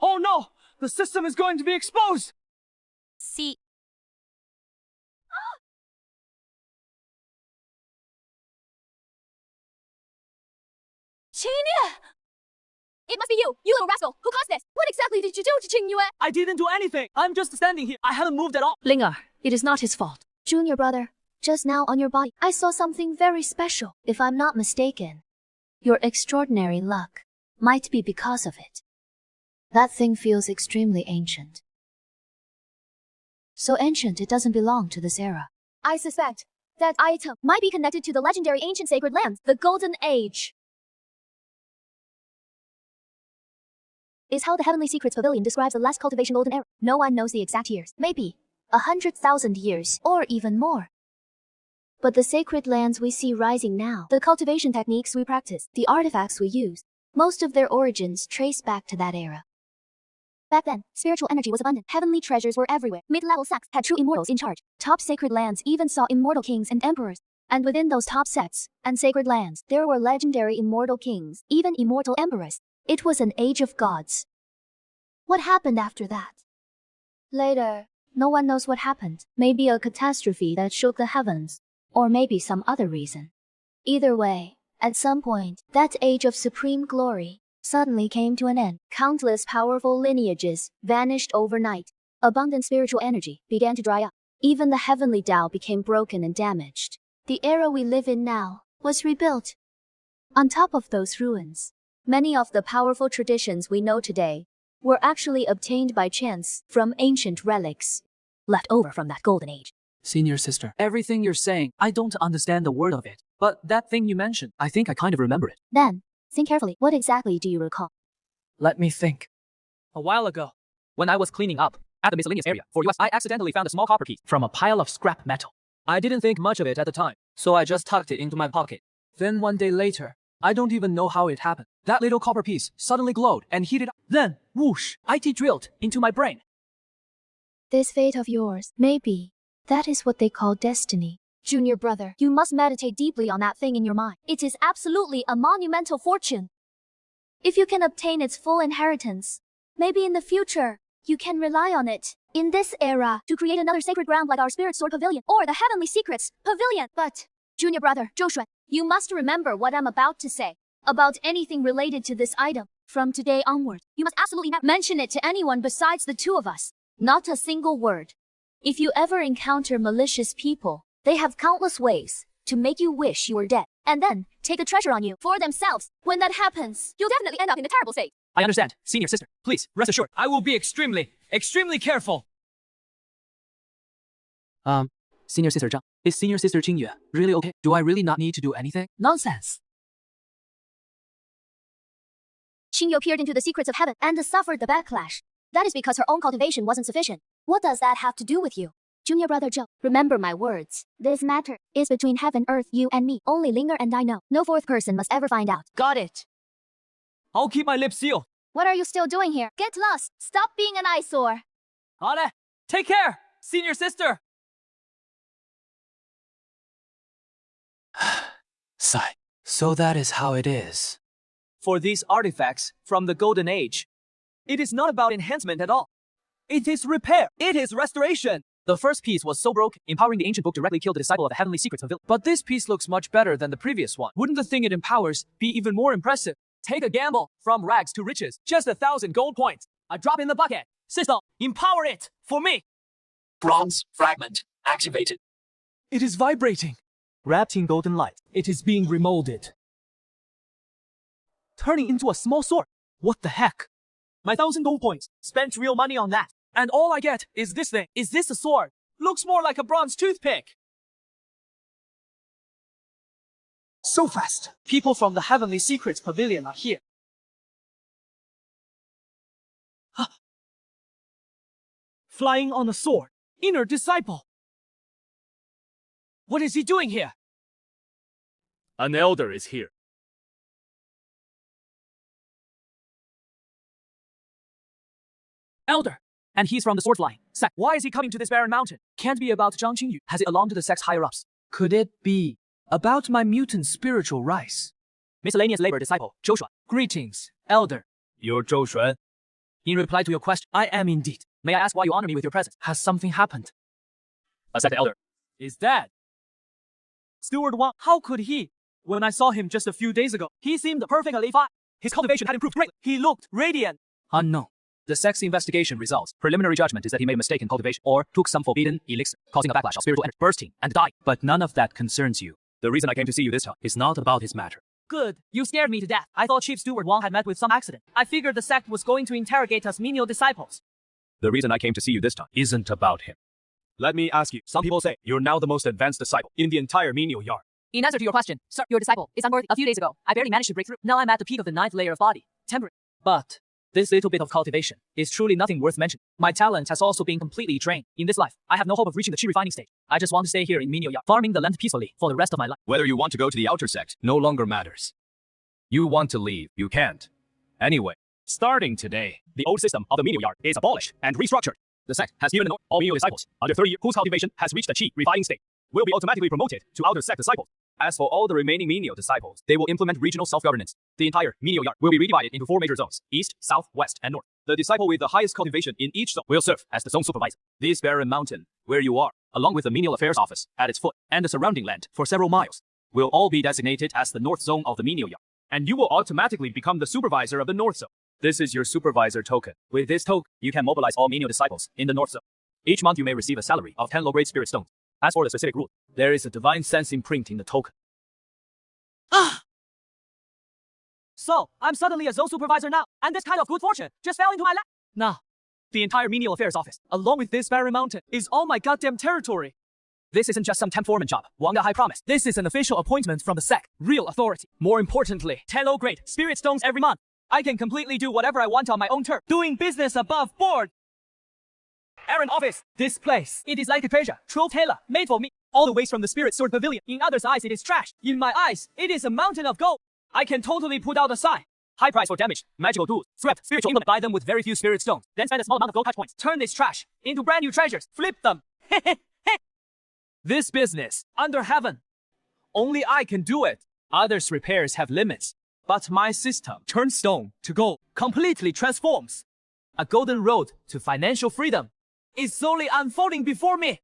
Oh no! The system is going to be exposed! See. Qingyue! It must be you, you little rascal, who caused this! What exactly did you do to Qingyue? I didn't do anything! I'm just standing here. I haven't moved at all. Linga, it is not his fault. Junior brother, just now on your body, I saw something very special. If I'm not mistaken, your extraordinary luck might be because of it. That thing feels extremely ancient. So ancient it doesn't belong to this era. I suspect that item might be connected to the legendary ancient sacred lands, the Golden Age. Is how the Heavenly Secrets Pavilion describes the last cultivation golden era. No one knows the exact years. Maybe 100,000 years, or even more. But the sacred lands we see rising now, the cultivation techniques we practice, the artifacts we use, most of their origins trace back to that era. Back then, spiritual energy was abundant. Heavenly treasures were everywhere. Mid-level sects had true immortals in charge. Top sacred lands even saw immortal kings and emperors. And within those top sects and sacred lands, there were legendary immortal kings, even immortal emperors. It was an age of gods. What happened after that? Later, no one knows what happened. Maybe a catastrophe that shook the heavens. Or maybe some other reason. Either way, at some point, that age of supreme glory suddenly came to an end. Countless powerful lineages vanished overnight. Abundant spiritual energy began to dry up. Even the heavenly Tao became broken and damaged. The era we live in now was rebuilt. On top of those ruins, many of the powerful traditions we know today were actually obtained by chance from ancient relics left over from that golden age. Senior sister, Everything you're saying, I don't understand a word of it. But that thing you mentioned, I think I kind of remember it. Then, think carefully. What exactly do you recall? let me think. A while ago, when I was cleaning up at the miscellaneous area for US, I accidentally found a small copper piece from a pile of scrap metal. I didn't think much of it at the time, so I just tucked it into my pocket. Then one day later, I don't even know how it happened. That little copper piece suddenly glowed and heated up. Then, whoosh, IT drilled into my brain. This fate of yours, maybe, that is what they call destiny. Junior brother, you must meditate deeply on that thing in your mind. It is absolutely a monumental fortune. If you can obtain its full inheritance, maybe in the future, you can rely on it in this era to create another sacred ground like our Spirit Sword Pavilion or the Heavenly Secrets Pavilion. But, junior brother, Zhou Xuan, you must remember what I'm about to say about anything related to this item. From today onward, you must absolutely not mention it to anyone besides the two of us. Not a single word. If you ever encounter malicious people, they have countless ways to make you wish you were dead, and then take the treasure on you for themselves. When that happens, you'll definitely end up in a terrible state. I understand, senior sister. Please, rest assured. I will be extremely careful. Senior sister Zhang, is senior sister Qingyue really okay? Do I really not need to do anything? Nonsense. Qingyue peered into the secrets of heaven and suffered the backlash. That is because her own cultivation wasn't sufficient. What does that have to do with you? Junior brother Joe, remember my words. This matter is between heaven, earth, you and me. Only Linger and I know. No fourth person must ever find out. Got it. I'll keep my lips sealed. What are you still doing here? Get lost. Stop being an eyesore. 好嘞, take care, senior sister. Sigh. So that is how it is. For these artifacts from the Golden Age, it is not about enhancement at all. It is repair. It is restoration. The first piece was so broke, empowering the ancient book directly killed the disciple of the heavenly secrets pavilion. But this piece looks much better than the previous one. Wouldn't the thing it empowers be even more impressive? Take a gamble. From rags to riches. Just 1,000 gold points. A drop in the bucket. System, empower it for me. Bronze fragment activated. It is vibrating. Wrapped in golden light. It is being remolded. Turning into a small sword. What the heck? My 1,000 gold points. Spent real money on that. And all I get is this thing. Is this a sword? Looks more like a bronze toothpick. So fast. People from the Heavenly Secrets Pavilion are here. Huh. Flying on a sword. Inner disciple. What is he doing here? An elder is here. Elder. And he's from the sword line. Sect. Why is he coming to this barren mountain? Can't be about Zhang Qingyu. Has it belonged to the sect's higher-ups? Could it be about my mutant spiritual rise? Miscellaneous labor disciple, Zhou Xuan. Greetings, Elder. You're Zhou Xuan. In reply to your question, I am indeed. May I ask why you honor me with your presence? Has something happened? A sect elder. Is that Steward Wang? How could he? When I saw him just a few days ago, he seemed perfectly fine. His cultivation had improved greatly. He looked radiant. Unknown. The sect's investigation results. Preliminary judgment is that he made a mistake in cultivation or took some forbidden elixir, causing a backlash of spiritual energy, bursting and dying. But none of that concerns you. The reason I came to see you this time is not about his matter. Good. You scared me to death. I thought Chief Steward Wang had met with some accident. I figured the sect was going to interrogate us menial disciples. The reason I came to see you this time isn't about him. Let me ask you, some people say you're now the most advanced disciple in the entire menial yard. In answer to your question, sir, your disciple is unworthy. A few days ago, I barely managed to break through. Now I'm at the peak of the 9th layer of body. Temperate. But this little bit of cultivation is truly nothing worth mentioning. My talent has also been completely drained. In this life, I have no hope of reaching the chi refining stage. I just want to stay here in menial yard, farming the land peacefully for the rest of my life. Whether you want to go to the outer sect no longer matters. You want to leave, you can't. Anyway, starting today, the old system of the menial yard is abolished and restructured. The sect has given all menial disciples under 30 years whose cultivation has reached the chi refining stage will be automatically promoted to outer sect disciples. As for all the remaining menial disciples, they will implement regional self-governance. The entire menial yard will be redivided into 4 major zones: east, south, west, and north. The disciple with the highest cultivation in each zone will serve as the zone supervisor. This barren mountain, where you are, along with the menial affairs office at its foot, and the surrounding land for several miles, will all be designated as the north zone of the menial yard. And you will automatically become the supervisor of the north zone. This is your supervisor token. With this token, you can mobilize all menial disciples in the north zone. Each month you may receive a salary of 10 low-grade spirit stones. As for the specific rule, there is a divine sense imprint in the token. So, I'm suddenly a zone supervisor now, and this kind of good fortune just fell into my lap. Now, the entire menial affairs office, along with this barren mountain, is all my goddamn territory. This isn't just some temp foreman job, Wang Dahai promised. This is an official appointment from the sect, real authority. More importantly, 10 low-grade spirit stones every month. I can completely do whatever I want on my own turf, doing business above board. Errand office, this place, it is like a treasure, trove tailor, made for me. All the waste from the spirit sword pavilion. In others' eyes, it is trash. In my eyes, it is a mountain of gold. I can totally put out a sign. High price for damaged, magical tools, scrapped, spiritual implement. Buy them with very few spirit stones. Then spend a small amount of gold touch points. Turn this trash into brand new treasures. Flip them. This business, under heaven. Only I can do it. Others' repairs have limits. But my system turns stone to gold, completely transforms. A golden road to financial freedom is slowly unfolding before me.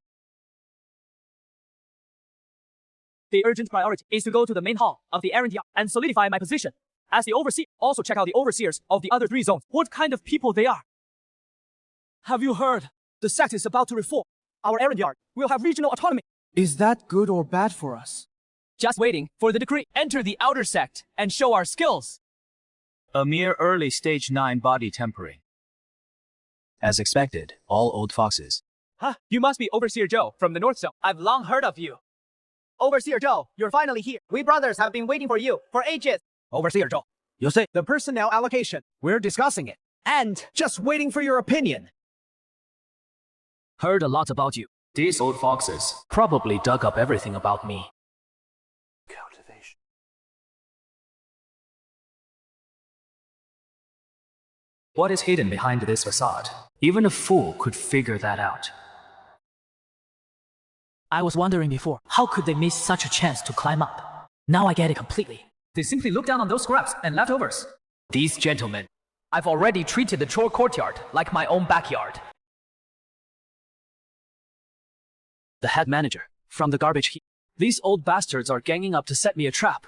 The urgent priority is to go to the main hall of the errand yard and solidify my position as the overseer. Also check out the overseers of the other 3 zones. What kind of people they are. Have you heard? The sect is about to reform. Our errand yard will have regional autonomy. Is that good or bad for us? Just waiting for the decree. Enter the outer sect and show our skills. A mere early stage 9 body tempering. As expected, all old foxes. Huh? You must be Overseer Joe from the North Zone. I've long heard of you. Overseer Joe, you're finally here. We brothers have been waiting for you for ages. Overseer Joe. You say the personnel allocation. We're discussing it. And just waiting for your opinion. Heard a lot about you. These old foxes probably dug up everything about me. Cultivation. What is hidden behind this facade? Even a fool could figure that out. I was wondering before, how could they miss such a chance to climb up? Now I get it completely. They simply look down on those scraps and leftovers. These gentlemen, I've already treated the chore courtyard like my own backyard. The head manager, from the garbage heap. These old bastards are ganging up to set me a trap.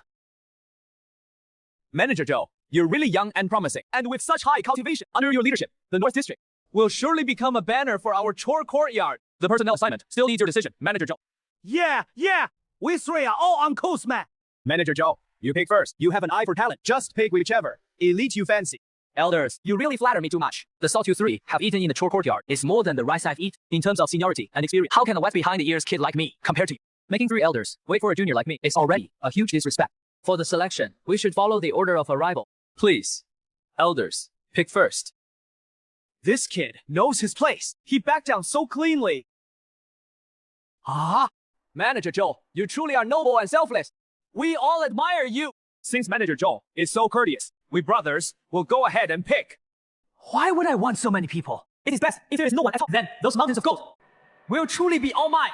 Manager Joe, you're really young and promising, and with such high cultivation under your leadership, the North District will surely become a banner for our chore courtyard. The personnel assignment still needs your decision, Manager Joe. Yeah, we three are all on course, man. Manager Joe, you pick first. You have an eye for talent. Just pick whichever elite you fancy. Elders, you really flatter me too much. The salt you three have eaten in the chore courtyard is more than the rice I've eaten in terms of seniority and experience. How can a wet behind-the-ears kid like me compare to you? Making 3 elders wait for a junior like me is already a huge disrespect. For the selection, we should follow the order of arrival. Please, elders, pick first. This kid knows his place. He backed down so cleanly. Manager Joe, you truly are noble and selfless. We all admire you. Since Manager Joe is so courteous, we brothers will go ahead and pick. Why would I want so many people? It is best if there is no one at all. Then those mountains of gold will truly be all mine.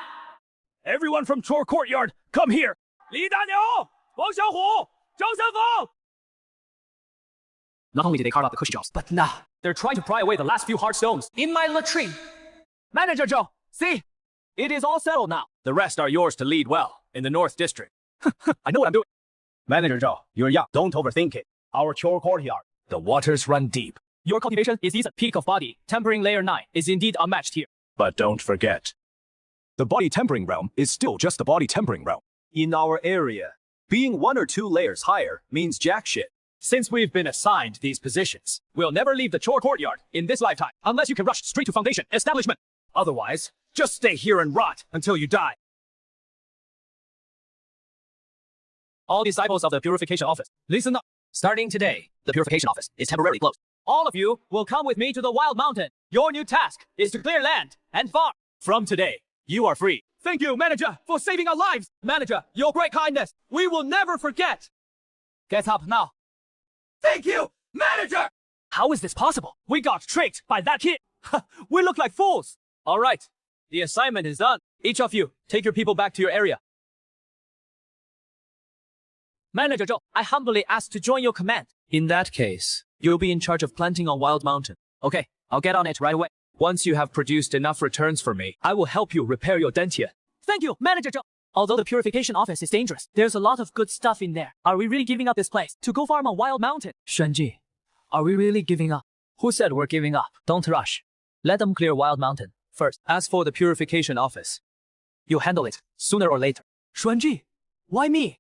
Everyone from Chore Courtyard, come here. Li Daniel, Wang Xiaohu, Zhang Xianfeng. Not only did they carve out the cushy jobs, But nah, They're trying to pry away the last few hard stones. In my latrine. Manager Joe, see? It is all settled now. The rest are yours to lead well in the North District. I know what I'm doing. Manager Joe, you're young. Don't overthink it. Our Chore Courtyard, the waters run deep. your cultivation is decent. Peak of body, tempering layer 9 is indeed unmatched here. But don't forget, the body tempering realm is still just the body tempering realm. In our area, being 1 or 2 layers higher means jack shit. Since we've been assigned these positions, we'll never leave the Chore Courtyard in this lifetime, unless you can rush straight to Foundation establishment. Otherwise, just stay here and rot until you die. All disciples of the Purification Office, listen up. Starting today, the Purification Office is temporarily closed. All of you will come with me to the Wild Mountain. Your new task is to clear land and farm. From today, you are free. Thank you, Manager, for saving our lives. Manager, your great kindness, we will never forget. Get up now. Thank you, Manager! How is this possible? We got tricked by that kid. We look like fools. All right, the assignment is done. Each of you, take your people back to your area. Manager Zhou, I humbly ask to join your command. In that case, you'll be in charge of planting on Wild Mountain. Okay, I'll get on it right away. Once you have produced enough returns for me, I will help you repair your dentia. Thank you, Manager Zhou. Although the Purification Office is dangerous, there's a lot of good stuff in there. Are we really giving up this place to go farm on Wild Mountain? Xuanji, are we really giving up? Who said we're giving up? Don't rush. Let them clear Wild Mountain first. As for the Purification Office, you'll handle it sooner or later. Xuanji, why me?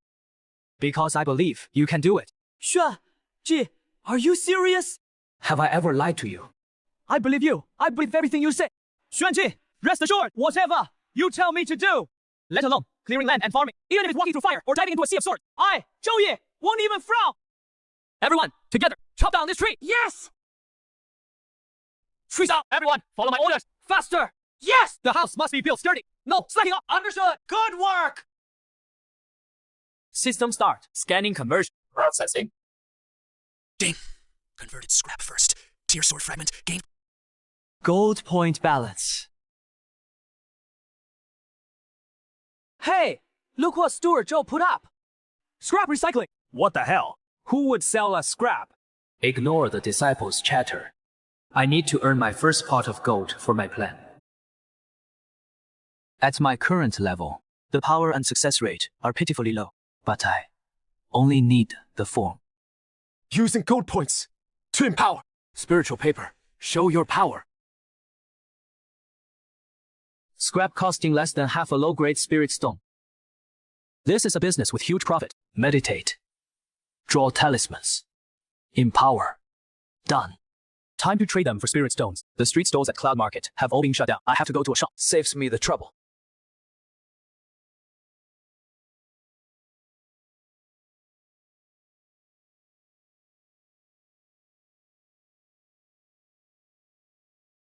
Because I believe you can do it. Xuanji, are you serious? Have I ever lied to you? I believe you. I believe everything you say. Xuanji, rest assured, whatever you tell me to do, let alone clearing land and farming, even if it's walking through fire or diving into a sea of swords, I, Zhou Ye, won't even frown. Everyone, together, chop down this tree. Yes! Trees out, everyone, follow my orders. Faster! Yes! The house must be built sturdy. No slacking up. Understood. Good work! System start. Scanning conversion. Processing. Ding. Converted scrap first. Tier sword fragment. Gain. Gold point balance. Hey, look what Stuart Zhou put up. Scrap recycling. What the hell? Who would sell us scrap? Ignore the disciples' chatter. I need to earn my first pot of gold for my plan. At my current level, the power and success rate are pitifully low, but I only need the form. Using gold points to empower. Spiritual paper. Show your power. Scrap costing less than half a low-grade spirit stone. This is a business with huge profit. Meditate. Draw talismans. Empower. Done. Time to trade them for spirit stones. The street stores at Cloud Market have all been shut down. I have to go to a shop. Saves me the trouble.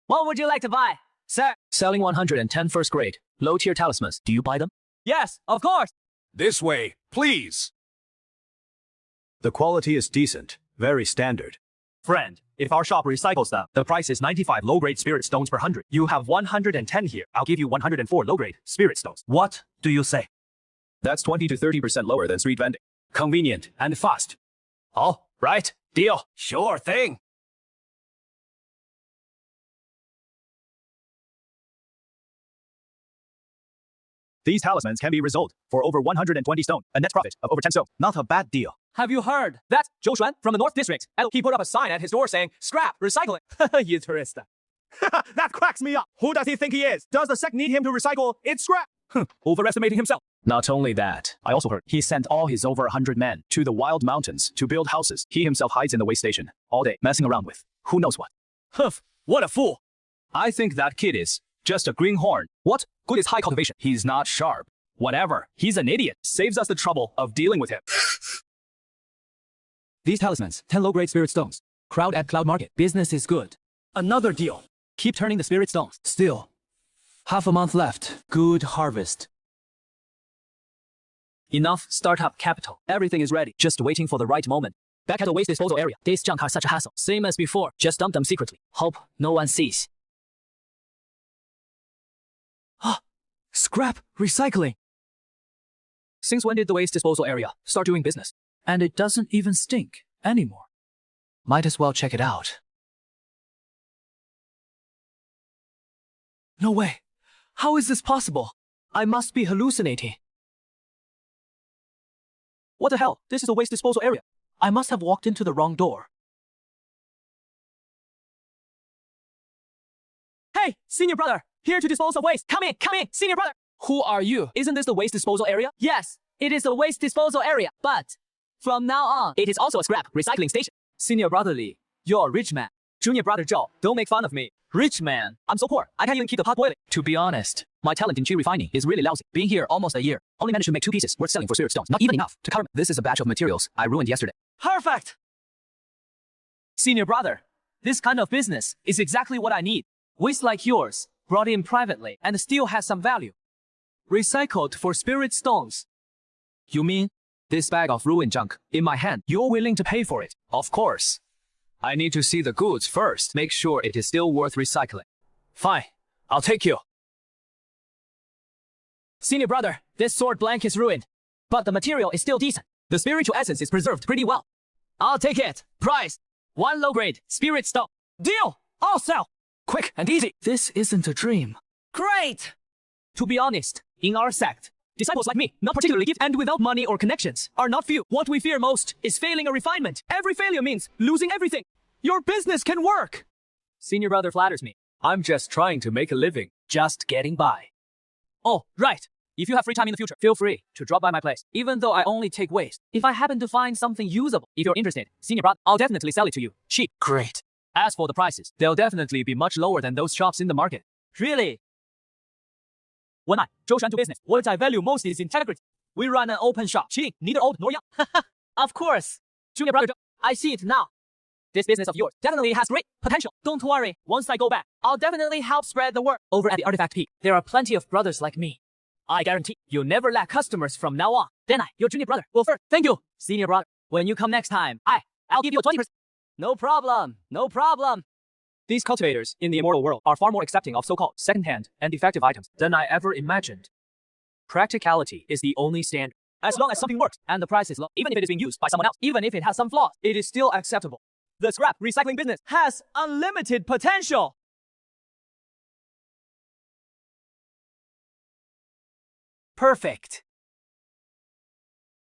What would you like to buy? Sir. Selling 110 first grade, low-tier talismans. Do you buy them? Yes, of course. This way, please. The quality is decent, very standard. Friend, if our shop recycles them, the price is 95 low-grade spirit stones per 100. You have 110 here. I'll give you 104 low-grade spirit stones. What do you say? That's 20 to 30% lower than street vending. Convenient and fast. All right, deal. Sure thing. These talismans can be resold for over 120 stone, a net profit of over 10 stone. Not a bad deal. Have you heard? That's Zhou Xuan from the North District. And he put up a sign at his door saying, scrap, recycling. You tourist. That cracks me up. Who does he think he is? Does the sect need him to recycle its scrap? Overestimating himself. Not only that, I also heard he sent all his over 100 men to the wild mountains to build houses. He himself hides in the way station all day, messing around with who knows what. Humph, what a fool. I think that kid is just a greenhorn. What good is high cultivation? He's not sharp. Whatever. He's an idiot. Saves us the trouble of dealing with him. These talismans, 10 low-grade spirit stones. Crowd at Cloud Market. Business is good. Another deal. Keep turning the spirit stones. Still. Half a month left. Good harvest. Enough startup capital. Everything is ready, just waiting for the right moment. Back at the waste disposal area. This junk are such a hassle. Same as before, just dump them secretly. Hope no one sees. Scrap recycling. Since when did the waste disposal area start doing business? And it doesn't even stink anymore. Might as well check it out. No way. How is this possible? I must be hallucinating. What the hell? This is a waste disposal area. I must have walked into the wrong door. Hey, senior brother! Here to dispose of waste. Come in, senior brother! Who are you? Isn't this the waste disposal area? Yes, it is the waste disposal area, but from now on, it is also a scrap recycling station. Senior brother Lee, you're a rich man. Junior brother Zhou, don't make fun of me. Rich man. I'm so poor, I can't even keep the pot boiling. To be honest, my talent in chi refining is really lousy. Being here almost a year, only managed to make 2 pieces worth selling for spirit stones. Not even enough to cover. This is a batch of materials I ruined yesterday. Perfect! Senior brother, this kind of business is exactly what I need. Waste like yours, brought in privately, and still has some value. Recycled for spirit stones. You mean this bag of ruined junk in my hand? You're willing to pay for it? Of course. I need to see the goods first. Make sure it is still worth recycling. Fine, I'll take you. Senior brother, this sword blank is ruined, but the material is still decent. The spiritual essence is preserved pretty well. I'll take it. Price, 1 low-grade spirit stone. Deal! I'll sell. Quick and easy. This isn't a dream. Great! To be honest, in our sect, disciples like me, not particularly gifted and without money or connections, are not few. What we fear most is failing a refinement. Every failure means losing everything. Your business can work. Senior brother flatters me. I'm just trying to make a living. Just getting by. Oh, right. If you have free time in the future, feel free to drop by my place. Even though I only take waste, if I happen to find something usable, if you're interested, senior brother, I'll definitely sell it to you. Cheap. Great. As for the prices, they'll definitely be much lower than those shops in the market. Really? When I, Zhou Shan, to business, what I value most is integrity. We run an open shop, cheating neither old nor young. Of course. Junior brother Zhou, I see it now. This business of yours definitely has great potential. Don't worry, once I go back, I'll definitely help spread the word. Over at the Artifact Peak, there are plenty of brothers like me. I guarantee you'll never lack customers from now on. Then I, your junior brother, will first. Thank you, senior brother. When you come next time, I'll give you a 20%. No problem, no problem. These cultivators in the immortal world are far more accepting of so-called second-hand and defective items than I ever imagined. Practicality is the only standard. As long as something works and the price is low, even if it is being used by someone else, even if it has some flaws, it is still acceptable. The scrap recycling business has unlimited potential. Perfect.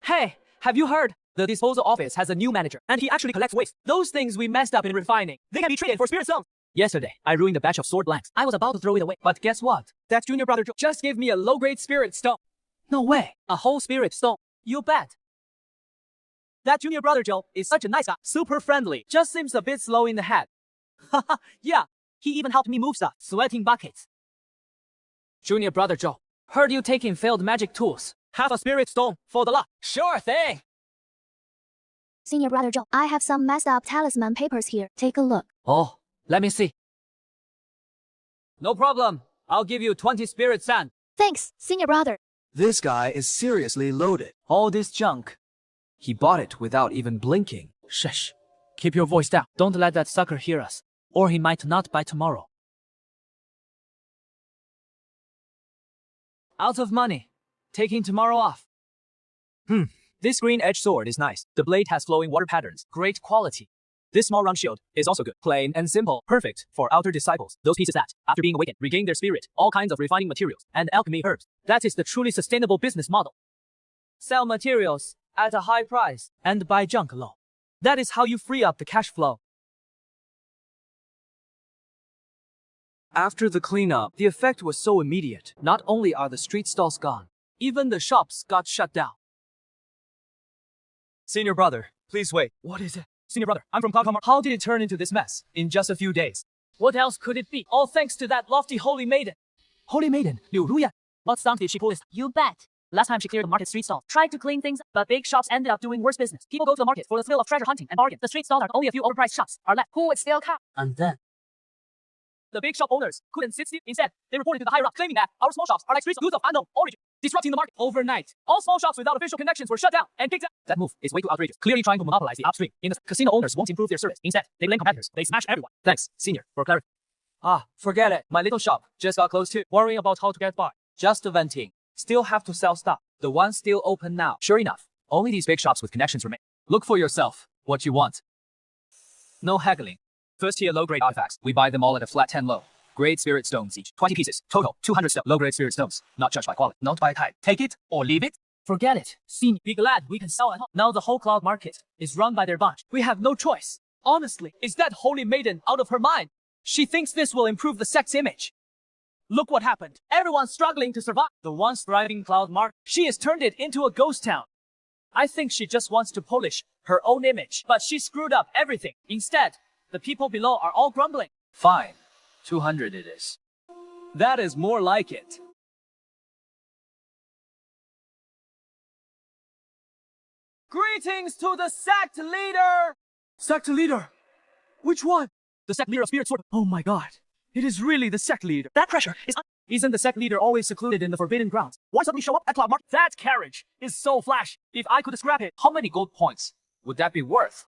Hey, have you heard? The disposal office has a new manager, and he actually collects waste. Those things we messed up in refining, they can be traded for spirit stones. Yesterday, I ruined a batch of sword blanks. I was about to throw it away, but guess what? That junior brother Joe just gave me a low-grade spirit stone. No way. A whole spirit stone. You bet. That junior brother Joe is such a nice guy, super friendly, just seems a bit slow in the head. Haha, yeah, he even helped me move stuff, sweating buckets. Junior brother Joe, heard you taking failed magic tools. Have a spirit stone for the lot. Sure thing. Senior brother Joe, I have some messed up talisman papers here. Take a look. Oh, let me see. No problem. I'll give you 20 spirit sand. Thanks, senior brother. This guy is seriously loaded. All this junk. He bought it without even blinking. Shush. Keep your voice down. Don't let that sucker hear us, or he might not by tomorrow. Out of money. Taking tomorrow off. This green-edged sword is nice. The blade has flowing water patterns. Great quality. This small round shield is also good. Plain and simple. Perfect for outer disciples. Those pieces that, after being awakened, regain their spirit. All kinds of refining materials and alchemy herbs. That is the truly sustainable business model. Sell materials at a high price and buy junk low. That is how you free up the cash flow. After the cleanup, the effect was so immediate. Not only are the street stalls gone, Even the shops got shut down. Senior brother, please wait. What is it? Senior brother, I'm from Cloud. How did it turn into this mess in just a few days? What else could it be? All thanks to that lofty holy maiden. Holy maiden, Liu Ruyan. What stunt did she pull? You bet. Last time she cleared the market street stalls, tried to clean things, but big shops ended up doing worse business. People go to the market for the thrill of treasure hunting and bargain. The street stalls are only a few overpriced shops are left. Who would still come? And then the big shop owners couldn't sit still. Instead, they reported to the higher up, claiming that our small shops are like streets of goods of unknown origin, disrupting the market overnight. All small shops without official connections were shut down and kicked out. That move is way too outrageous. Clearly trying to monopolize the upstream. In the casino owners won't improve their service. Instead, they blame competitors. They smash everyone. Thanks, senior, for clarity. Forget it. My little shop just got closed too. Worrying about how to get by. Just venting. Still have to sell stuff. The one's still open now. Sure enough, only these big shops with connections remain. Look for yourself what you want. No haggling. First tier low-grade artifacts. We buy them all at a flat 10 low. Grade spirit stones each. 20 pieces. Total 200 stone. Low-grade spirit stones. Not judged by quality. Not by type. Take it or leave it. Forget it. Senior, be glad we can sell at home. Now the whole cloud market is run by their bunch. We have no choice. Honestly, is that holy maiden out of her mind? She thinks this will improve the sect's image. Look what happened. Everyone's struggling to survive. The once thriving cloud market, she has turned it into a ghost town. I think she just wants to polish her own image, but she screwed up everything. Instead, the people below are all grumbling. Fine. 200 it is. That is more like it. Greetings to the sect leader! Sect leader? Which one? The sect leader of Spirit Sword. Oh my god. It is really the sect leader. That pressure is Isn't the sect leader always secluded in the forbidden grounds? Why suddenly show up at Cloud Market? That carriage is so flash. If I could scrap it. How many gold points would that be worth?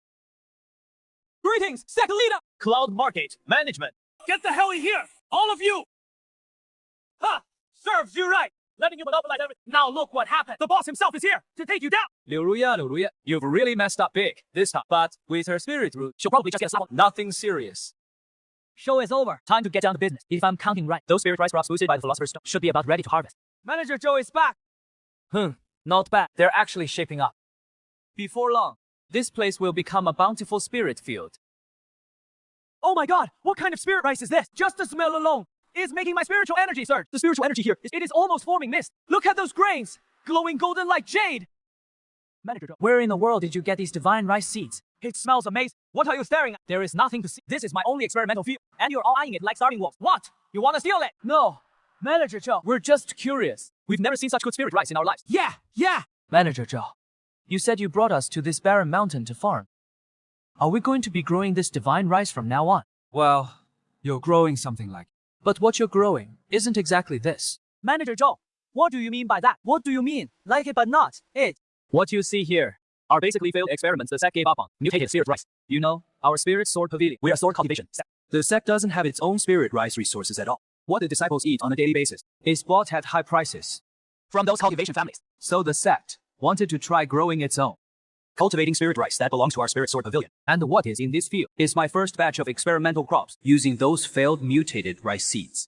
Greetings, sect leader! Cloud Market Management. Get the hell in here! All of you! Ha! Serves you right! Letting you monopolize everything. Now look what happened. The boss himself is here to take you down. Liu Ruya, you've really messed up big this time. But with her spirit root, She'll probably just get a slap. nothing serious. Show is over. Time to get down to business. If I'm counting right, Those spirit rice crops boosted by the Philosopher's Stone should be about ready to harvest. Manager Joe is back. Not bad. They're actually shaping up. Before long, this place will become a bountiful spirit field. Oh my god, what kind of spirit rice is this? Just the smell alone is making my spiritual energy surge. The spiritual energy here, it is almost forming mist. Look at those grains, glowing golden like jade. Manager Joe, where in the world did you get these divine rice seeds? It smells amazing. What are you staring at? There is nothing to see. This is my only experimental field, and you're all eyeing it like starving wolves. What? You want to steal it? No. Manager Joe, we're just curious. We've never seen such good spirit rice in our lives. Yeah. Manager Joe, you said you brought us to this barren mountain to farm. Are we going to be growing this divine rice from now on? Well, you're growing something like. But what you're growing isn't exactly this. Manager Joe, what do you mean by that? What do you mean? Like it but not it. What you see here are basically failed experiments the sect gave up on. Mutated spirit rice. You know, our spirit sword pavilion. We are sword cultivation sect. The sect doesn't have its own spirit rice resources at all. What the disciples eat on a daily basis is bought at high prices from those cultivation families. So the sect wanted to try growing its own, cultivating spirit rice that belongs to our spirit sword pavilion. And what is in this field is my first batch of experimental crops using those failed mutated rice seeds.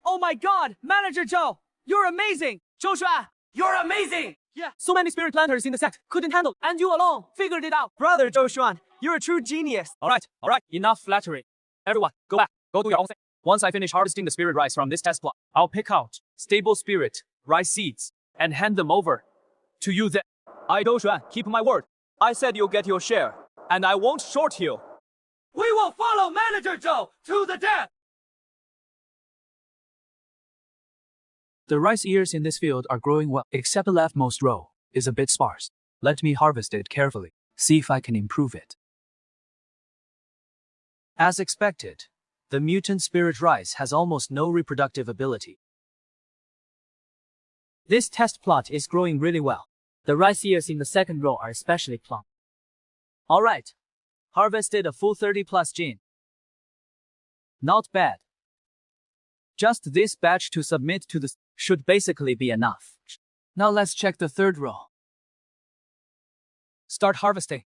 Oh my god, Manager Joe, you're amazing! Joshua, you're amazing! Yeah, so many spirit planters in the sect couldn't handle, and you alone figured it out. Brother Joshua, you're a true genius. All right, enough flattery. Everyone, go back, go do your own thing. Once I finish harvesting the spirit rice from this test plot, I'll pick out stable spirit rice seeds and hand them over to you then. I, Doshuan, keep my word. I said you'll get your share, and I won't short you. We will follow Manager Joe to the death! The rice ears in this field are growing well, except the leftmost row is a bit sparse. Let me harvest it carefully, see if I can improve it. As expected, The mutant spirit rice has almost no reproductive ability. This test plot is growing really well. The rice ears in the second row are especially plump. Alright. Harvested a full 30 plus gene. Not bad. Just this batch to submit to the should basically be enough. Now let's check the third row. Start harvesting.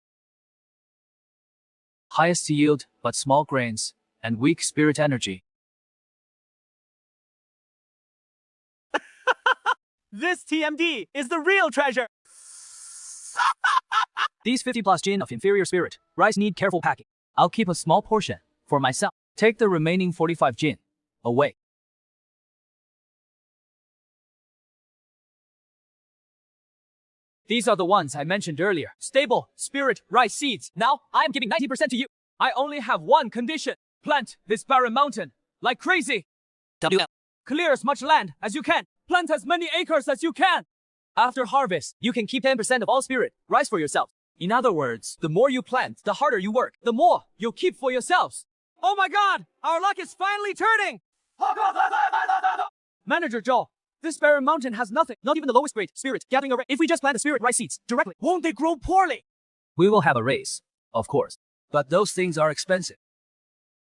Highest yield, but small grains, and weak spirit energy. This TMD is the real treasure! These 50 plus gene of inferior spirit rice need careful packing. I'll keep a small portion for myself. Take the remaining 45 gene away. These are the ones I mentioned earlier. Stable, spirit, rice seeds. Now, I am giving 90% to you. I only have one condition. Plant this barren mountain like crazy. WL. Clear as much land as you can. Plant as many acres as you can. After harvest, you can keep 10% of all spirit rice for yourself. In other words, the more you plant, the harder you work, the more you'll keep for yourselves. Oh my god! Our luck is finally turning! Manager Joe, this barren mountain has nothing, not even the lowest grade spirit gathering array. If we just plant the spirit rice seeds directly, Won't they grow poorly? We will have a race, of course. But those things are expensive.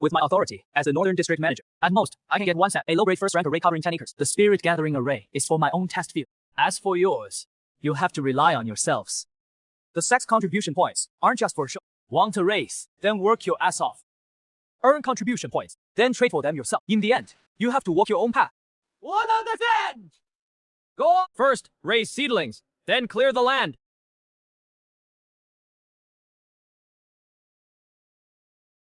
With my authority as the Northern District Manager, at most, I can get one set, a low-grade first-rank array covering 10 acres. The spirit gathering array is for my own test field. As for yours, you'll have to rely on yourselves. The sex contribution points aren't just for show. Want a race, then work your ass off. Earn contribution points, then trade for them yourself. In the end, you have to walk your own path. 100%! Go on. First, raise seedlings, then clear the land.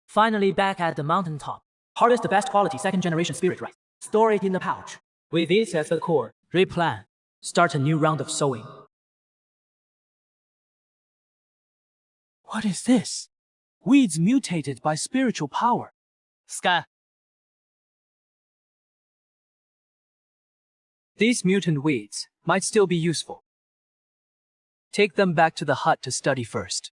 Finally back at the mountaintop. Harvest the best quality second-generation spirit rice. Store it in the pouch. With this as the core, replan. Start a new round of sowing. What is this? Weeds mutated by spiritual power. Sky. These mutant weeds might still be useful. Take them back to the hut to study first.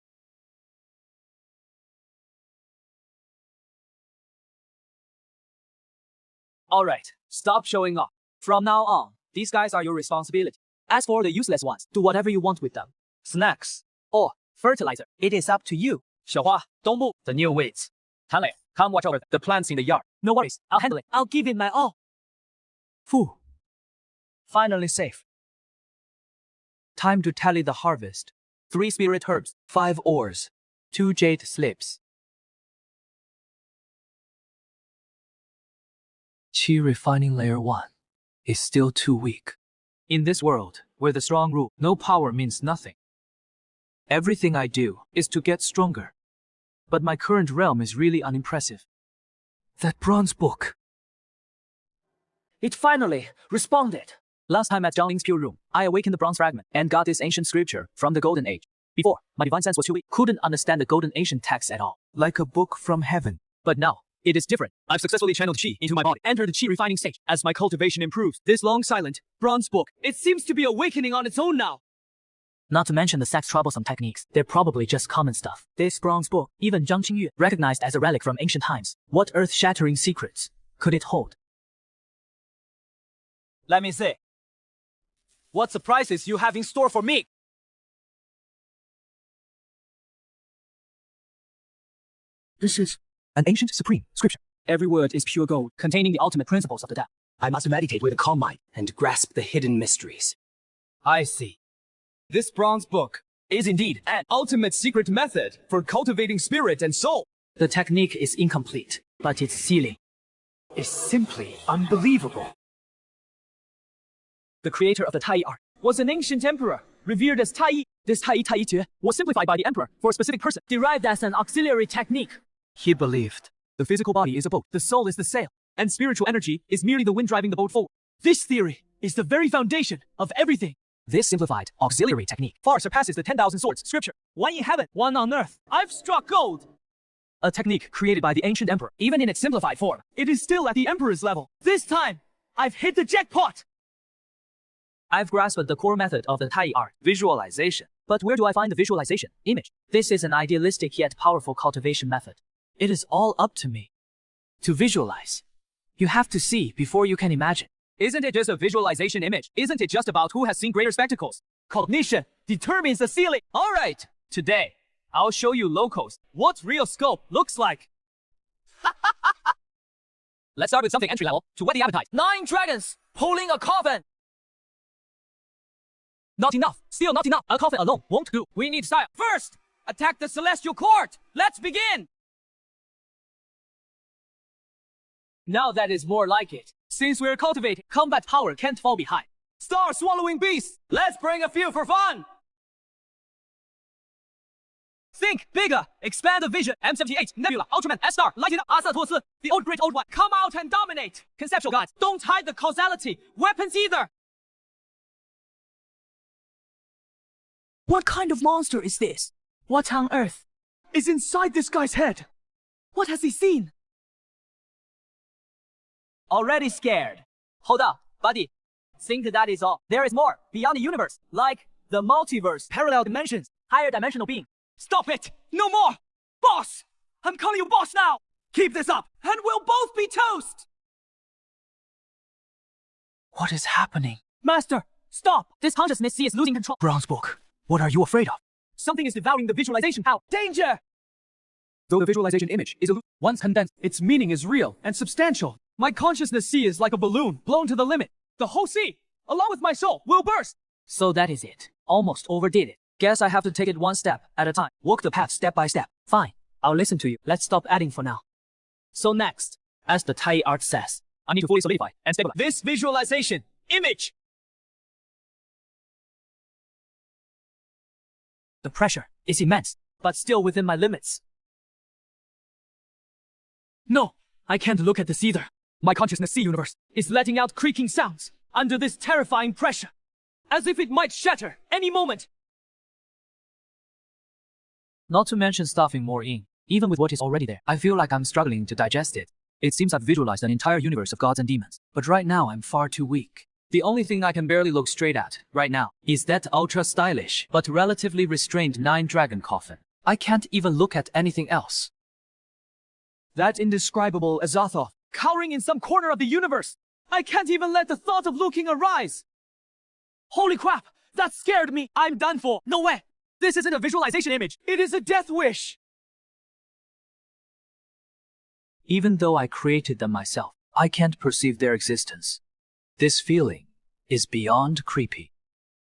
Alright, stop showing off. From now on, these guys are your responsibility. As for the useless ones, do whatever you want with them. Snacks or fertilizer, it is up to you. 小花, don't move. The new weeds. 谭磊, come watch over the plants in the yard. No worries, I'll handle it. I'll give it my all. Phew. Finally safe. Time to tally the harvest. 3 spirit herbs, 5 ores, 2 jade slips. Chi refining layer 1 is still too weak. In this world, where the strong rule, no power means nothing. Everything I do is to get stronger. But my current realm is really unimpressive. That bronze book. It finally responded. Last time at Zhangling's pure room, I awakened the bronze fragment and got this ancient scripture from the Golden Age. Before, my divine sense was too weak, couldn't understand the golden ancient text at all. Like a book from heaven. But now, it is different. I've successfully channeled Qi into my body, entered the Qi refining stage. As my cultivation improves, this long silent, bronze book, It seems to be awakening on its own now. Not to mention the sex troublesome techniques. They're probably just common stuff. This bronze book, even Zhang Qingyue, recognized as a relic from ancient times. What earth-shattering secrets could it hold? Let me see. What surprises you have in store for me? This is an ancient supreme scripture. Every word is pure gold, containing the ultimate principles of the Tao. I must meditate with a calm mind and grasp the hidden mysteries. I see. This bronze book is indeed an ultimate secret method for cultivating spirit and soul. The technique is incomplete, but its sealing Is simply unbelievable. The creator of the Tai art was an ancient emperor, revered as Tai. This Tai Jue was simplified by the emperor for a specific person, derived as an auxiliary technique. He believed. The physical body is a boat, the soul is the sail, and spiritual energy is merely the wind driving the boat forward. This theory is the very foundation of everything. This simplified auxiliary technique far surpasses the 10,000 swords scripture. One in heaven, one on earth. I've struck gold! A technique created by the ancient emperor, even in its simplified form. It is still at the emperor's level. This time, I've hit the jackpot! I've grasped the core method of the Tai art, visualization. But where do I find the visualization image? This is an idealistic yet powerful cultivation method. It is all up to me. To visualize, you have to see before you can imagine. Isn't it just a visualization image? Isn't it just about who has seen greater spectacles? Cognition determines the ceiling. All right, today, I'll show you locals what real scope looks like. Let's start with something entry level to whet the appetite. 9 dragons pulling a coffin. Not enough. Still not enough. A coffin alone won't do. We need style. First, attack the celestial court. Let's begin. Now that is more like it. Since we're cultivating, combat power can't fall behind. Star-swallowing beasts. Let's bring a few for fun. Think bigger. Expand the vision. M78, Nebula, Ultraman, S-Star, light it up. Asatosu, the old great old one. Come out and dominate. Conceptual gods, don't hide the causality. Weapons either. What kind of monster is this? What on earth is inside this guy's head? What has he seen? Already scared. Hold up, buddy. Think that is all. There is more, beyond the universe, like the multiverse, parallel dimensions, higher dimensional being. Stop it! No more! Boss! I'm calling you boss now! Keep this up, and we'll both be toast! What is happening? Master, stop! This consciousness sea is losing control. Bronze book. What are you afraid of? Something is devouring the visualization power. Danger! Though the visualization image is once condensed, its meaning is real and substantial. My consciousness sea is like a balloon blown to the limit. The whole sea, along with my soul, will burst. So that is it. Almost overdid it. Guess I have to take it one step at a time. Walk the path step by step. Fine. I'll listen to you. Let's stop adding for now. So next, as the Thai art says, I need to fully solidify and stabilize this visualization image. The pressure is immense, but still within my limits. No, I can't look at this either. My consciousness sea universe is letting out creaking sounds under this terrifying pressure, as if it might shatter any moment. Not to mention stuffing more in, even with what is already there. I feel like I'm struggling to digest it. It seems I've visualized an entire universe of gods and demons, but right now I'm far too weak. The only thing I can barely look straight at, right now, is that ultra-stylish, but relatively restrained 9-dragon coffin. I can't even look at anything else. That indescribable Azathoth, cowering in some corner of the universe. I can't even let the thought of looking arise. Holy crap, that scared me. I'm done for. No way. This isn't a visualization image. It is a death wish. Even though I created them myself, I can't perceive their existence. This feeling is beyond creepy.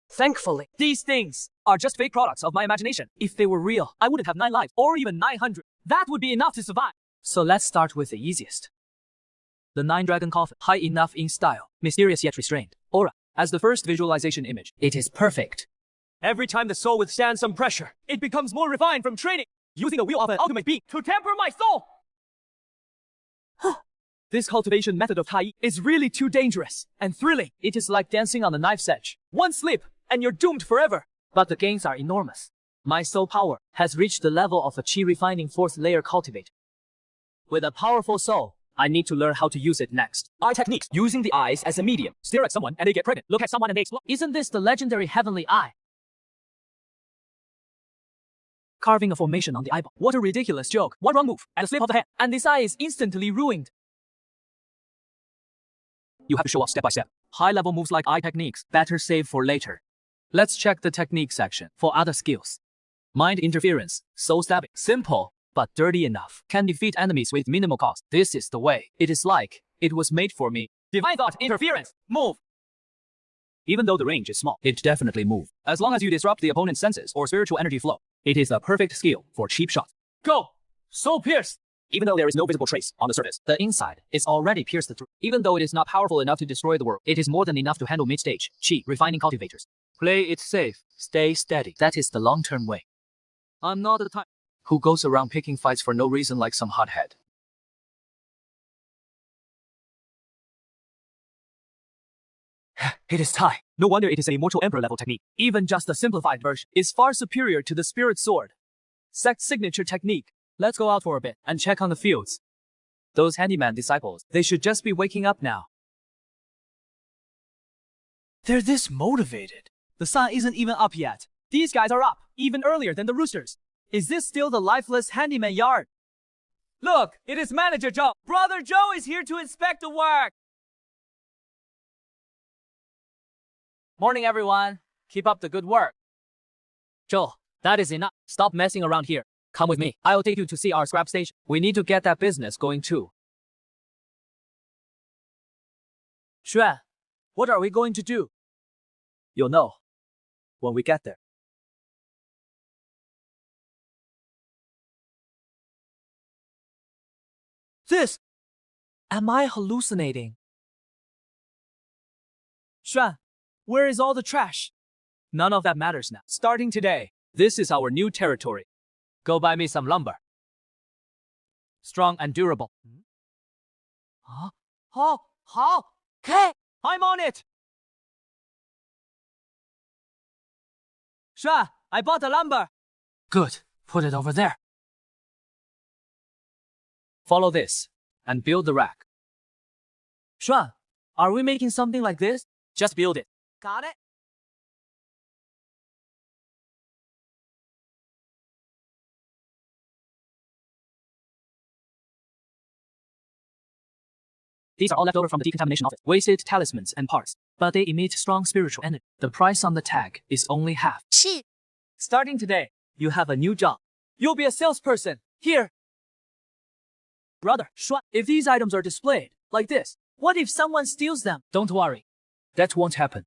Thankfully, these things are just fake products of my imagination. If they were real, I wouldn't have 9 lives, or even 900. That would be enough to survive. So let's start with the easiest. The 9-dragon coffin, high enough in style, mysterious yet restrained. Aura, as the first visualization image, it is perfect. Every time the soul withstands some pressure, it becomes more refined from training, using the will of an ultimate being to temper my soul. This cultivation method of Tai is really too dangerous and thrilling. It is like dancing on the knife's edge. One slip, and you're doomed forever. But the gains are enormous. My soul power has reached the level of a chi refining 4th layer cultivator. With a powerful soul, I need to learn how to use it next. Eye techniques, using the eyes as a medium. Stare at someone and they get pregnant. Look at someone and they explode. Isn't this the legendary heavenly eye? Carving a formation on the eyeball. What a ridiculous joke. One wrong move, and a slip of the hand, and this eye is instantly ruined. You have to show off step by step. High-level moves like eye techniques, better save for later. Let's check the technique section for other skills. Mind interference, soul stabbing, simple, but dirty enough. Can defeat enemies with minimal cost. This is the way. It is like it was made for me. Divine thought interference, move. Even though the range is small, it definitely moves. As long as you disrupt the opponent's senses or spiritual energy flow, it is the perfect skill for cheap shots. Go! Soul pierce! Even though there is no visible trace on the surface, the inside is already pierced through. Even though it is not powerful enough to destroy the world, it is more than enough to handle mid-stage, chi, refining cultivators. Play it safe, stay steady. That is the long-term way. I'm not the type who goes around picking fights for no reason like some hothead. It is Tai. No wonder it is an immortal emperor level technique. Even just the simplified version is far superior to the spirit sword. Sect signature technique. Let's go out for a bit and check on the fields. Those handyman disciples, they should just be waking up now. They're this motivated. The sun isn't even up yet. These guys are up, even earlier than the roosters. Is this still the lifeless handyman yard? Look, it is Manager Joe. Brother Joe is here to inspect the work. Morning, everyone. Keep up the good work. Joe, that is enough. Stop messing around here. Come with me. I'll take you to see our scrap station. We need to get that business going too. Xuan, what are we going to do? You'll know when we get there. This! Am I hallucinating? Xuan, where is all the trash? None of that matters now. Starting today, this is our new territory. Go buy me some lumber. Strong and durable. Huh? How? Okay, I'm on it! Xuan, I bought the lumber. Good. Put it over there. Follow this and build the rack. Xuan, are we making something like this? Just build it. Got it? These are all left over from the decontamination office. Wasted talismans and parts, but they emit strong spiritual energy. The price on the tag is only half. Starting today, You have a new job. you'll be a salesperson. Here. Brother, Xuan, if these items are displayed like this, what if someone steals them? Don't worry. That won't happen.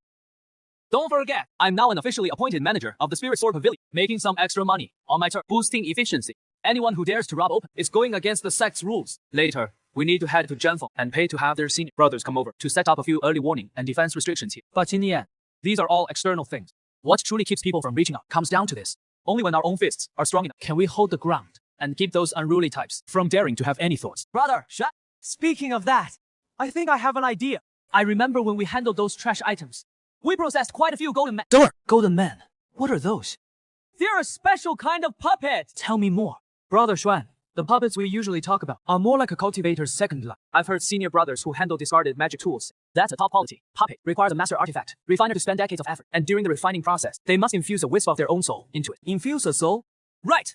Don't forget, I'm now an officially appointed manager of the Spirit Sword Pavilion, making some extra money on my turn, boosting efficiency. Anyone who dares to rob open is going against the sect's rules. Later, we need to head to Zhenfeng and pay to have their senior brothers come over to set up a few early warning and defense restrictions here. But in the end, These are all external things. What truly keeps people from reaching out comes down to this. Only when our own fists are strong enough can we hold the ground and keep those unruly types from daring to have any thoughts. Brother, Xuan, speaking of that, I think I have an idea. I remember when we handled those trash items. We processed quite a few golden men. Golden men? What are those? They're a special kind of puppet. Tell me more. Brother Xuan, the puppets we usually talk about are more like a cultivator's second life. I've heard senior brothers who handle discarded magic tools. That's a top quality puppet. Requires a master artifact, refiner to spend decades of effort, and during the refining process, they must infuse a wisp of their own soul into it. Infuse a soul? Right!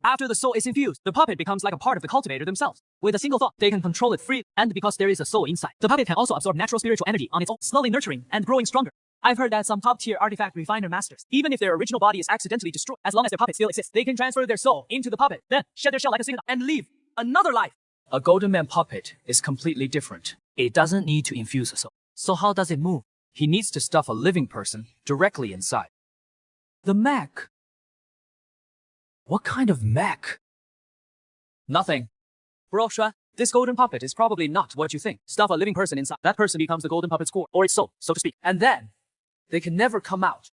After the soul is infused, the puppet becomes like a part of the cultivator themselves. With a single thought, they can control it freely, and because there is a soul inside, the puppet can also absorb natural spiritual energy on its own, slowly nurturing and growing stronger. I've heard that some top-tier artifact refiner masters, Even if their original body is accidentally destroyed, as long as their puppet still exists, they can transfer their soul into the puppet, then shed their shell like a cinnamon and live another life. a golden man puppet is completely different. It doesn't need to infuse a soul. So how does it move? He needs to stuff a living person directly inside. The mech. What kind of mech? Nothing. Bro, Xuan, this golden puppet is probably not what you think. Stuff a living person inside. That person becomes the golden puppet's core, or its soul, so to speak. And then, they can never come out.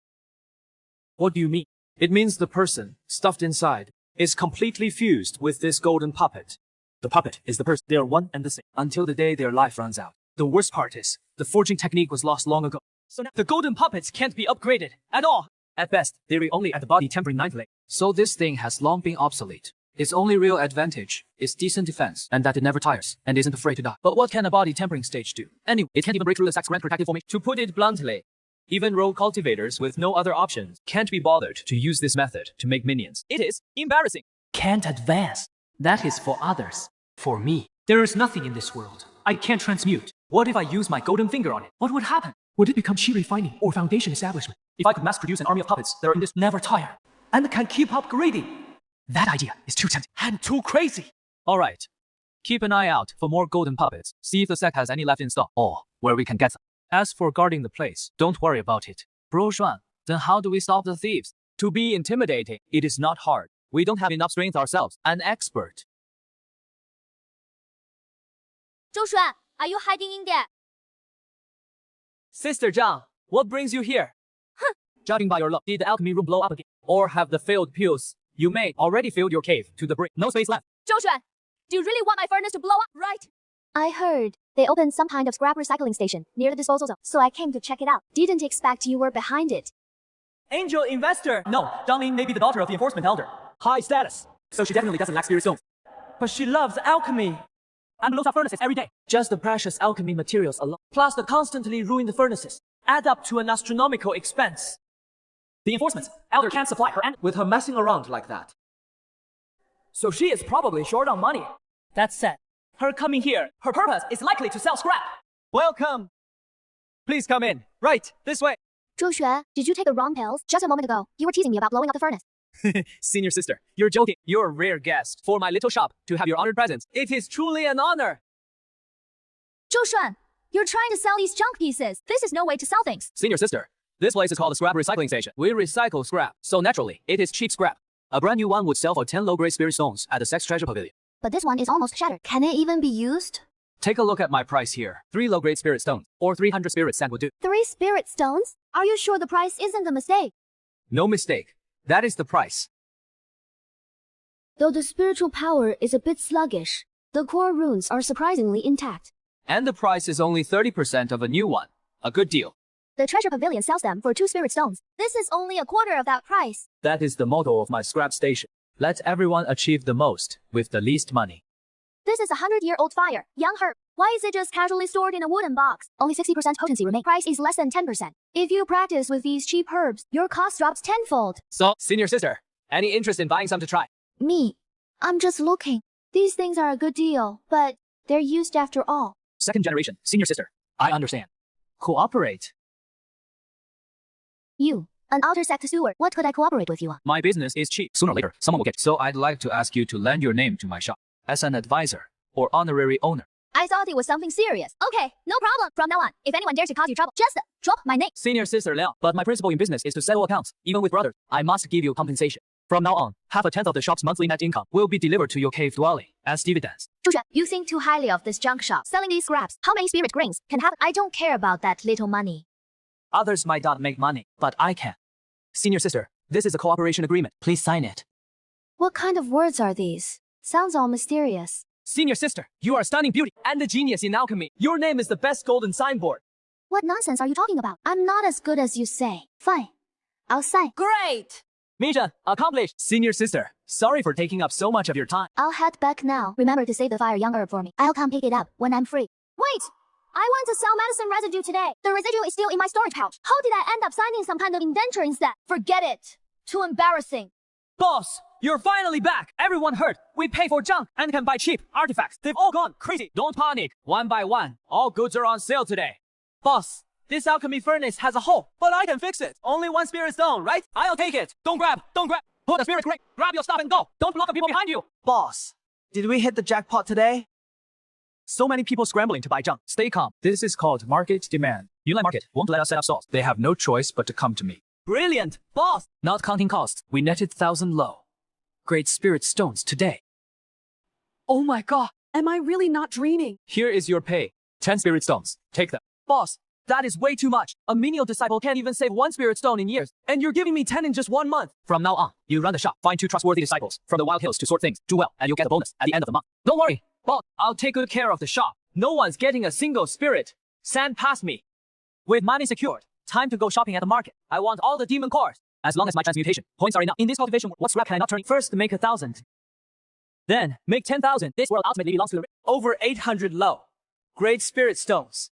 What do you mean? It means the person, stuffed inside, is completely fused with this golden puppet. The puppet is the person. They are one and the same, until the day their life runs out. The worst part is, the forging technique was lost long ago. So now the golden puppets can't be upgraded at all. At best, they're only at the body tempering ninth leg. So this thing has long been obsolete. Its only real advantage is decent defense, and that it never tires, and isn't afraid to die. But what can a body tempering stage do? Anyway, It can't even break through the sack's grand protective formation. To put it bluntly, even rogue cultivators with no other options can't be bothered to use this method to make minions. It is embarrassing. Can't advance. That is for others. For me, there is nothing in this world. I can't transmute. What if I use my golden finger on it? What would happen? Would it become chi refining or foundation establishment? If I could mass produce an army of puppets that are in this Never tire. And can keep upgrading. That idea is too tempting and too crazy. Alright. Keep an eye out for more golden puppets. See if the sect has any left in stock, or where we can get them. As for guarding the place, don't worry about it. Bro Xuan, then how do we stop the thieves? To be intimidating, it is not hard. We don't have enough strength ourselves. An expert. Zhou Xuan, are you hiding in there? Sister Zhang, what brings you here? Judging by your luck, did the alchemy room blow up again? Or have the failed pills you made already filled your cave to the brim? No space left. Zhou Xuan, do you really want my furnace to blow up, right? I heard they opened some kind of scrap recycling station near the disposal zone, so I came to check it out. Didn't expect you were behind it. Angel investor. No, Zhang may be the daughter of the enforcement elder. High status. So she definitely doesn't lack spirit stones. But she loves alchemy. And blows up furnaces every day. Just the precious alchemy materials alone, Plus the constantly ruined furnaces add up to an astronomical expense. The enforcement elder can't supply her and with her messing around like that. So she is probably short on money. That said, her coming here, her purpose is likely to sell scrap. Welcome. Please come in. Right, this way. 朱璇, did you take the wrong pills? Just a moment ago, you were teasing me about blowing up the furnace. Senior sister, you're joking. You're a rare guest for my little shop to have your honored presence. It is truly an honor. 朱璇, you're trying to sell these junk pieces. This is no way to sell things. Senior sister, this place is called a scrap recycling station. We recycle scrap, so naturally, it is cheap scrap. A brand new one would sell for 10 low-grade spirit stones at the Sex Treasure Pavilion. But this one is almost shattered. Can it even be used? Take a look at my price here. 3 low-grade spirit stones, or 300 spirit sand would do. 3 spirit stones? Are you sure the price isn't a mistake? No mistake. That is the price. Though the spiritual power is a bit sluggish, the core runes are surprisingly intact. And the price is only 30% of a new one. A good deal. The Treasure Pavilion sells them for 2 spirit stones. This is only a quarter of that price. That is the motto of my scrap station. Let everyone achieve the most with the least money. This is a 100-year-old fire, young herb. Why is it just casually stored in a wooden box? Only 60% potency remain. Price is less than 10%. If you practice with these cheap herbs, your cost drops tenfold. So, senior sister, any interest in buying some to try? Me, I'm just looking. These things are a good deal, but they're used after all. Second generation, senior sister. I understand. Cooperate. You, an outer sect steward, what could I cooperate with you on? My business is cheap. Sooner or later, someone will get. So I'd like to ask you to lend your name to my shop as an advisor or honorary owner. I thought it was something serious. Okay, no problem. From now on, if anyone dares to cause you trouble, just drop my name. Senior sister Liao, but my principle in business is to settle accounts. Even with brothers, I must give you compensation. From now on, half a tenth of the shop's monthly net income will be delivered to your cave dwelling as dividends. Zhu Xuan, you think too highly of this junk shop. Selling these scraps, how many spirit grains can happen? I don't care about that little money. Others might not make money, but I can. Senior sister, this is a cooperation agreement. Please sign it. What kind of words are these? Sounds all mysterious. Senior sister, you are a stunning beauty and a genius in alchemy. Your name is the best golden signboard. What nonsense are you talking about? I'm not as good as you say. Fine. I'll sign. Great! Mission accomplished. Senior sister, sorry for taking up so much of your time. I'll head back now. Remember to save the fire young herb for me. I'll come pick it up when I'm free. Wait! I want to sell medicine residue today. The residue is still in my storage pouch. How did I end up signing some kind of indenture instead? Forget it. Too embarrassing. Boss, you're finally back. Everyone heard. We pay for junk and can buy cheap artifacts. They've all gone crazy. Don't panic. One by one, all goods are on sale today. Boss, this alchemy furnace has a hole, but I can fix it. Only 1 spirit stone, right? I'll take it. Don't grab. Put the spirit crate. Grab your stuff and go. Don't block the people behind you. Boss, did we hit the jackpot today? So many people scrambling to buy junk. Stay calm. This is called market demand. Yunlai Market won't let us set up stalls. They have no choice but to come to me. Brilliant. Boss, Not counting costs, we netted 1,000 low. Great spirit stones today. oh my god. Am I really not dreaming? Here is your pay. 10 spirit stones. Take them. Boss, that is way too much. A menial disciple can't even save 1 spirit stone in years, and you're giving me 10 in just 1 month. From now on, you run the shop. Find 2 trustworthy disciples from the Wild Hills to sort things. Do well, and you'll get a bonus at the end of the month. Don't worry, boss, I'll take good care of the shop. No one's getting a single spirit sand past me. With money secured, time to go shopping at the market. I want all the demon cores. As long as my transmutation points are enough. In this cultivation, what scrap can I not turn? First, make 1,000. Then, make 10,000. This world ultimately belongs to the rich. Over 800 low. Great spirit stones.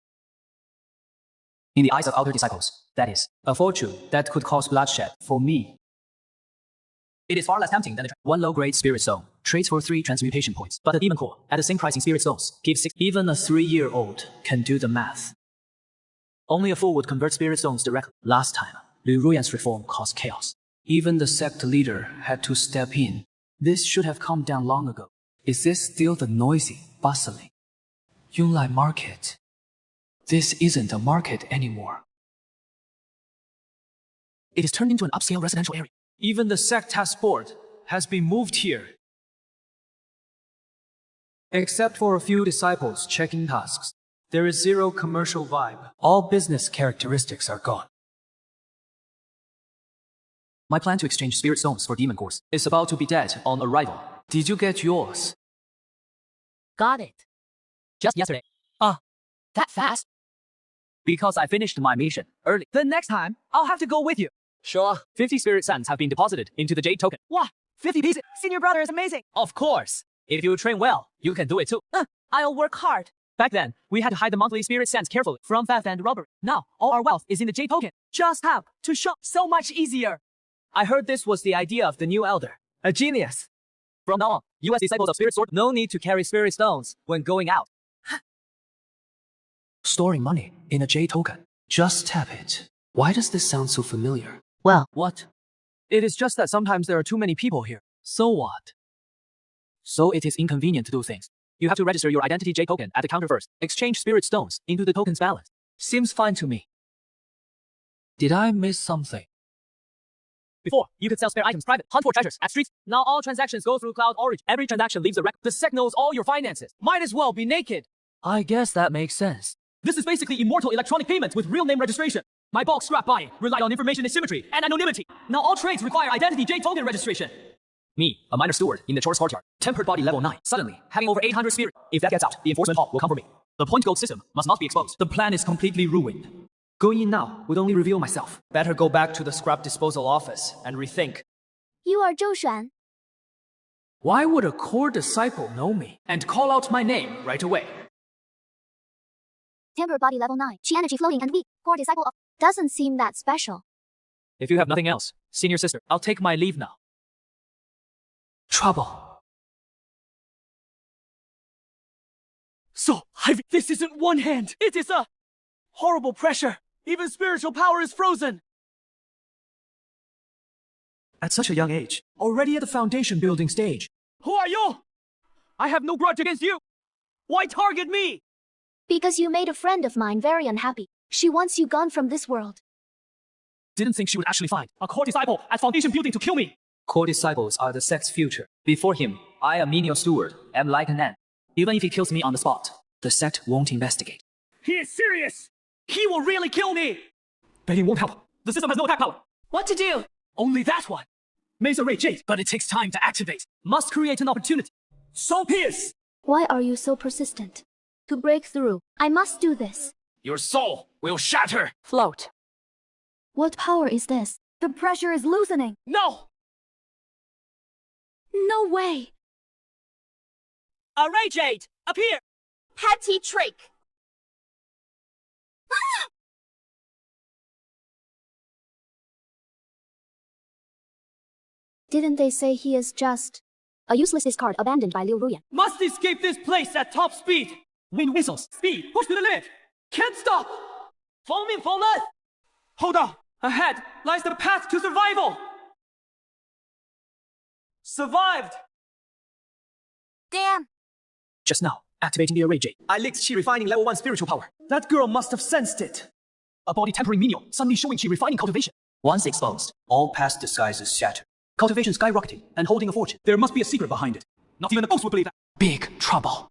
In the eyes of outer disciples, that is a fortune that could cause bloodshed for me. It is far less tempting than 1 low-grade spirit stone. Trades for 3 transmutation points. But the demon core, at the same price in spirit stones, gives 6. Even a 3-year-old can do the math. Only a fool would convert spirit stones directly. Last time, Liu Ruyan's reform caused chaos. Even the sect leader had to step in. This should have calmed down long ago. Is this still the noisy, bustling Yunlai market? This isn't a market anymore. It is turned into an upscale residential area. Even the sect task board has been moved here. Except for a few disciples checking tasks, there is zero commercial vibe. All business characteristics are gone. My plan to exchange spirit stones for demon cores is about to be dead on arrival. Did you get yours? Got it. Just yesterday. That fast? Because I finished my mission early. Then next time, I'll have to go with you. Sure. 50 spirit sands have been deposited into the jade token. Wow, 50 pieces. Senior brother is amazing. Of course. If you train well, you can do it too. I'll work hard. Back then, we had to hide the monthly spirit sands carefully from theft and robbery. Now, all our wealth is in the jade token. Just have to shop so much easier. I heard this was the idea of the new elder. A genius. From now on, you as disciples of Spirit Sword, no need to carry Spirit Stones when going out. Storing money in a J token. Just tap it. Why does this sound so familiar? Well, what? It is just that sometimes there are too many people here. So what? So it is inconvenient to do things. You have to register your identity J token at the counter first. Exchange Spirit Stones into the token's balance. Seems fine to me. Did I miss something? Before, you could sell spare items private, hunt for treasures at streets. Now all transactions go through Cloud Origin. Every transaction leaves a record. The sec knows all your finances. Might as well be naked. I guess that makes sense. This is basically immortal electronic payments with real name registration. My bulk scrap buying relied on information asymmetry and anonymity. Now all trades require identity J token registration. Me, a minor steward in the chores courtyard. Tempered body level 9. Suddenly, having over 800 spirit. If that gets out, the enforcement hall will come for me. The point gold system must not be exposed. The plan is completely ruined. Going in now would only reveal myself. Better go back to the scrap disposal office and rethink. You are Zhou Xuan. Why would a core disciple know me and call out my name right away? Temper body level 9. Chi energy flowing and weak. Core disciple of... Doesn't seem that special. If you have nothing else, senior sister, I'll take my leave now. Trouble. So, this isn't one hand. It is a horrible pressure. Even spiritual power is frozen. At such a young age, already at the foundation building stage. Who are you? I have no grudge against you. Why target me? Because you made a friend of mine very unhappy. She wants you gone from this world. Didn't think she would actually find a core disciple at foundation building to kill me. Core disciples are the sect's future. Before him, I, a menial steward, am like an ant. Even if he kills me on the spot, the sect won't investigate. He is serious. He will really kill me. Betting won't help. The system has no attack power. What to do? Only that one. Mesa Ray Jade. But it takes time to activate. Must create an opportunity. So pierce. Why are you so persistent? To break through, I must do this. Your soul will shatter. Float. What power is this? The pressure is loosening. No! No way! Ray Jade, appear! Petty trick. Didn't they say he is just a useless discard abandoned by Liu Ruyan? Must escape this place at top speed. Wind whistles. Speed. Push to the limit. Can't stop. Follow me, follow us. Hold on. Ahead lies the path to survival. Survived. Damn. Just now, activating the array Jade. I licked Chi refining level 1 spiritual power. That girl must have sensed it. A body tempering menial, suddenly showing Chi refining cultivation. Once exposed, all past disguises shatter. Cultivation skyrocketing and holding a fortune. There must be a secret behind it. Not even a ghost would believe that. Big trouble.